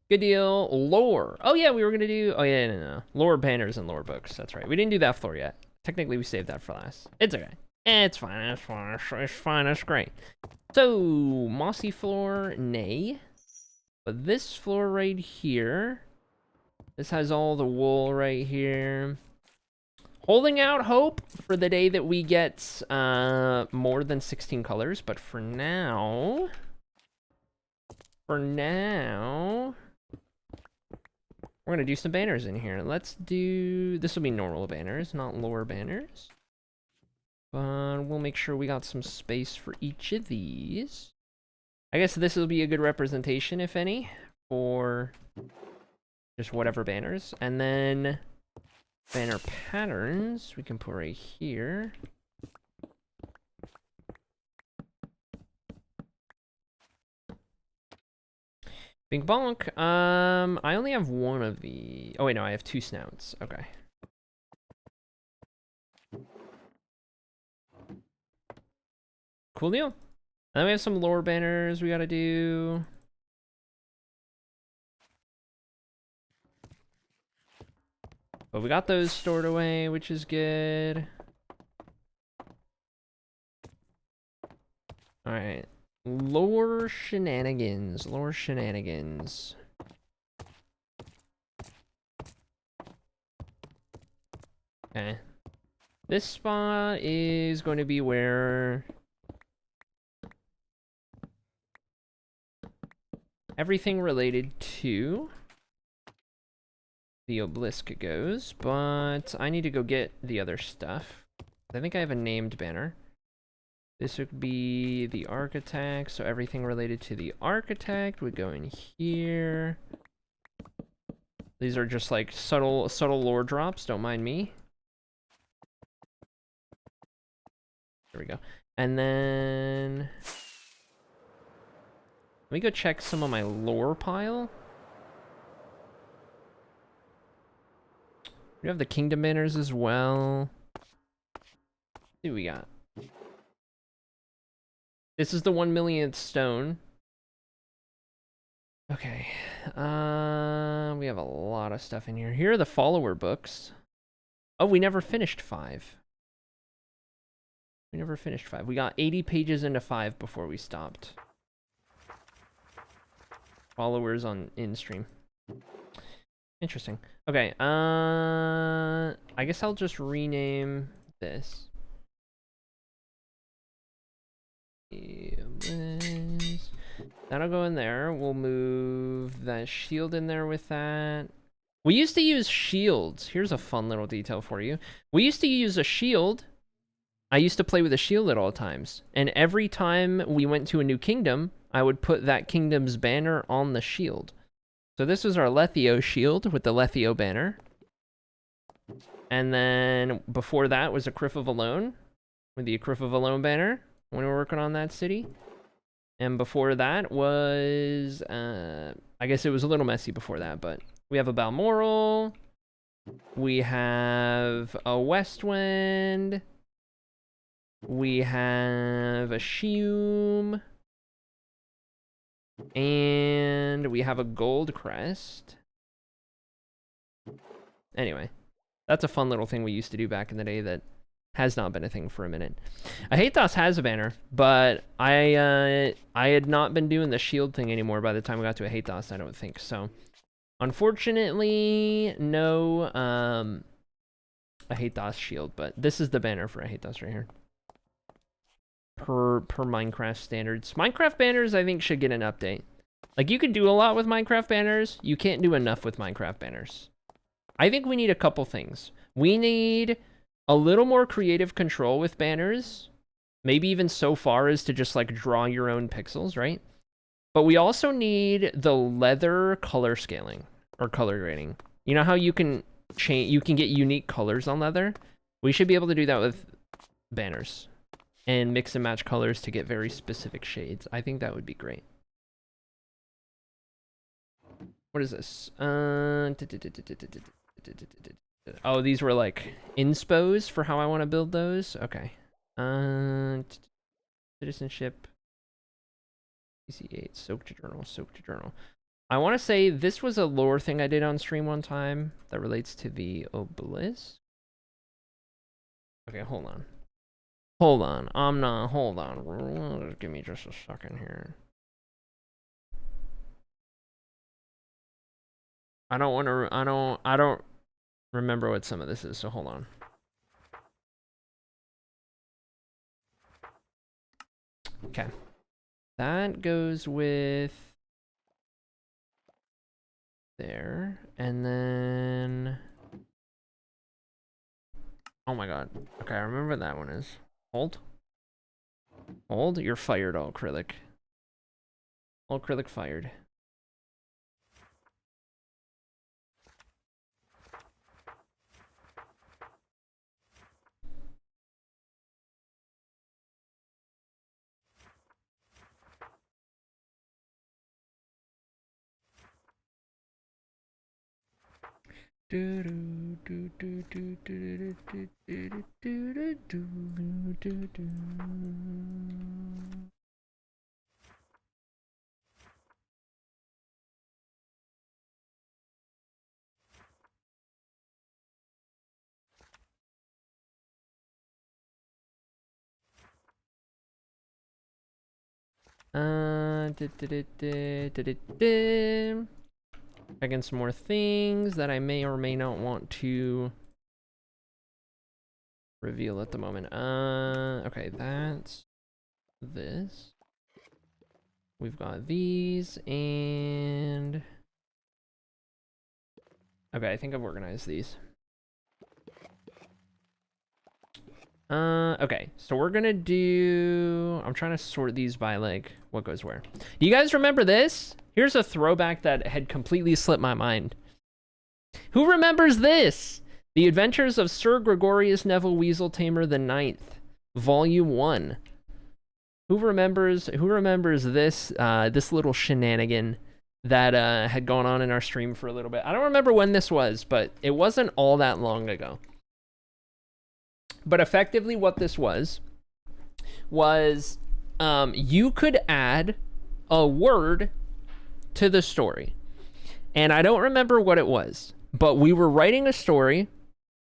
Good deal. Lore. Oh yeah, we were gonna do. Oh yeah, no. Lore banners and lore books. That's right. We didn't do that floor yet. Technically, we saved that for last. It's okay. It's fine. It's fine. It's fine. It's great. So mossy floor, nay. But this floor right here. This has all the wool right here. Holding out hope for the day that we get more than 16 colors, but for now, we're gonna do some banners in here. Let's do, this will be normal banners, not lore banners. But we'll make sure we got some space for each of these. I guess this will be a good representation, if any, for just whatever banners. And then banner patterns we can put right here. Bing bonk. I only have one of the. Oh wait, no, I have two snouts. Okay. Cool deal. And then we have some lore banners we gotta do. But we got those stored away, which is good. Alright. Lore shenanigans. Lore shenanigans. Okay. This spot is going to be where everything related to the obelisk goes, but I need to go get the other stuff. I think I have a named banner. This would be the architect, so everything related to the architect would go in here. These are just like subtle lore drops, don't mind me. There we go. And then let me go check some of my lore pile. We have the kingdom banners as well. Let's see what we got. This is the 1 millionth stone. Okay. We have a lot of stuff in here. Here are the follower books. Oh, we never finished 5. We never finished 5. We got 80 pages into 5 before we stopped. Followers on in-stream. Interesting. Okay, I guess I'll just rename this. That'll go in there. We'll move that shield in there with that. We used to use shields. Here's a fun little detail for you. We used to use a shield. I used to play with a shield at all times. And every time we went to a new kingdom, I would put that kingdom's banner on the shield. So this was our Lethio shield with the Lethio banner. And then before that was a Criff of Alone with the Criff of Alone banner when we were working on that city. And before that was, I guess it was a little messy before that, but we have a Balmoral. We have a Westwind. We have a Shium. And we have a Gold Crest. Anyway, that's a fun little thing we used to do back in the day that has not been a thing for a minute. Ahathos has a banner, but I had not been doing the shield thing anymore by the time we got to Ahathos, I don't think. So, unfortunately, no Ahathos shield, but this is the banner for Ahathos right here. Per Minecraft standards. Minecraft banners, I think, should get an update. Like, you can do a lot with Minecraft banners. You can't do enough with Minecraft banners. I think we need a couple things. We need a little more creative control with banners. Maybe even so far as to just, like, draw your own pixels, right? But we also need the leather color scaling or color grading. You know how you can change, you can get unique colors on leather? We should be able to do that with banners and mix and match colors to get very specific shades. I think that would be great. What is this? Oh, these were like inspos for how I want to build those. Okay. Citizenship. PC8. Soak to journal. Soak to journal. I want to say this was a lore thing I did on stream one time that relates to the obelisk. Okay, hold on. Hold on. Hold on. Give me just a second here. I don't remember what some of this is, so hold on. Okay. That goes with there, and then oh my god. Okay, I remember what that one is. Hold. Hold. You're fired, all acrylic. All acrylic fired. Checking some more things that I may or may not want to reveal at the moment. Okay, that's this. We've got these, and... Okay, I think I've organized these. Okay, so we're gonna do... I'm trying to sort these by, like, what goes where. Do you guys remember this? Here's a throwback that had completely slipped my mind. Who remembers this? The Adventures of Sir Gregorius Neville Weasel Tamer the Ninth, Volume 1. Who remembers this this little shenanigan that had gone on in our stream for a little bit? I don't remember when this was, but it wasn't all that long ago. But effectively what this was you could add a word to the story. And I don't remember what it was, but we were writing a story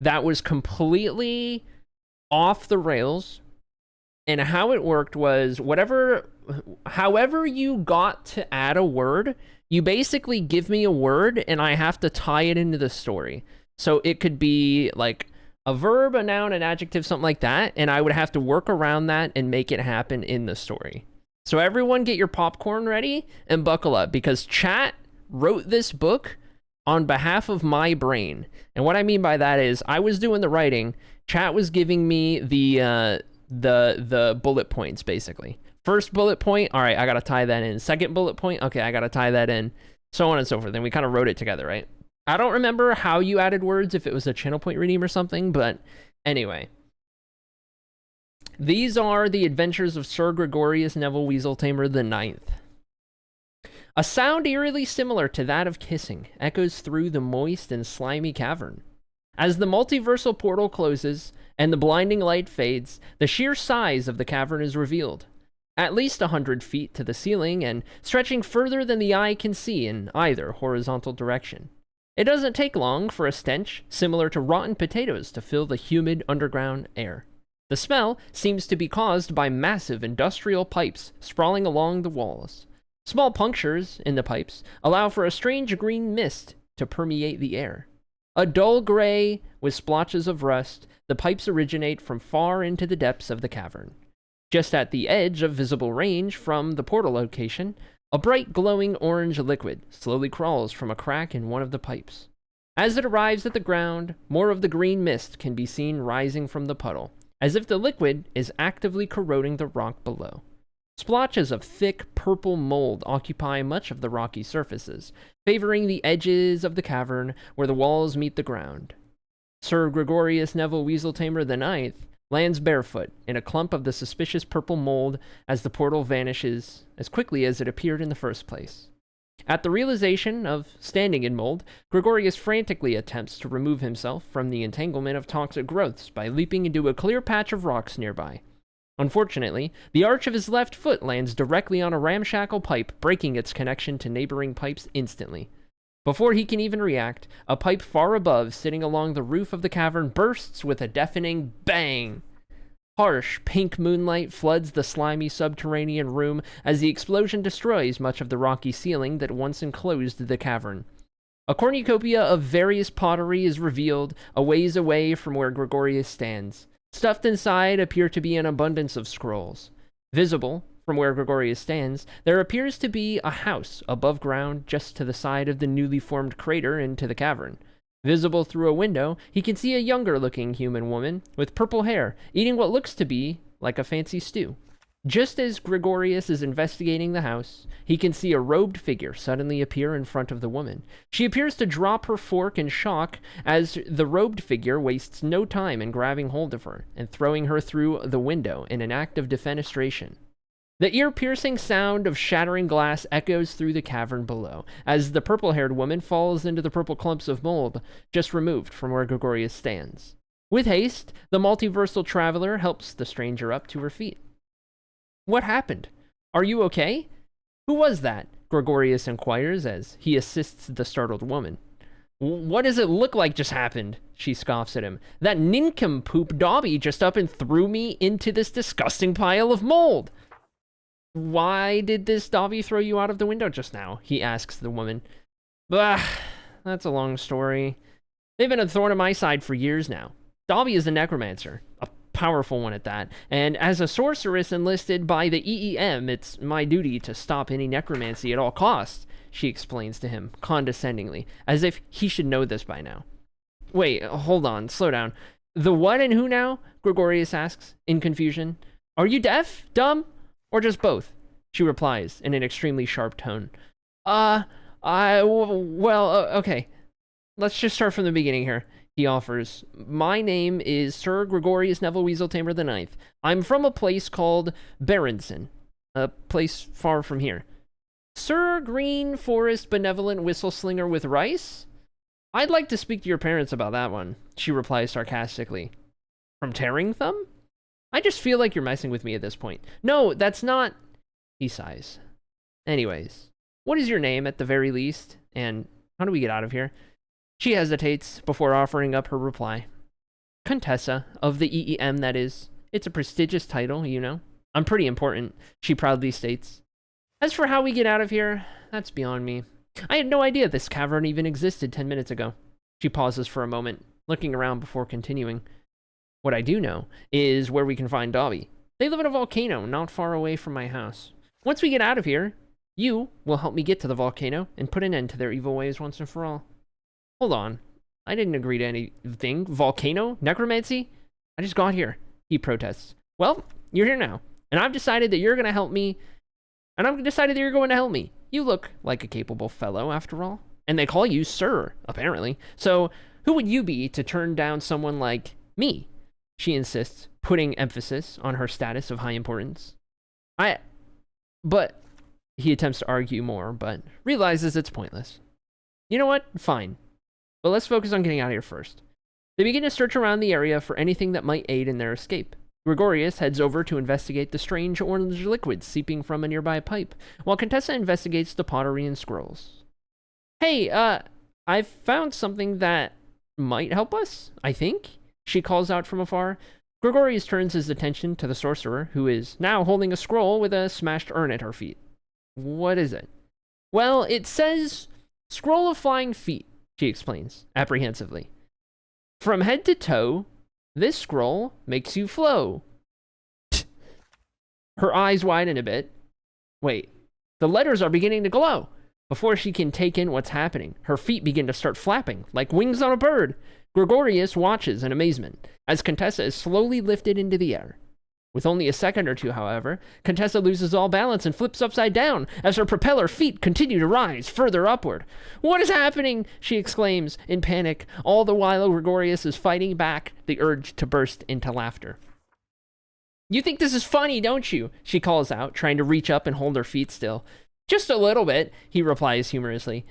that was completely off the rails. And how it worked was however you got to add a word, you basically give me a word and I have to tie it into the story. So it could be like a verb, a noun, an adjective, something like that. And I would have to work around that and make it happen in the story. So everyone get your popcorn ready and buckle up, because chat wrote this book on behalf of my brain. And what I mean by that is I was doing the writing. Chat was giving me the bullet points, basically. First bullet point, all right, I gotta tie that in. Second bullet point, okay, I gotta tie that in. So on and so forth. And we kind of wrote it together, right? I don't remember how you added words, if it was a channel point redeem or something, but anyway. These are the adventures of Sir Gregorius Neville Weasel Tamer the Ninth. A sound eerily similar to that of kissing echoes through the moist and slimy cavern. As the multiversal portal closes and the blinding light fades, the sheer size of the cavern is revealed. At least 100 feet to the ceiling and stretching further than the eye can see in either horizontal direction. It doesn't take long for a stench similar to rotten potatoes to fill the humid underground air. The smell seems to be caused by massive industrial pipes sprawling along the walls. Small punctures in the pipes allow for a strange green mist to permeate the air. A dull gray with splotches of rust, the pipes originate from far into the depths of the cavern. Just at the edge of visible range from the portal location, a bright glowing orange liquid slowly crawls from a crack in one of the pipes. As it arrives at the ground, more of the green mist can be seen rising from the puddle, as if the liquid is actively corroding the rock below. Splotches of thick purple mold occupy much of the rocky surfaces, favoring the edges of the cavern where the walls meet the ground. Sir Gregorius Neville Weasel Tamer the Ninth lands barefoot in a clump of the suspicious purple mold as the portal vanishes as quickly as it appeared in the first place. At the realization of standing in mold, Gregorius frantically attempts to remove himself from the entanglement of toxic growths by leaping into a clear patch of rocks nearby. Unfortunately, the arch of his left foot lands directly on a ramshackle pipe, breaking its connection to neighboring pipes instantly. Before he can even react, a pipe far above, sitting along the roof of the cavern, bursts with a deafening bang. Harsh, pink moonlight floods the slimy subterranean room as the explosion destroys much of the rocky ceiling that once enclosed the cavern. A cornucopia of various pottery is revealed a ways away from where Gregorius stands. Stuffed inside appear to be an abundance of scrolls. Visible from where Gregorius stands, there appears to be a house above ground just to the side of the newly formed crater into the cavern. Visible through a window, he can see a younger-looking human woman with purple hair eating what looks to be like a fancy stew. Just as Gregorius is investigating the house, he can see a robed figure suddenly appear in front of the woman. She appears to drop her fork in shock as the robed figure wastes no time in grabbing hold of her and throwing her through the window in an act of defenestration. The ear-piercing sound of shattering glass echoes through the cavern below, as the purple-haired woman falls into the purple clumps of mold just removed from where Gregorius stands. With haste, the multiversal traveler helps the stranger up to her feet. "What happened? Are you okay? Who was that?" Gregorius inquires as he assists the startled woman. "What does it look like just happened?" she scoffs at him. "That nincompoop Dobby just up and threw me into this disgusting pile of mold." Why did this Dobby throw you out of the window just now? He asks the woman. Bah, that's a long story. They've been a thorn in my side for years now. Dobby is a necromancer, a powerful one at that, and as a sorceress enlisted by the EEM, it's my duty to stop any necromancy at all costs, she explains to him, condescendingly, as if he should know this by now. Wait, hold on, slow down. The what and who now? Gregorius asks, in confusion. Are you deaf, dumb, or just both? She replies, in an extremely sharp tone. Okay. Let's just start from the beginning here, he offers. My name is Sir Gregorius Neville Weaseltamer the Ninth. I'm from a place called Berenson, a place far from here. Sir Green Forest Benevolent Whistle Slinger with Rice? I'd like to speak to your parents about that one, she replies sarcastically. From Tearing Thumb? I just feel like you're messing with me at this point. No, that's not... He sighs. Anyways, what is your name at the very least? And how do we get out of here? She hesitates before offering up her reply. Contessa, of the EEM, that is. It's a prestigious title, you know. I'm pretty important, she proudly states. As for how we get out of here, that's beyond me. I had no idea this cavern even existed 10 minutes ago. She pauses for a moment, looking around before continuing. What I do know is where we can find Dobby. They live in a volcano not far away from my house. Once we get out of here, you will help me get to the volcano and put an end to their evil ways once and for all. Hold on. I didn't agree to anything. Volcano? Necromancy? I just got here, he protests. Well, you're here now, and I've decided that you're going to help me, and I've decided that you're going to help me. You look like a capable fellow, after all. And they call you Sir, apparently. So, who would you be to turn down someone like me? She insists, putting emphasis on her status of high importance. But he attempts to argue more, but realizes it's pointless. You know what? Fine. But let's focus on getting out of here first. They begin to search around the area for anything that might aid in their escape. Gregorius heads over to investigate the strange orange liquid seeping from a nearby pipe, while Contessa investigates the pottery and scrolls. Hey, I've found something that might help us, I think, she calls out from afar. Gregorius turns his attention to the sorcerer, who is now holding a scroll with a smashed urn at her feet. What is it? Well, it says, Scroll of Flying Feet, she explains, apprehensively. From head to toe, this scroll makes you flow. Her eyes widen a bit. Wait, the letters are beginning to glow. Before she can take in what's happening, her feet begin to start flapping, like wings on a bird. Gregorius watches in amazement, as Contessa is slowly lifted into the air. With only a second or two, however, Contessa loses all balance and flips upside down as her propeller feet continue to rise further upward. What is happening? She exclaims in panic, all the while Gregorius is fighting back the urge to burst into laughter. You think this is funny, don't you? She calls out, trying to reach up and hold her feet still. Just a little bit, he replies humorously.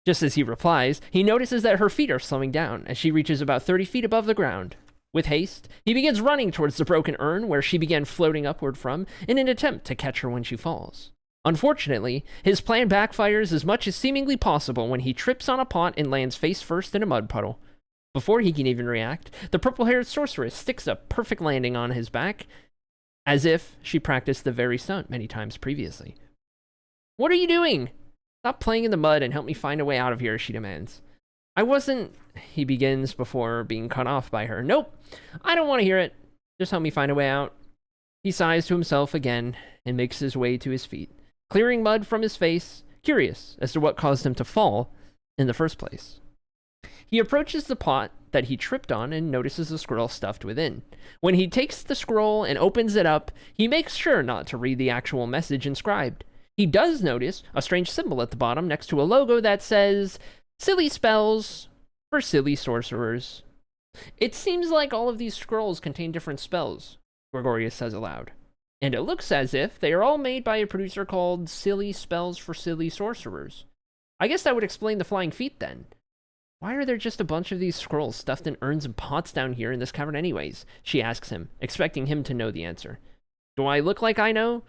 Just as he replies, he notices that her feet are slowing down as she reaches about 30 feet above the ground. With haste, he begins running towards the broken urn where she began floating upward from in an attempt to catch her when she falls. Unfortunately, his plan backfires as much as seemingly possible when he trips on a pot and lands face first in a mud puddle. Before he can even react, the purple-haired sorceress sticks a perfect landing on his back, as if she practiced the very stunt many times previously. What are you doing? Stop playing in the mud and help me find a way out of here, she demands. I wasn't... He begins before being cut off by her. Nope, I don't want to hear it. Just help me find a way out. He sighs to himself again and makes his way to his feet, clearing mud from his face, curious as to what caused him to fall in the first place. He approaches the pot that he tripped on and notices a scroll stuffed within. When he takes the scroll and opens it up, he makes sure not to read the actual message inscribed. He does notice a strange symbol at the bottom next to a logo that says, Silly Spells for Silly Sorcerers. It seems like all of these scrolls contain different spells, Gregorius says aloud. And it looks as if they are all made by a producer called Silly Spells for Silly Sorcerers. I guess that would explain the flying feet then. Why are there just a bunch of these scrolls stuffed in urns and pots down here in this cavern anyways? She asks him, expecting him to know the answer. Do I look like I know?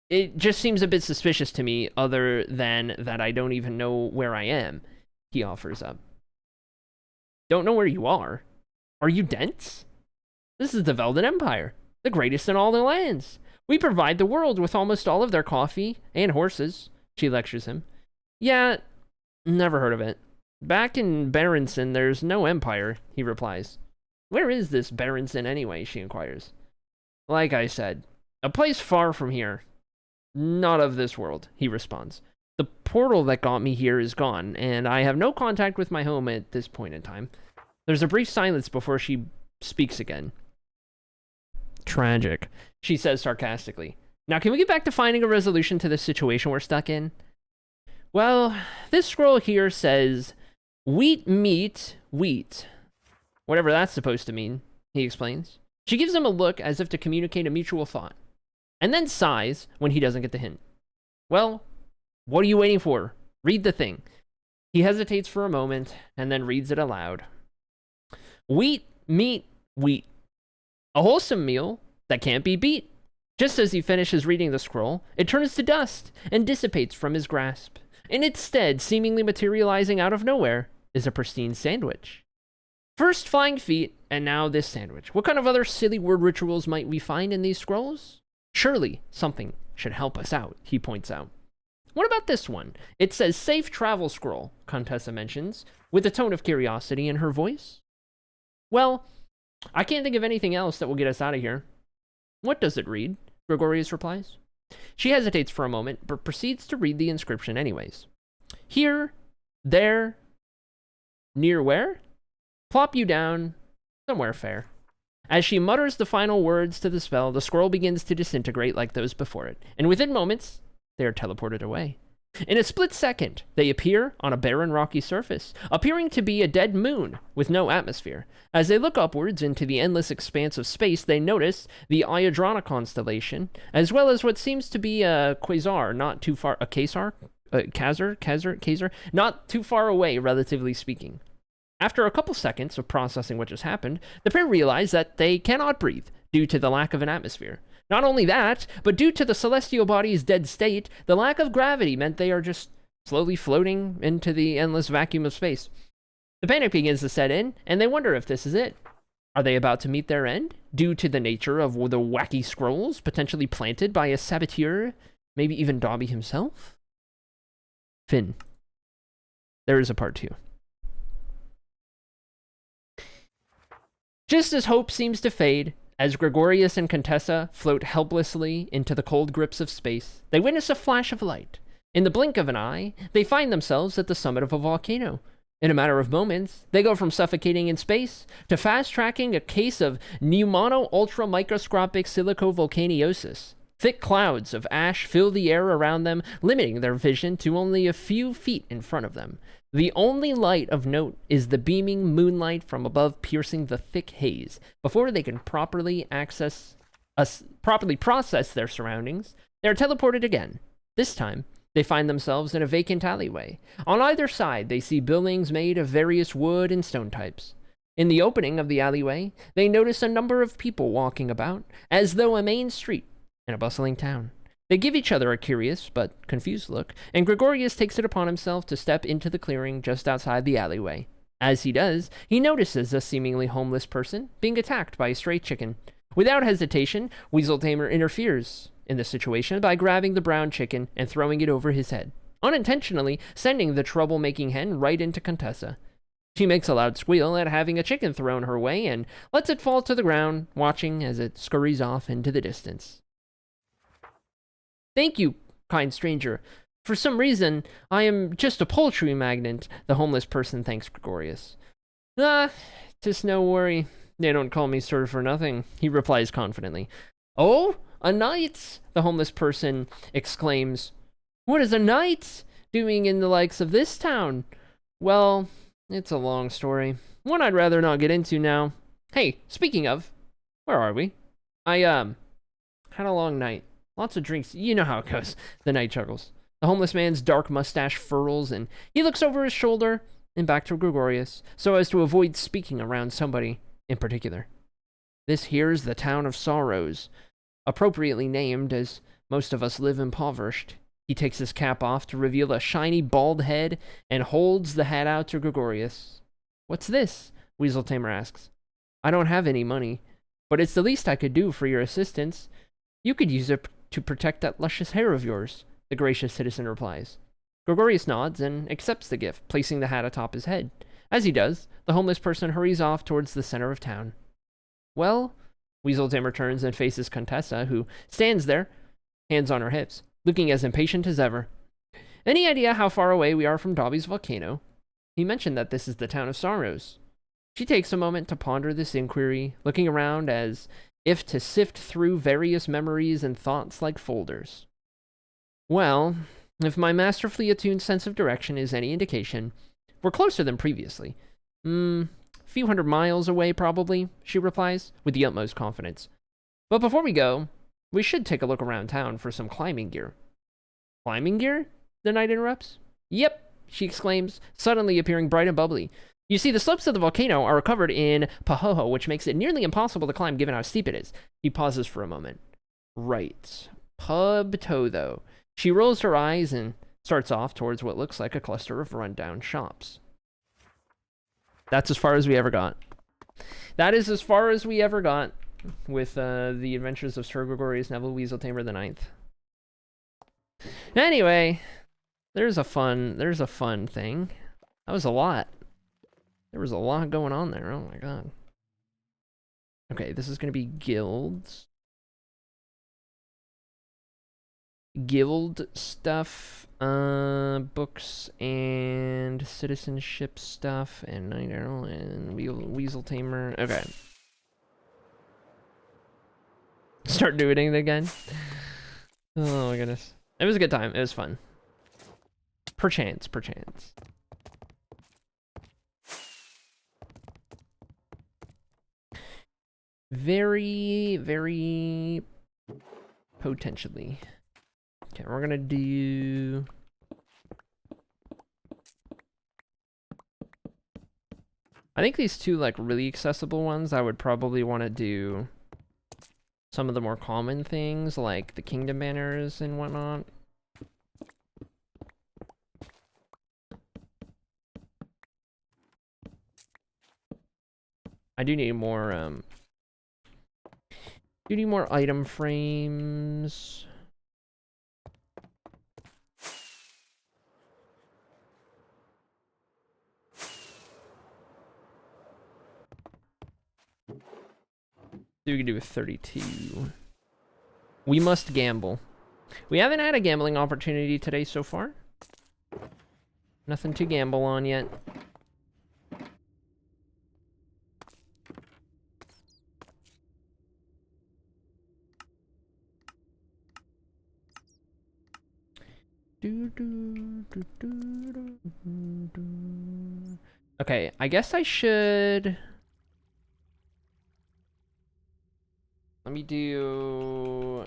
It just seems a bit suspicious to me, other than that I don't even know where I am, he offers up. Don't know where you are? Are you dense? This is the Velden Empire, the greatest in all the lands. We provide the world with almost all of their coffee and horses, she lectures him. Yeah, never heard of it. Back in Berenson, there's no empire, he replies. Where is this Berenson anyway, she inquires. Like I said, a place far from here. Not of this world, he responds. The portal that got me here is gone, and I have no contact with my home at this point in time. There's a brief silence before she speaks again. Tragic, she says sarcastically. Now, can we get back to finding a resolution to this situation we're stuck in? Well, this scroll here says, wheat, meat, wheat. Whatever that's supposed to mean, he explains. She gives him a look as if to communicate a mutual thought, and then sighs when he doesn't get the hint. Well, what are you waiting for? Read the thing. He hesitates for a moment, and then reads it aloud. Wheat, meat, wheat. A wholesome meal that can't be beat. Just as he finishes reading the scroll, it turns to dust and dissipates from his grasp. And instead, seemingly materializing out of nowhere, is a pristine sandwich. First flying feet, and now this sandwich. What kind of other silly word rituals might we find in these scrolls? Surely something should help us out, he points out. What about this one? It says safe travel scroll, Contessa mentions, with a tone of curiosity in her voice. Well, I can't think of anything else that will get us out of here. What does it read? Gregorius replies. She hesitates for a moment, but proceeds to read the inscription anyways. Here, there, near where? Plop you down, somewhere fair. As she mutters the final words to the spell, the scroll begins to disintegrate like those before it, and within moments, they are teleported away. In a split second, they appear on a barren rocky surface, appearing to be a dead moon with no atmosphere. As they look upwards into the endless expanse of space, they notice the Iodrona constellation, as well as what seems to be a quasar not too far, a quasar? Quasar? Not too far away, relatively speaking. After a couple seconds of processing what just happened, the pair realize that they cannot breathe due to the lack of an atmosphere. Not only that, but due to the celestial body's dead state, the lack of gravity meant they are just slowly floating into the endless vacuum of space. The panic begins to set in, and they wonder if this is it. Are they about to meet their end, due to the nature of the wacky scrolls potentially planted by a saboteur, maybe even Dobby himself? Finn, there is a part 2. Just as hope seems to fade, as Gregorius and Contessa float helplessly into the cold grips of space, they witness a flash of light. In the blink of an eye, they find themselves at the summit of a volcano. In a matter of moments, they go from suffocating in space to fast-tracking a case of pneumono-ultramicroscopic silicovolcaniosis. Thick clouds of ash fill the air around them, limiting their vision to only a few feet in front of them. The only light of note is the beaming moonlight from above piercing the thick haze. Before they can properly process their surroundings, they are teleported again. This time, they find themselves in a vacant alleyway. On either side, they see buildings made of various wood and stone types. In the opening of the alleyway, they notice a number of people walking about, as though a main street in a bustling town. They give each other a curious but confused look, and Gregorius takes it upon himself to step into the clearing just outside the alleyway. As he does, he notices a seemingly homeless person being attacked by a stray chicken. Without hesitation, Weaseltamer interferes in the situation by grabbing the brown chicken and throwing it over his head, unintentionally sending the troublemaking hen right into Contessa. She makes a loud squeal at having a chicken thrown her way and lets it fall to the ground, watching as it scurries off into the distance. Thank you, kind stranger. For some reason, I am just a poultry magnate, the homeless person thanks Gregorius. Tis no worry. They don't call me sir for nothing, he replies confidently. Oh, a knight, the homeless person exclaims. What is a knight doing in the likes of this town? Well, it's a long story. One I'd rather not get into now. Hey, speaking of, where are we? I, had a long night. Lots of drinks. You know how it goes. The knight chuckles. The homeless man's dark mustache furls, and he looks over his shoulder and back to Gregorius, so as to avoid speaking around somebody in particular. This here's the town of sorrows, appropriately named, as most of us live impoverished. He takes his cap off to reveal a shiny bald head and holds the hat out to Gregorius. What's this? Weaseltamer asks. I don't have any money, but it's the least I could do for your assistance. You could use it to protect that luscious hair of yours, the gracious citizen replies. Gregorius nods and accepts the gift, placing the hat atop his head. As he does, the homeless person hurries off towards the center of town. Well, Weaseltamer turns and faces Contessa, who stands there, hands on her hips, looking as impatient as ever. Any idea how far away we are from Dobby's volcano? He mentioned that this is the town of sorrows. She takes a moment to ponder this inquiry, looking around as if to sift through various memories and thoughts like folders. Well, if my masterfully attuned sense of direction is any indication, we're closer than previously. Few hundred miles away, probably, she replies, with the utmost confidence. But before we go, we should take a look around town for some climbing gear. Climbing gear? The knight interrupts. Yep, she exclaims, suddenly appearing bright and bubbly. You see, the slopes of the volcano are covered in pahoho, which makes it nearly impossible to climb given how steep it is. He pauses for a moment. Right. Pub toe, though. She rolls her eyes and starts off towards what looks like a cluster of rundown shops. That's as far as we ever got. That is as far as we ever got with the adventures of Sir Gregorius Neville Weaseltamer the Ninth. Anyway, there's a fun thing. That was a lot. There was a lot going on there. Oh my god. Okay, this is going to be guilds. Guild stuff, books and citizenship stuff, and Night Owl and Weaseltamer. Okay. Start doing it again. Oh my goodness. It was a good time. It was fun. Perchance. Very, very potentially. Okay, we're gonna do... I think these two, like, really accessible ones, I would probably want to do some of the more common things, like the kingdom banners and whatnot. I do need more, item frames. So we can do a 32. We must gamble. We haven't had a gambling opportunity today so far. Nothing to gamble on yet. Okay, I guess I should... Let me do...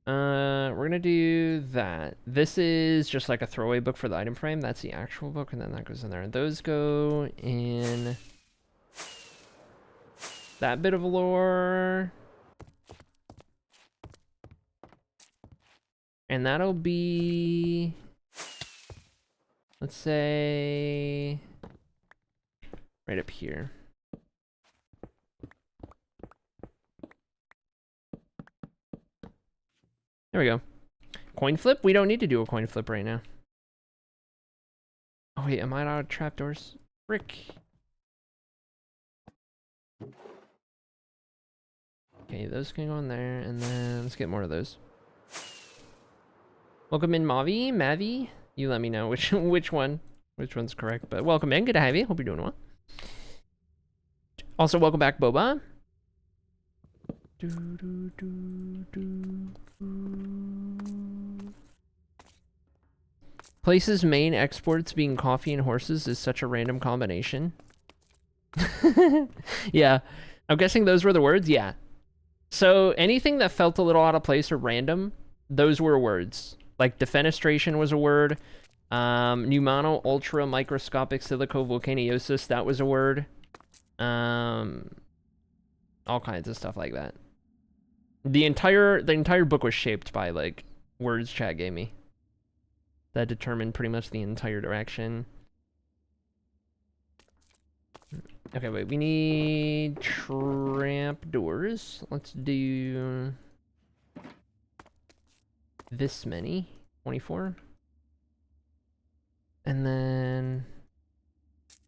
we're gonna do that. This is just like a throwaway book for the item frame. That's the actual book, and then that goes in there. And those go in that bit of lore. And that'll be... Let's say... right up here. There we go. Coin flip? We don't need to do a coin flip right now. Oh wait, am I out of trapdoors? Frick. Okay, those can go in there, and then let's get more of those. Welcome in, Mavi. You let me know which one's correct, but welcome in. Good to have you. Hope you're doing well. Also, welcome back, Boba. Places' main exports being coffee and horses is such a random combination. Yeah. I'm guessing those were the words? Yeah. So anything that felt a little out of place or random, those were words. Like defenestration was a word. Pneumano ultra microscopic silicovolcaniosis, that was a word. All kinds of stuff like that. The entire book was shaped by like words chat gave me. That determined pretty much the entire direction. Okay, wait, we need tramp doors. Let's do this many. 24. And then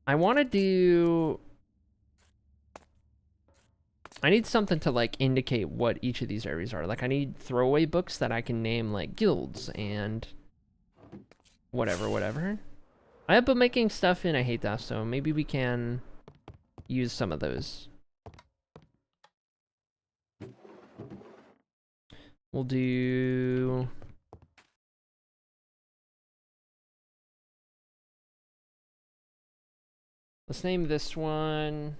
I want to do... I need something to, like, indicate what each of these areas are. Like, I need throwaway books that I can name, like, guilds and whatever. I have bookmaking stuff and I hate that, so maybe we can use some of those. We'll do... Let's name this one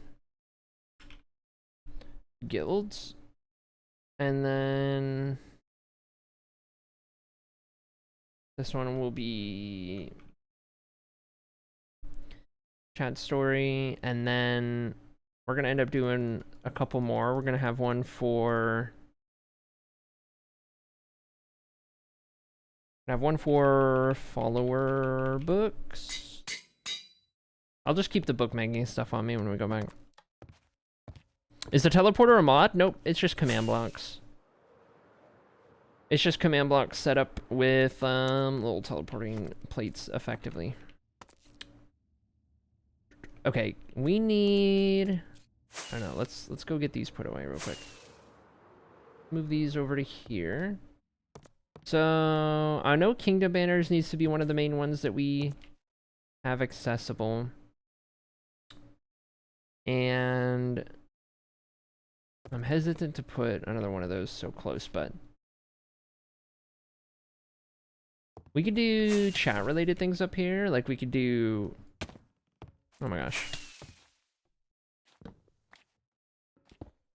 guilds. And then this one will be chat story. And then we're going to end up doing a couple more. We're going to have one for... I have one for follower books. I'll just keep the bookmaking stuff on me when we go back. Is the teleporter a mod? Nope, it's just command blocks. It's just command blocks set up with little teleporting plates, effectively. Okay, we need... I don't know, let's go get these put away real quick. Move these over to here. So, I know Kingdom Banners needs to be one of the main ones that we have accessible. And I'm hesitant to put another one of those so close, but we could do chat related things up here. Like we could do, oh my gosh.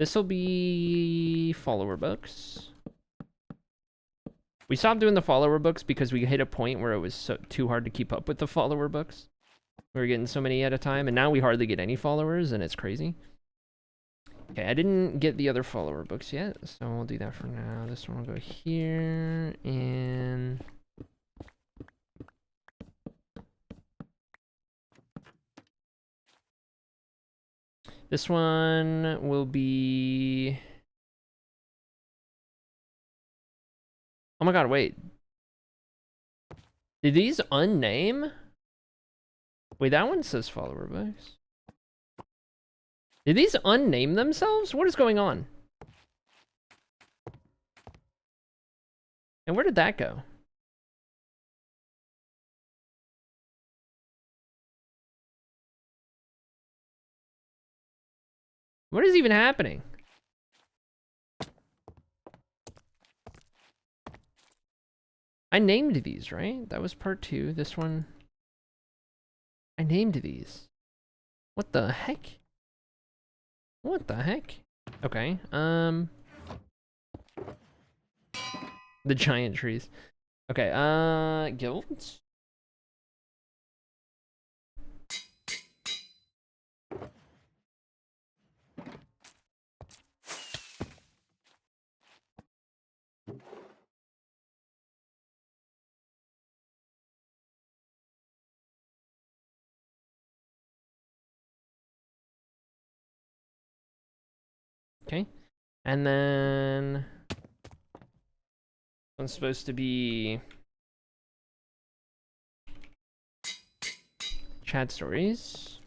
This will be follower books. We stopped doing the follower books because we hit a point where it was too hard to keep up with the follower books. We were getting so many at a time, and now we hardly get any followers, and it's crazy. Okay, I didn't get the other follower books yet, so we'll do that for now. This one will go here, and... this one will be... oh my god, wait. Did these unname? Wait, that one says follower books. Did these unname themselves? What is going on? And where did that go? What is even happening? I named these, right? That was part 2. This one... I named these. What the heck? What the heck? Okay, the giant trees. Okay, guilds? Okay, and then one's supposed to be chat stories.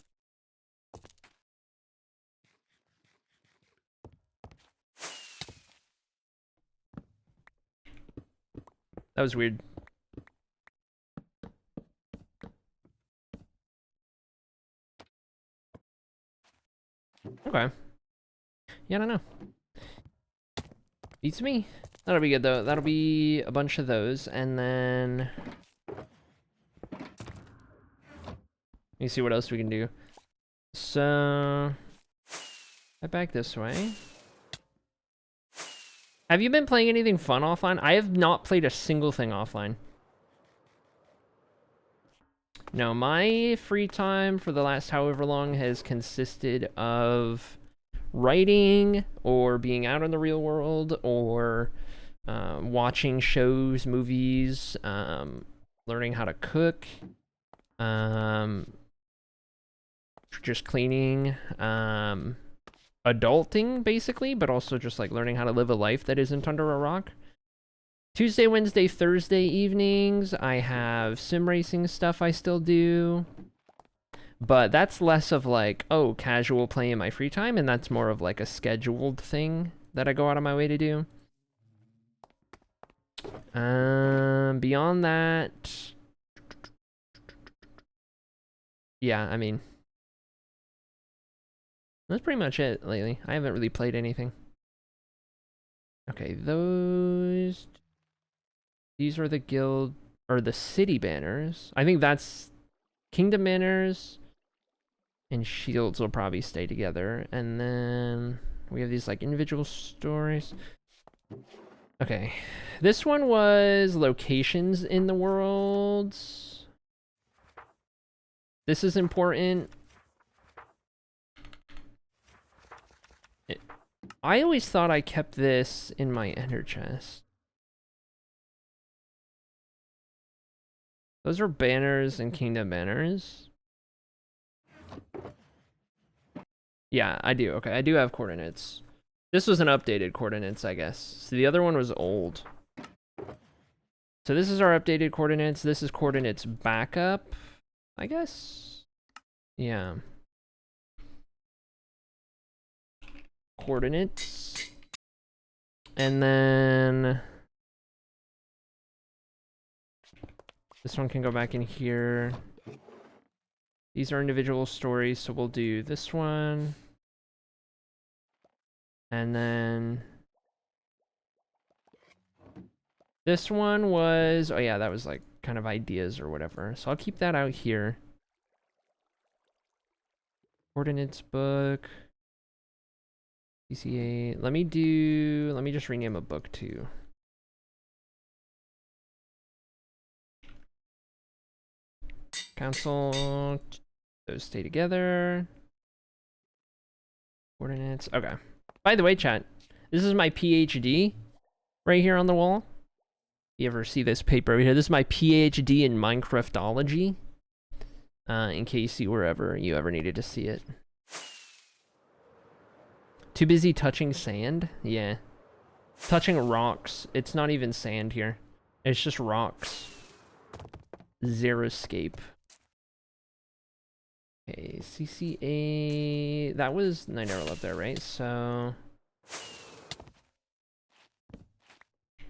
That was weird. Okay. Yeah, I don't know. Beats me. That'll be good though. That'll be a bunch of those, and then let me see what else we can do. So head back this way. Have you been playing anything fun offline? I have not played a single thing offline. No, my free time for the last however long has consisted of writing or being out in the real world or watching shows, movies, learning how to cook, just cleaning, adulting basically, but also just like learning how to live a life that isn't under a rock. Tuesday, Wednesday, Thursday evenings, I have sim racing stuff I still do. But that's less of like, oh, casual play in my free time, and that's more of like a scheduled thing that I go out of my way to do. Beyond that, yeah, I mean, that's pretty much it lately. I haven't really played anything. Okay, these are the guild, or the city banners. I think that's kingdom banners and shields will probably stay together. And then we have these like individual stories. Okay, this one was locations in the worlds. This is important. I always thought I kept this in my ender chest. Those are banners and kingdom banners. Yeah, I do. Okay, I do have coordinates. This was an updated coordinates, I guess. So the other one was old. So this is our updated coordinates. This is coordinates backup, I guess. Yeah. Coordinates. And then this one can go back in here. These are individual stories, so we'll do this one. And then this one was, oh yeah, that was like kind of ideas or whatever. So I'll keep that out here. Coordinates book. CCA. Let me just rename a book too. Council. Those stay together. Coordinates. Okay. By the way, chat, this is my PhD right here on the wall. You ever see this paper over here? This is my PhD in Minecraftology. In case you ever needed to see it. Too busy touching sand? Yeah. Touching rocks. It's not even sand here. It's just rocks. Xeriscape. Okay, CCA. That was Night Arrow up there, right? So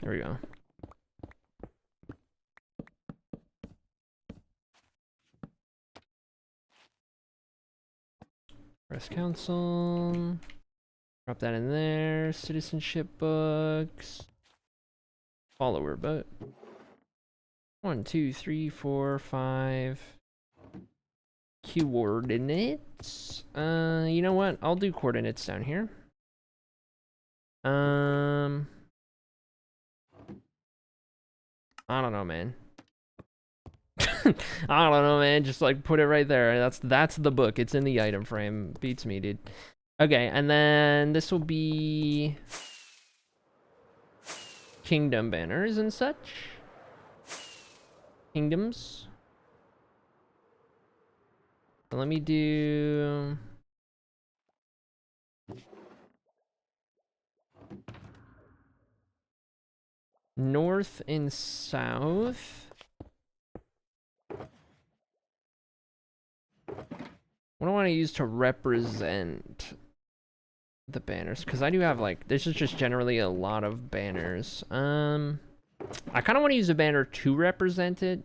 there we go. Press council. Drop that in there. Citizenship books. Follower book. 1, 2, 3, 4, 5. Coordinates. You know what? I'll do coordinates down here. I don't know, man. I don't know, man. Just like put it right there. That's the book. It's in the item frame. Beats me, dude. Okay, and then this will be kingdom banners and such. Kingdoms. So let me do north and south. What do I want to use to represent the banners? Because I do have like, this is just generally a lot of banners. I kind of want to use a banner to represent it.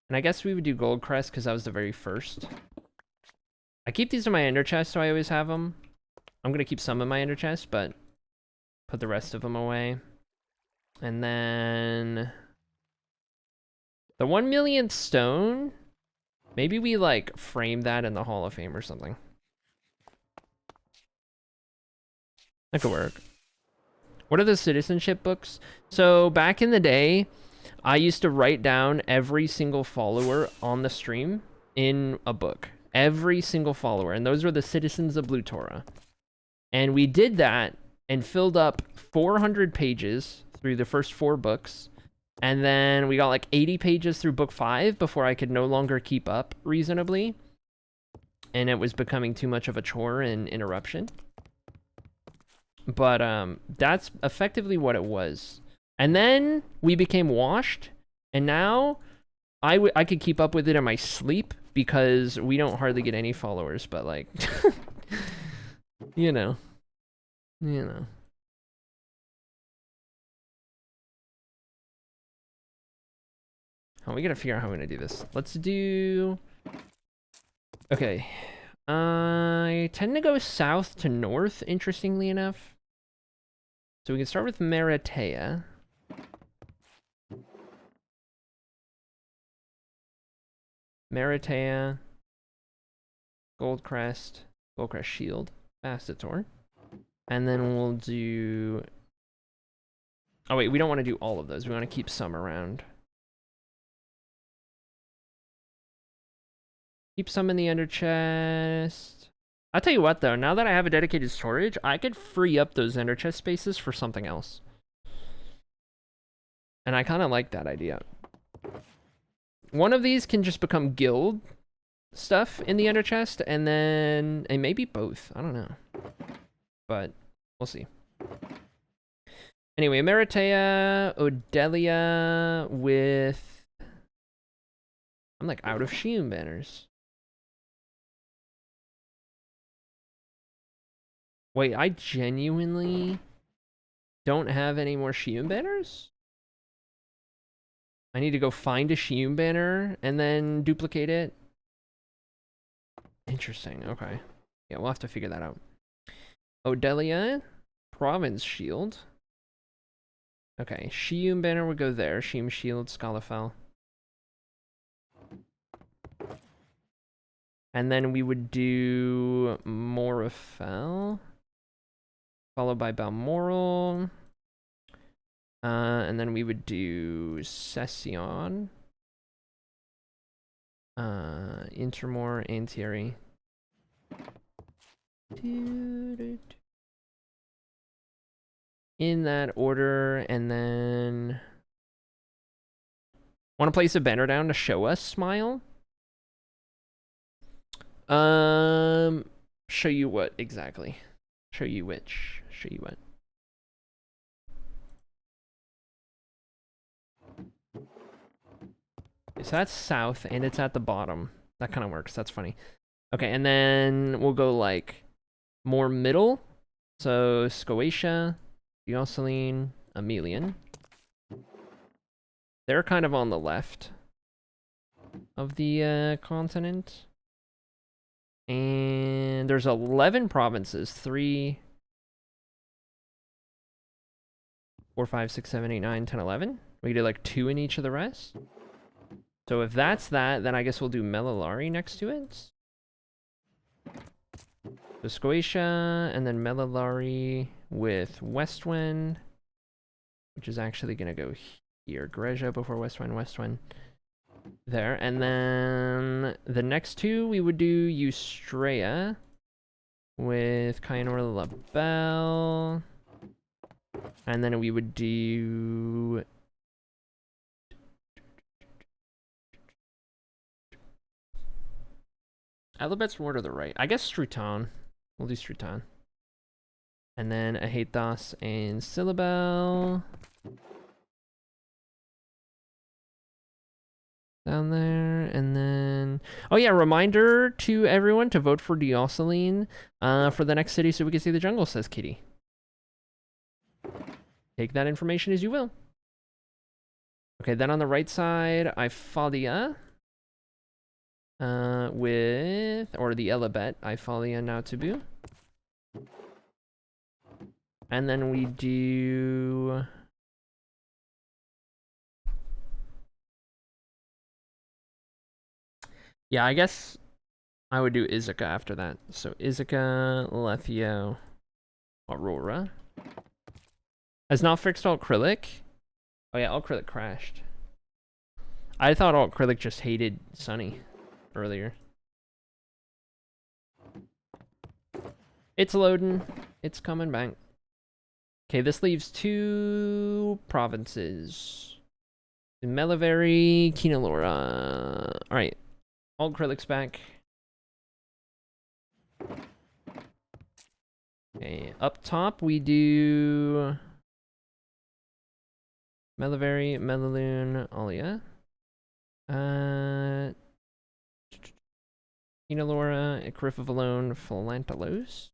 And I guess we would do Gold Crest because that was the very first. I keep these in my ender chest, so I always have them. I'm going to keep some in my ender chest, but put the rest of them away. And then the 1 millionth stone. Maybe we like frame that in the Hall of Fame or something. That could work. What are the citizenship books? So back in the day, I used to write down every single follower on the stream in a book. Every single follower. And those were the citizens of Blue Torah. And we did that and filled up 400 pages through the first 4 books. And then we got like 80 pages through book 5 before I could no longer keep up reasonably. and it was becoming too much of a chore and interruption. But that's effectively what it was. And then we became washed, and now I could keep up with it in my sleep because we don't hardly get any followers, but like, you know. Oh, we gotta figure out how we're gonna do this. Let's do... Okay. I tend to go south to north, interestingly enough. So we can start with Maratea. Maratea. Goldcrest Shield. Bastator. And then we'll do... Oh wait, we don't want to do all of those. We want to keep some around. Keep some in the ender chest. I'll tell you what though, now that I have a dedicated storage, I could free up those ender chest spaces for something else. And I kind of like that idea. One of these can just become guild stuff in the ender chest, and then maybe both. I don't know. But we'll see. Anyway, Maratea, Odelia with... I'm like out of Shium banners. Wait, I genuinely don't have any more Shium banners? I need to go find a Shium banner and then duplicate it? Interesting, okay. Yeah, we'll have to figure that out. Odelia, Province Shield. Okay, Shium banner would go there. Shium Shield, Scalafel. And then we would do Morafel, followed by Balmoral. And then we would do Session, Intermore, Antieri. In that order, and then... Want to place a banner down to show us Smile? Show you what exactly? Show you which? Show you what? Okay, so that's south, and it's at the bottom. That kind of works. That's funny. Okay, and then we'll go like more middle. So Scotia, Jocelyn, Emilian. They're kind of on the left of the continent. And there's 11 provinces. 3, 4, 5, 6, 7, 8, 9, 10, 11. We could do like 2 in each of the rest. So if that's that, then I guess we'll do Melalari next to it. So Scotia, and then Melalari with Westwind, which is actually going to go here. Greja before Westwind. There, and then the next 2 we would do Eustrea with Kyanor Labelle, and then we would do Alabet's more to the right. I guess Struton. We'll do Struton. And then Ahatos and Syllabel. Down there, and then... Oh yeah, reminder to everyone to vote for Dioceline for the next city so we can see the jungle, says Kitty. Take that information as you will. Okay, then on the right side, Ifalia. With... Or the Elabet, Ifalia Nautabu. And then we do... Yeah, I guess I would do Izika after that. So Izika, Lethio, Aurora. Has not fixed Alt-Acrylic. Oh yeah, Alt-Acrylic crashed. I thought Alt-Acrylic just hated Sunny earlier. It's loading. It's coming back. Okay, this leaves 2 provinces. Melivari, Kinalora. Alright. Alt-Acrylic's back. Okay, up top we do Melivari, Melaloon, Alia. Enalora, Ecrifavalone, Philantelos.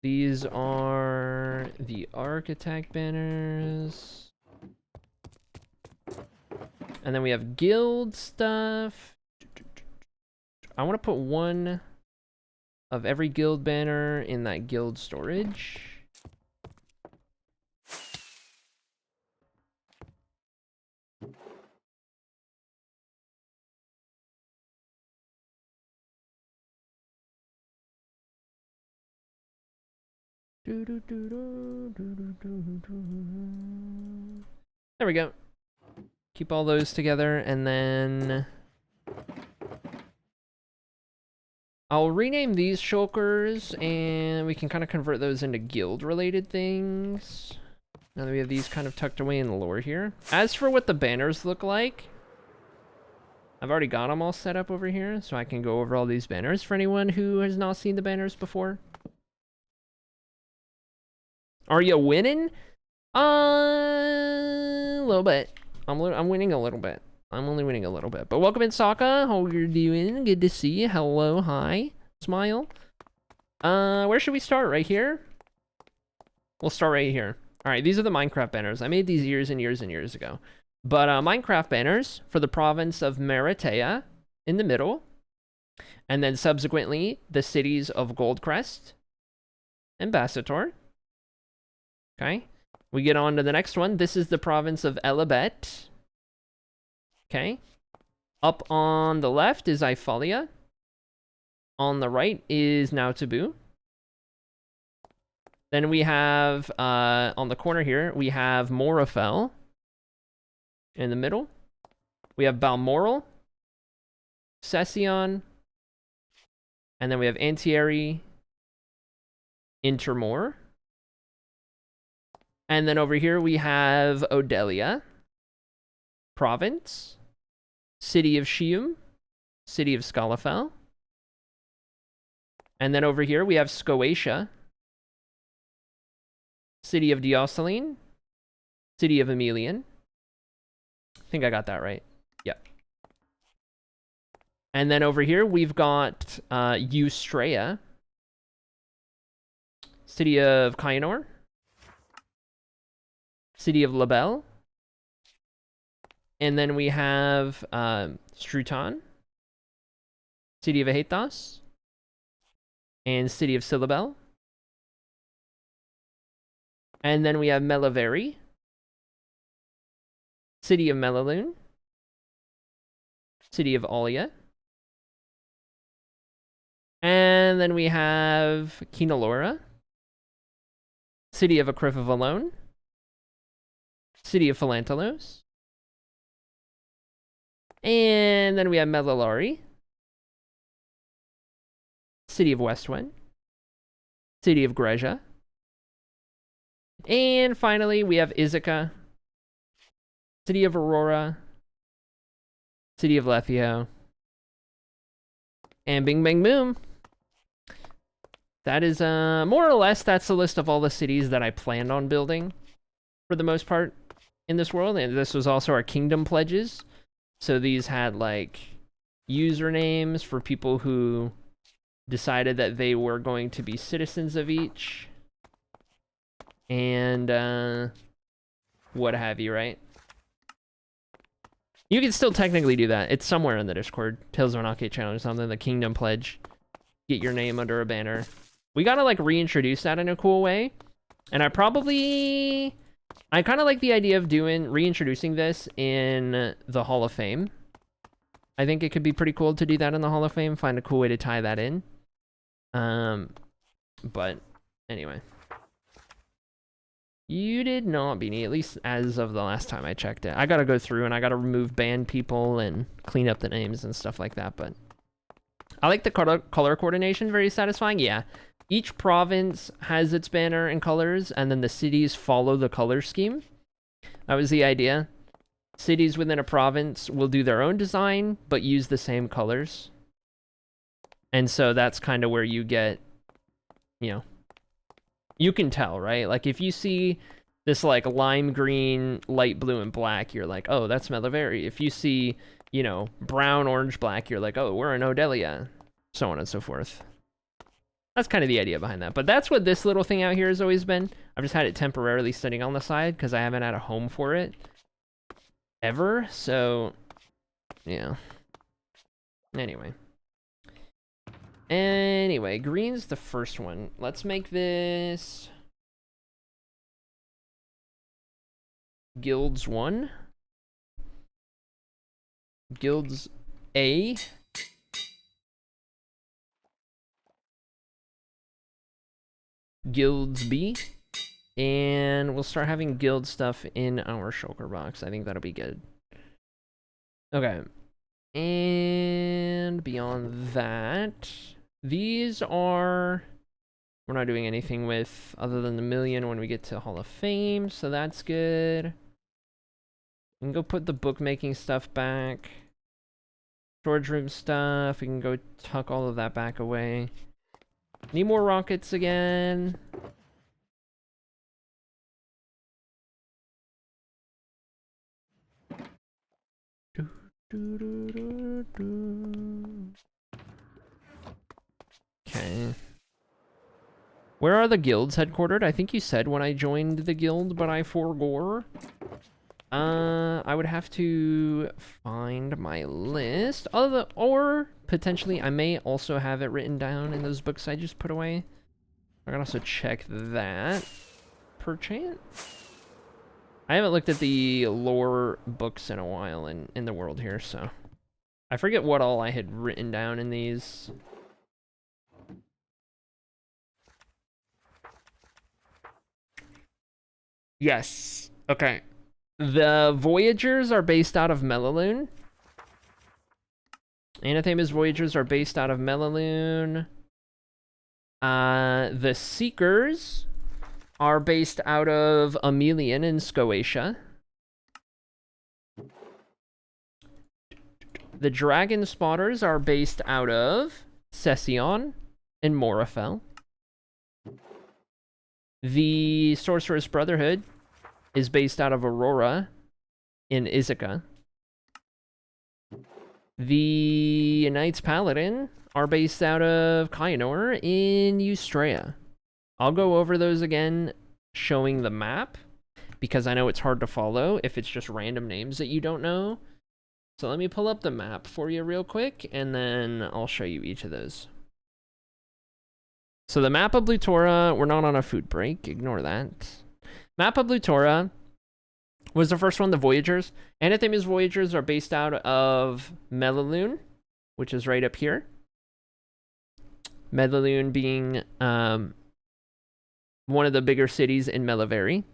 These are the Architect banners. And then we have guild stuff. I want to put one of every guild banner in that guild storage. There we go. Keep all those together, and then I'll rename these shulkers, and we can kind of convert those into guild-related things. Now that we have these kind of tucked away in the lore here. As for what the banners look like, I've already got them all set up over here, so I can go over all these banners for anyone who has not seen the banners before. Are you winning? A little bit. I'm winning a little bit. I'm only winning a little bit. But welcome in, Sokka. How you're doing? Good to see you. Hello, hi. Smile. Where should we start? Right here? We'll start right here. Alright, these are the Minecraft banners. I made these years and years and years ago. But Minecraft banners for the province of Maratea in the middle. And then subsequently, the cities of Goldcrest and Bassator. Okay. We get on to the next one. This is the province of Elabet. Okay. Up on the left is Ifalia. On the right is now Taboo. Then we have, on the corner here, we have Morafel. In the middle. We have Balmoral. Session. And then we have Antieri. Intermore. And then over here we have Odelia. Province. City of Shium. City of Scalafel. And then over here we have Scoatia. City of Dioceline. City of Emelian. I think I got that right. Yep. And then over here we've got Eustrea. City of Kynor. City of Labelle. And then we have Strutan. City of Aetos. And City of Silabel. And then we have Melivari. City of Melaloon. City of Alia. And then we have Kinalora. City of Acrifavalone. City of Philantelos. And then we have Melalari. City of Westwind. City of Greja. And finally, we have Ithaca. City of Aurora. City of Lethio. And bing bang boom. That is, more or less, that's the list of all the cities that I planned on building, for the most part, in this world. And this was also our kingdom pledges. So these had, like, usernames for people who decided that they were going to be citizens of each. And, what have you, right? You can still technically do that. It's somewhere in the Discord. Tales of Annocia channel or something. The Kingdom Pledge. Get your name under a banner. We gotta, like, reintroduce that in a cool way. And I kind of like the idea of reintroducing this in the Hall of Fame. I think it could be pretty cool to do that in the Hall of Fame. Find a cool way to tie that in. But, anyway. You did not beanie, at least as of the last time I checked it. I gotta go through and I gotta remove banned people and clean up the names and stuff like that, but I like the color coordination, very satisfying. Yeah, each province has its banner and colors, and then the cities follow the color scheme. That was the idea. Cities within a province will do their own design, but use the same colors. And so that's kind of where you get you know, you can tell, right? Like, if you see this, like, lime green, light blue, and black, you're like, oh, that's Melivari. If you see, you know, brown, orange, black, you're like, oh, we're in Odelia. So on and so forth. That's kind of the idea behind that. But that's what this little thing out here has always been. I've just had it temporarily sitting on the side because I haven't had a home for it ever. So, yeah. Anyway, green's the first one. Let's make this Guilds 1. Guilds A. Guilds B. And we'll start having guild stuff in our shulker box. I think that'll be good. Okay. And beyond that, these are... We're not doing anything with other than the million when we get to Hall of Fame, so that's good. We can go put the bookmaking stuff back. Storage room stuff, we can go tuck all of that back away. Need more rockets again. Okay. Where are the guilds headquartered? I think you said when I joined the guild, but I forgore. I would have to find my list. Or potentially I may also have it written down in those books I just put away. I can also check that, perchance. I haven't looked at the lore books in a while in the world here, so I forget what all I had written down in these. Yes. Okay. The Voyagers are based out of Melaloon. Anathema's Voyagers are based out of Melaloon. The Seekers are based out of Emelian in Scoatia. The Dragon Spotters are based out of Session in Morafell. The Sorceress Brotherhood is based out of Aurora in Ithaca. The Knights Paladin are based out of Kyanor in Eustrea. I'll go over those again, showing the map, because I know it's hard to follow if it's just random names that you don't know. So let me pull up the map for you real quick, and then I'll show you each of those. So the map of Blutora, we're not on a food break, ignore that. Map of Blutora was the first one, the Voyagers. Anathema's Voyagers are based out of Melaloon, which is right up here. Melaloon being one of the bigger cities in Melivari,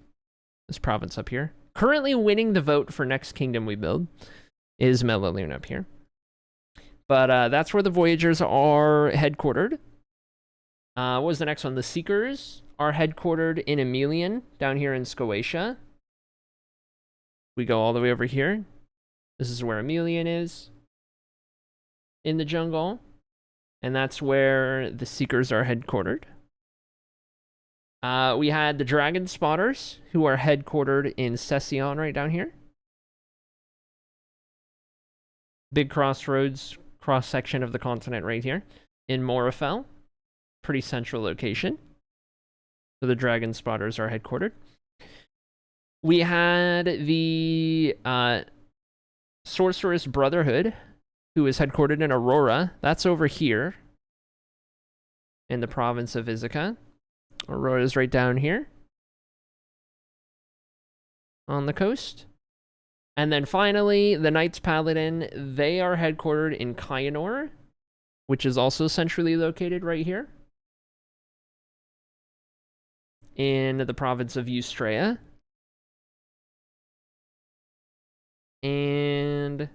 this province up here. Currently winning the vote for next kingdom we build is Melaloon up here. But that's where the Voyagers are headquartered. What was the next one? The Seekers are headquartered in Emelian, down here in Scoatia. We go all the way over here. This is where Emelian is in the jungle. And that's where the Seekers are headquartered. We had the Dragon Spotters, who are headquartered in Session right down here. Big crossroads, cross-section of the continent right here in Morafell. Pretty central location. So the Dragon Spotters are headquartered. We had the Sorceress Brotherhood, who is headquartered in Aurora. That's over here in the province of Ithaca. Aurora is right down here on the coast. And then finally, the Knights Paladin, they are headquartered in Kyanor, which is also centrally located right here in the province of Eustrea. And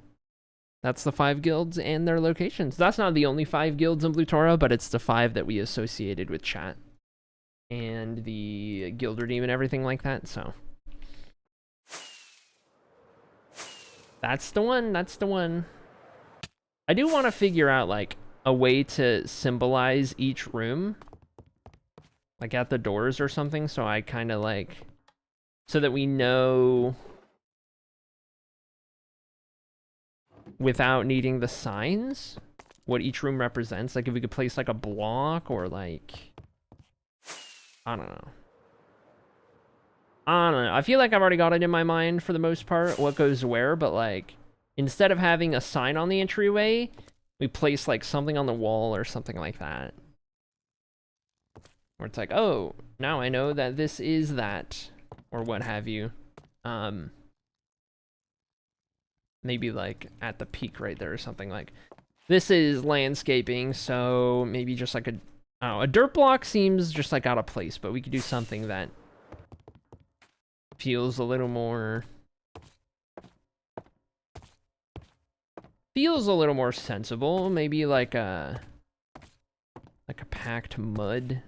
that's the 5 guilds and their locations. That's not the only 5 guilds in Blutora, but it's the 5 that we associated with chat and the guild redeem and everything like that, so that's the one. That's the one. I do want to figure out like a way to symbolize each room. like at the doors or something, so I kind of like, so that we know without needing the signs what each room represents. Like if we could place like a block or like, I don't know. I feel like I've already got it in my mind for the most part, what goes where, but like, instead of having a sign on the entryway, we place like something on the wall or something like that. Where it's like, oh, now I know that this is that, or what have you. Maybe like at the peak right there or something. Like, this is landscaping, so maybe just like a, I don't know, a dirt block seems just like out of place, but we could do something that feels a little more sensible. Maybe like a packed mud.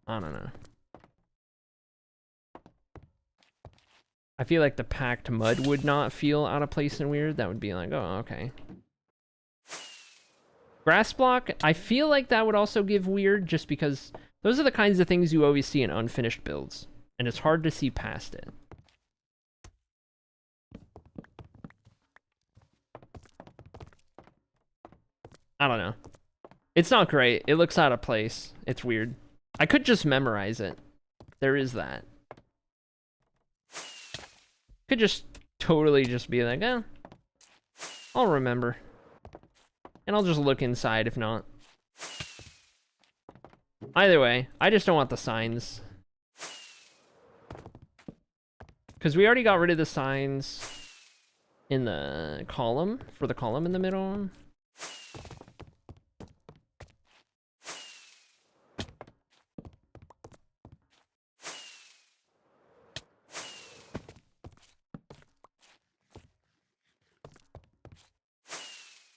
I don't know. I feel like the packed mud would not feel out of place and weird. That would be like, oh, okay. Grass block, I feel like that would also give weird, just because those are the kinds of things you always see in unfinished builds, and it's hard to see past it. I don't know. It's not great. It looks out of place. It's weird. I could just memorize it. There is that. Could just totally just be like, eh, I'll remember. And I'll just look inside if not. Either way, I just don't want the signs. Because we already got rid of the signs in the column, for the column in the middle.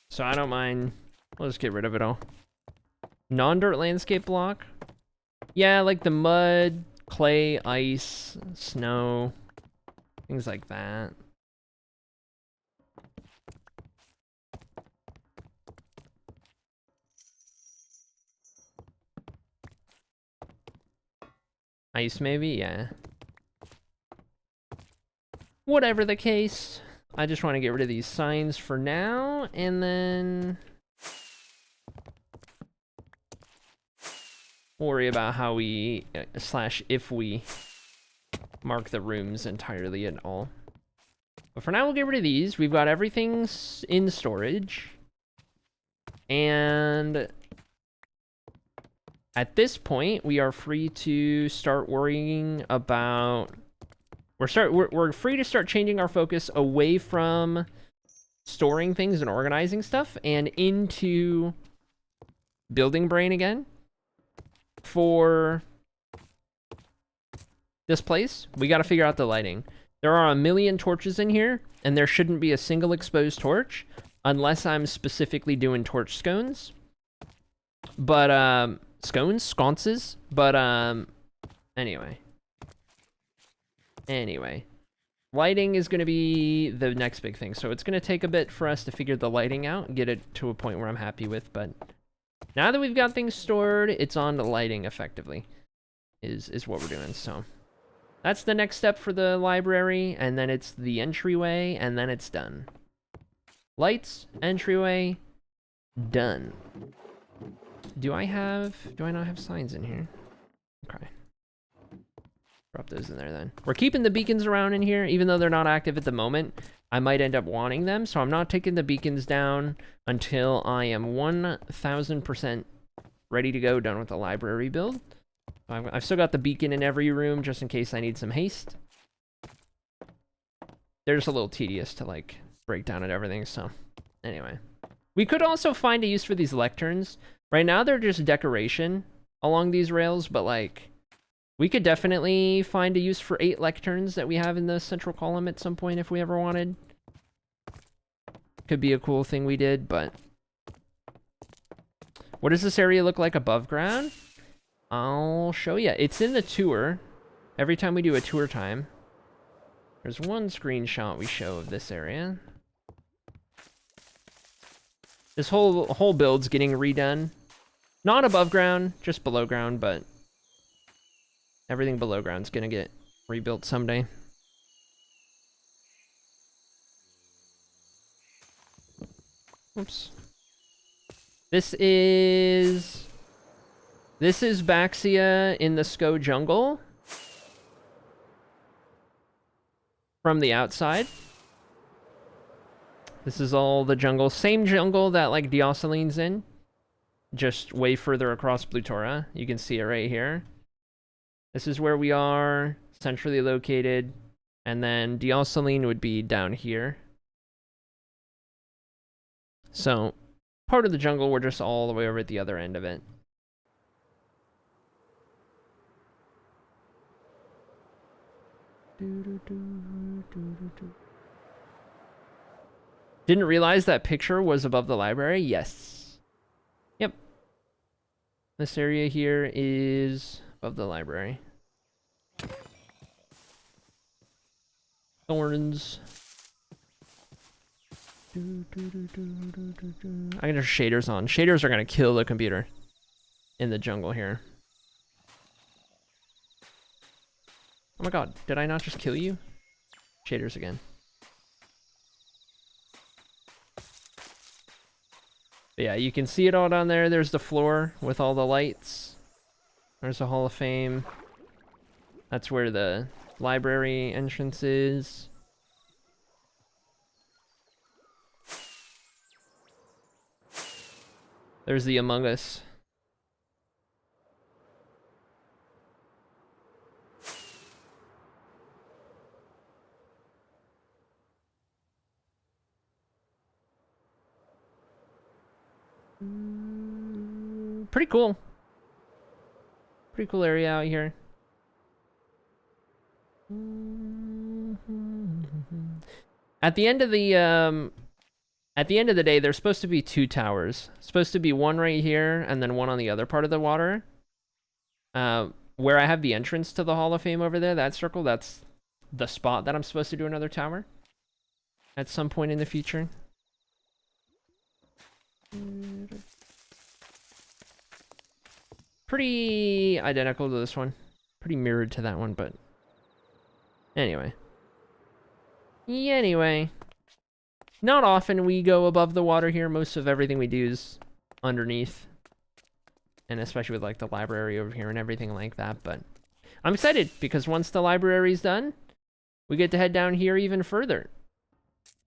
So I don't mind. We'll just get rid of it all. Non-dirt landscape block. Yeah, like the mud, clay, ice, snow, things like that. Ice maybe, yeah. Whatever the case. I just want to get rid of these signs for now, and then worry about how we, slash if we, mark the rooms entirely at all. But for now, we'll get rid of these. We've got everything in storage. And at this point, we are free to start worrying about... We're free to start changing our focus away from storing things and organizing stuff and into building brain again. For this place, we got to figure out the lighting. There are a million torches in here, and there shouldn't be a single exposed torch unless I'm specifically doing torch scones. But, sconces? But, anyway. Lighting is going to be the next big thing. So it's going to take a bit for us to figure the lighting out and get it to a point where I'm happy with. But now that we've got things stored, it's on to lighting effectively is what we're doing. So that's the next step for the library. And then it's the entryway, and then it's done. Lights, entryway, done. Do I not have signs in here? Okay. Drop those in there then. We're keeping the beacons around in here, even though they're not active at the moment. I might end up wanting them, so I'm not taking the beacons down until I am 1000% ready to go, done with the library build. I've still got the beacon in every room just in case I need some haste. They're just a little tedious to like break down and everything, so anyway. We could also find a use for these lecterns. Right now they're just decoration along these rails, but like we could definitely find a use for 8 lecterns that we have in the central column at some point if we ever wanted. Could be a cool thing we did, but... What does this area look like above ground? I'll show you. It's in the tour. Every time we do a tour time. There's one screenshot we show of this area. This whole build's getting redone. Not above ground, just below ground, but everything below ground's gonna get rebuilt someday. Oops. This is Baxia in the Sko jungle from the outside. This is all the jungle. Same jungle that like Dioseline's in, just way further across Blutora. You can see it right here. This is where we are, centrally located, and then Dioceline would be down here. So, part of the jungle, we're just all the way over at the other end of it. Didn't realize that picture was above the library? Yes. Yep. This area here is above the library. Thorns. I can just shaders on. Shaders are gonna kill the computer in the jungle here. Oh my god, did I not just kill you? Shaders again. But yeah, you can see it all down there. There's the floor with all the lights. There's the Hall of Fame. That's where the library entrance is. There's the Among Us. Pretty cool. Pretty cool area out here. At the end of the day, there's supposed to be 2 towers. Supposed to be one right here and then one on the other part of the water. Where I have the entrance to the Hall of Fame over there, that circle, that's the spot that I'm supposed to do another tower at some point in the future. Pretty identical to this one. Pretty mirrored to that one, but anyway. Anyway. Not often we go above the water here. Most of everything we do is underneath. And especially with like the library over here and everything like that. But I'm excited because once the library's done, we get to head down here even further.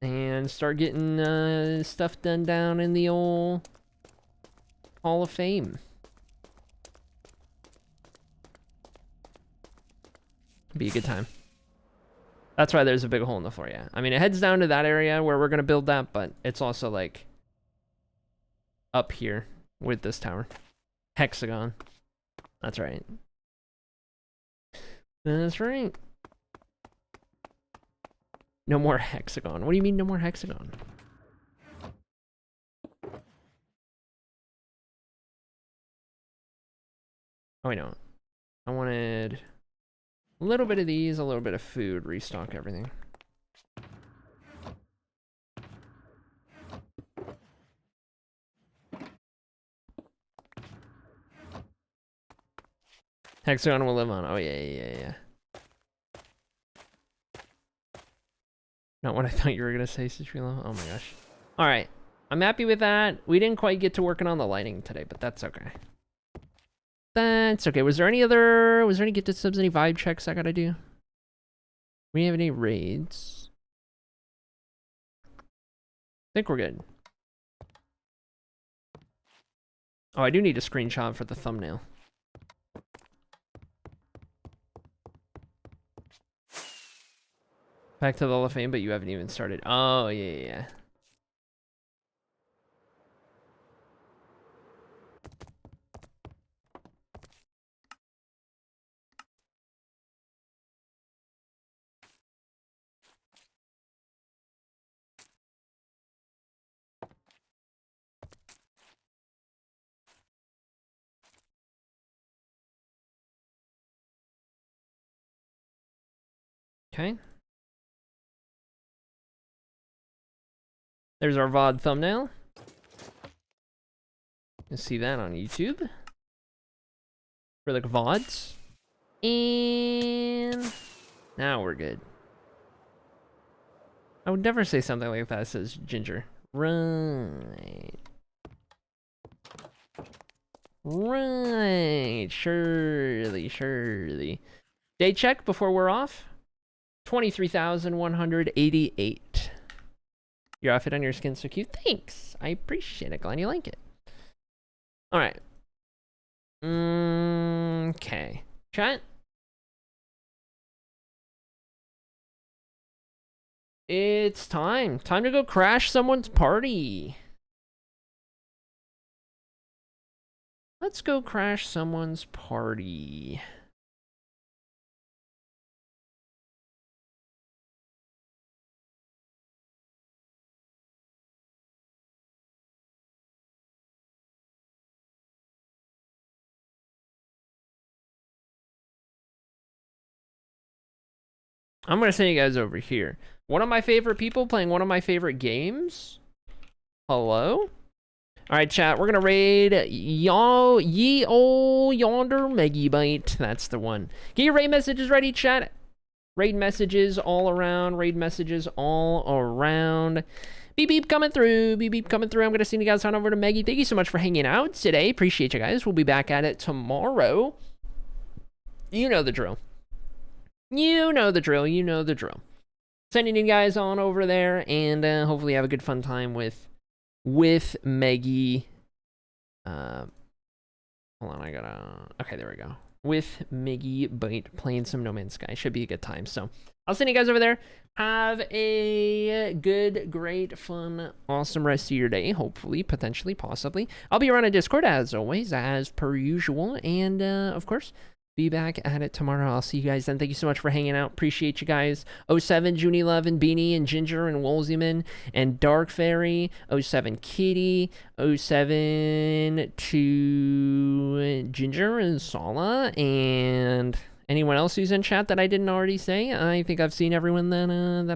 And start getting stuff done down in the old Hall of Fame. Be a good time. That's why there's a big hole in the floor, yeah. I mean, it heads down to that area where we're going to build that, but it's also, like, up here with this tower. Hexagon. That's right. That's right. No more hexagon. What do you mean no more hexagon? Oh, wait, no. I wanted a little bit of these, a little bit of food, restock everything. Hexagon will live on. Oh, yeah. Not what I thought you were going to say, Citrilo. Oh my gosh. All right. I'm happy with that. We didn't quite get to working on the lighting today, but that's okay. That's okay. Was there any gifted subs, any vibe checks I gotta do? We have any raids? I think we're good. Oh, I do need a screenshot for the thumbnail. Back to the Hall of Fame, but you haven't even started. Oh, yeah. Okay. There's our VOD thumbnail. You see that on YouTube for the VODs. And now we're good. I would never say something like that, says Ginger. Right. Right. Surely, surely. Day check before we're off. 23,188. Your outfit on your skin's so cute. Thanks. I appreciate it. Glad you like it. All right. Okay. Chat. It's time. Time to go crash someone's party. Let's go crash someone's party. I'm gonna send you guys over here. One of my favorite people playing one of my favorite games. Hello? Alright, chat, we're gonna raid ye ol' yonder megabyte. That's the one. Get your raid messages ready, chat. Raid messages all around. Raid messages all around. Beep beep coming through. Beep beep coming through. I'm gonna send you guys on over to Maggie. Thank you so much for hanging out today. Appreciate you guys. We'll be back at it tomorrow. You know the drill. You know the drill. You know the drill. Sending you guys on over there, and hopefully have a good fun time with Maggie. Hold on, I gotta. Okay, there we go. With Miggy Bite playing some No Man's Sky. Should be a good time. So I'll send you guys over there. Have a good, great, fun, awesome rest of your day. Hopefully, potentially, possibly. I'll be around in Discord as always, as per usual. And of course, be back at it tomorrow. I'll see you guys then. Thank you so much for hanging out. Appreciate you guys. 07, Junie Love, and Beanie, and Ginger, and Wolziman, and Dark Fairy. 07, Kitty. 07 to Ginger and Sala, and anyone else who's in chat that I didn't already say. I think I've seen everyone that I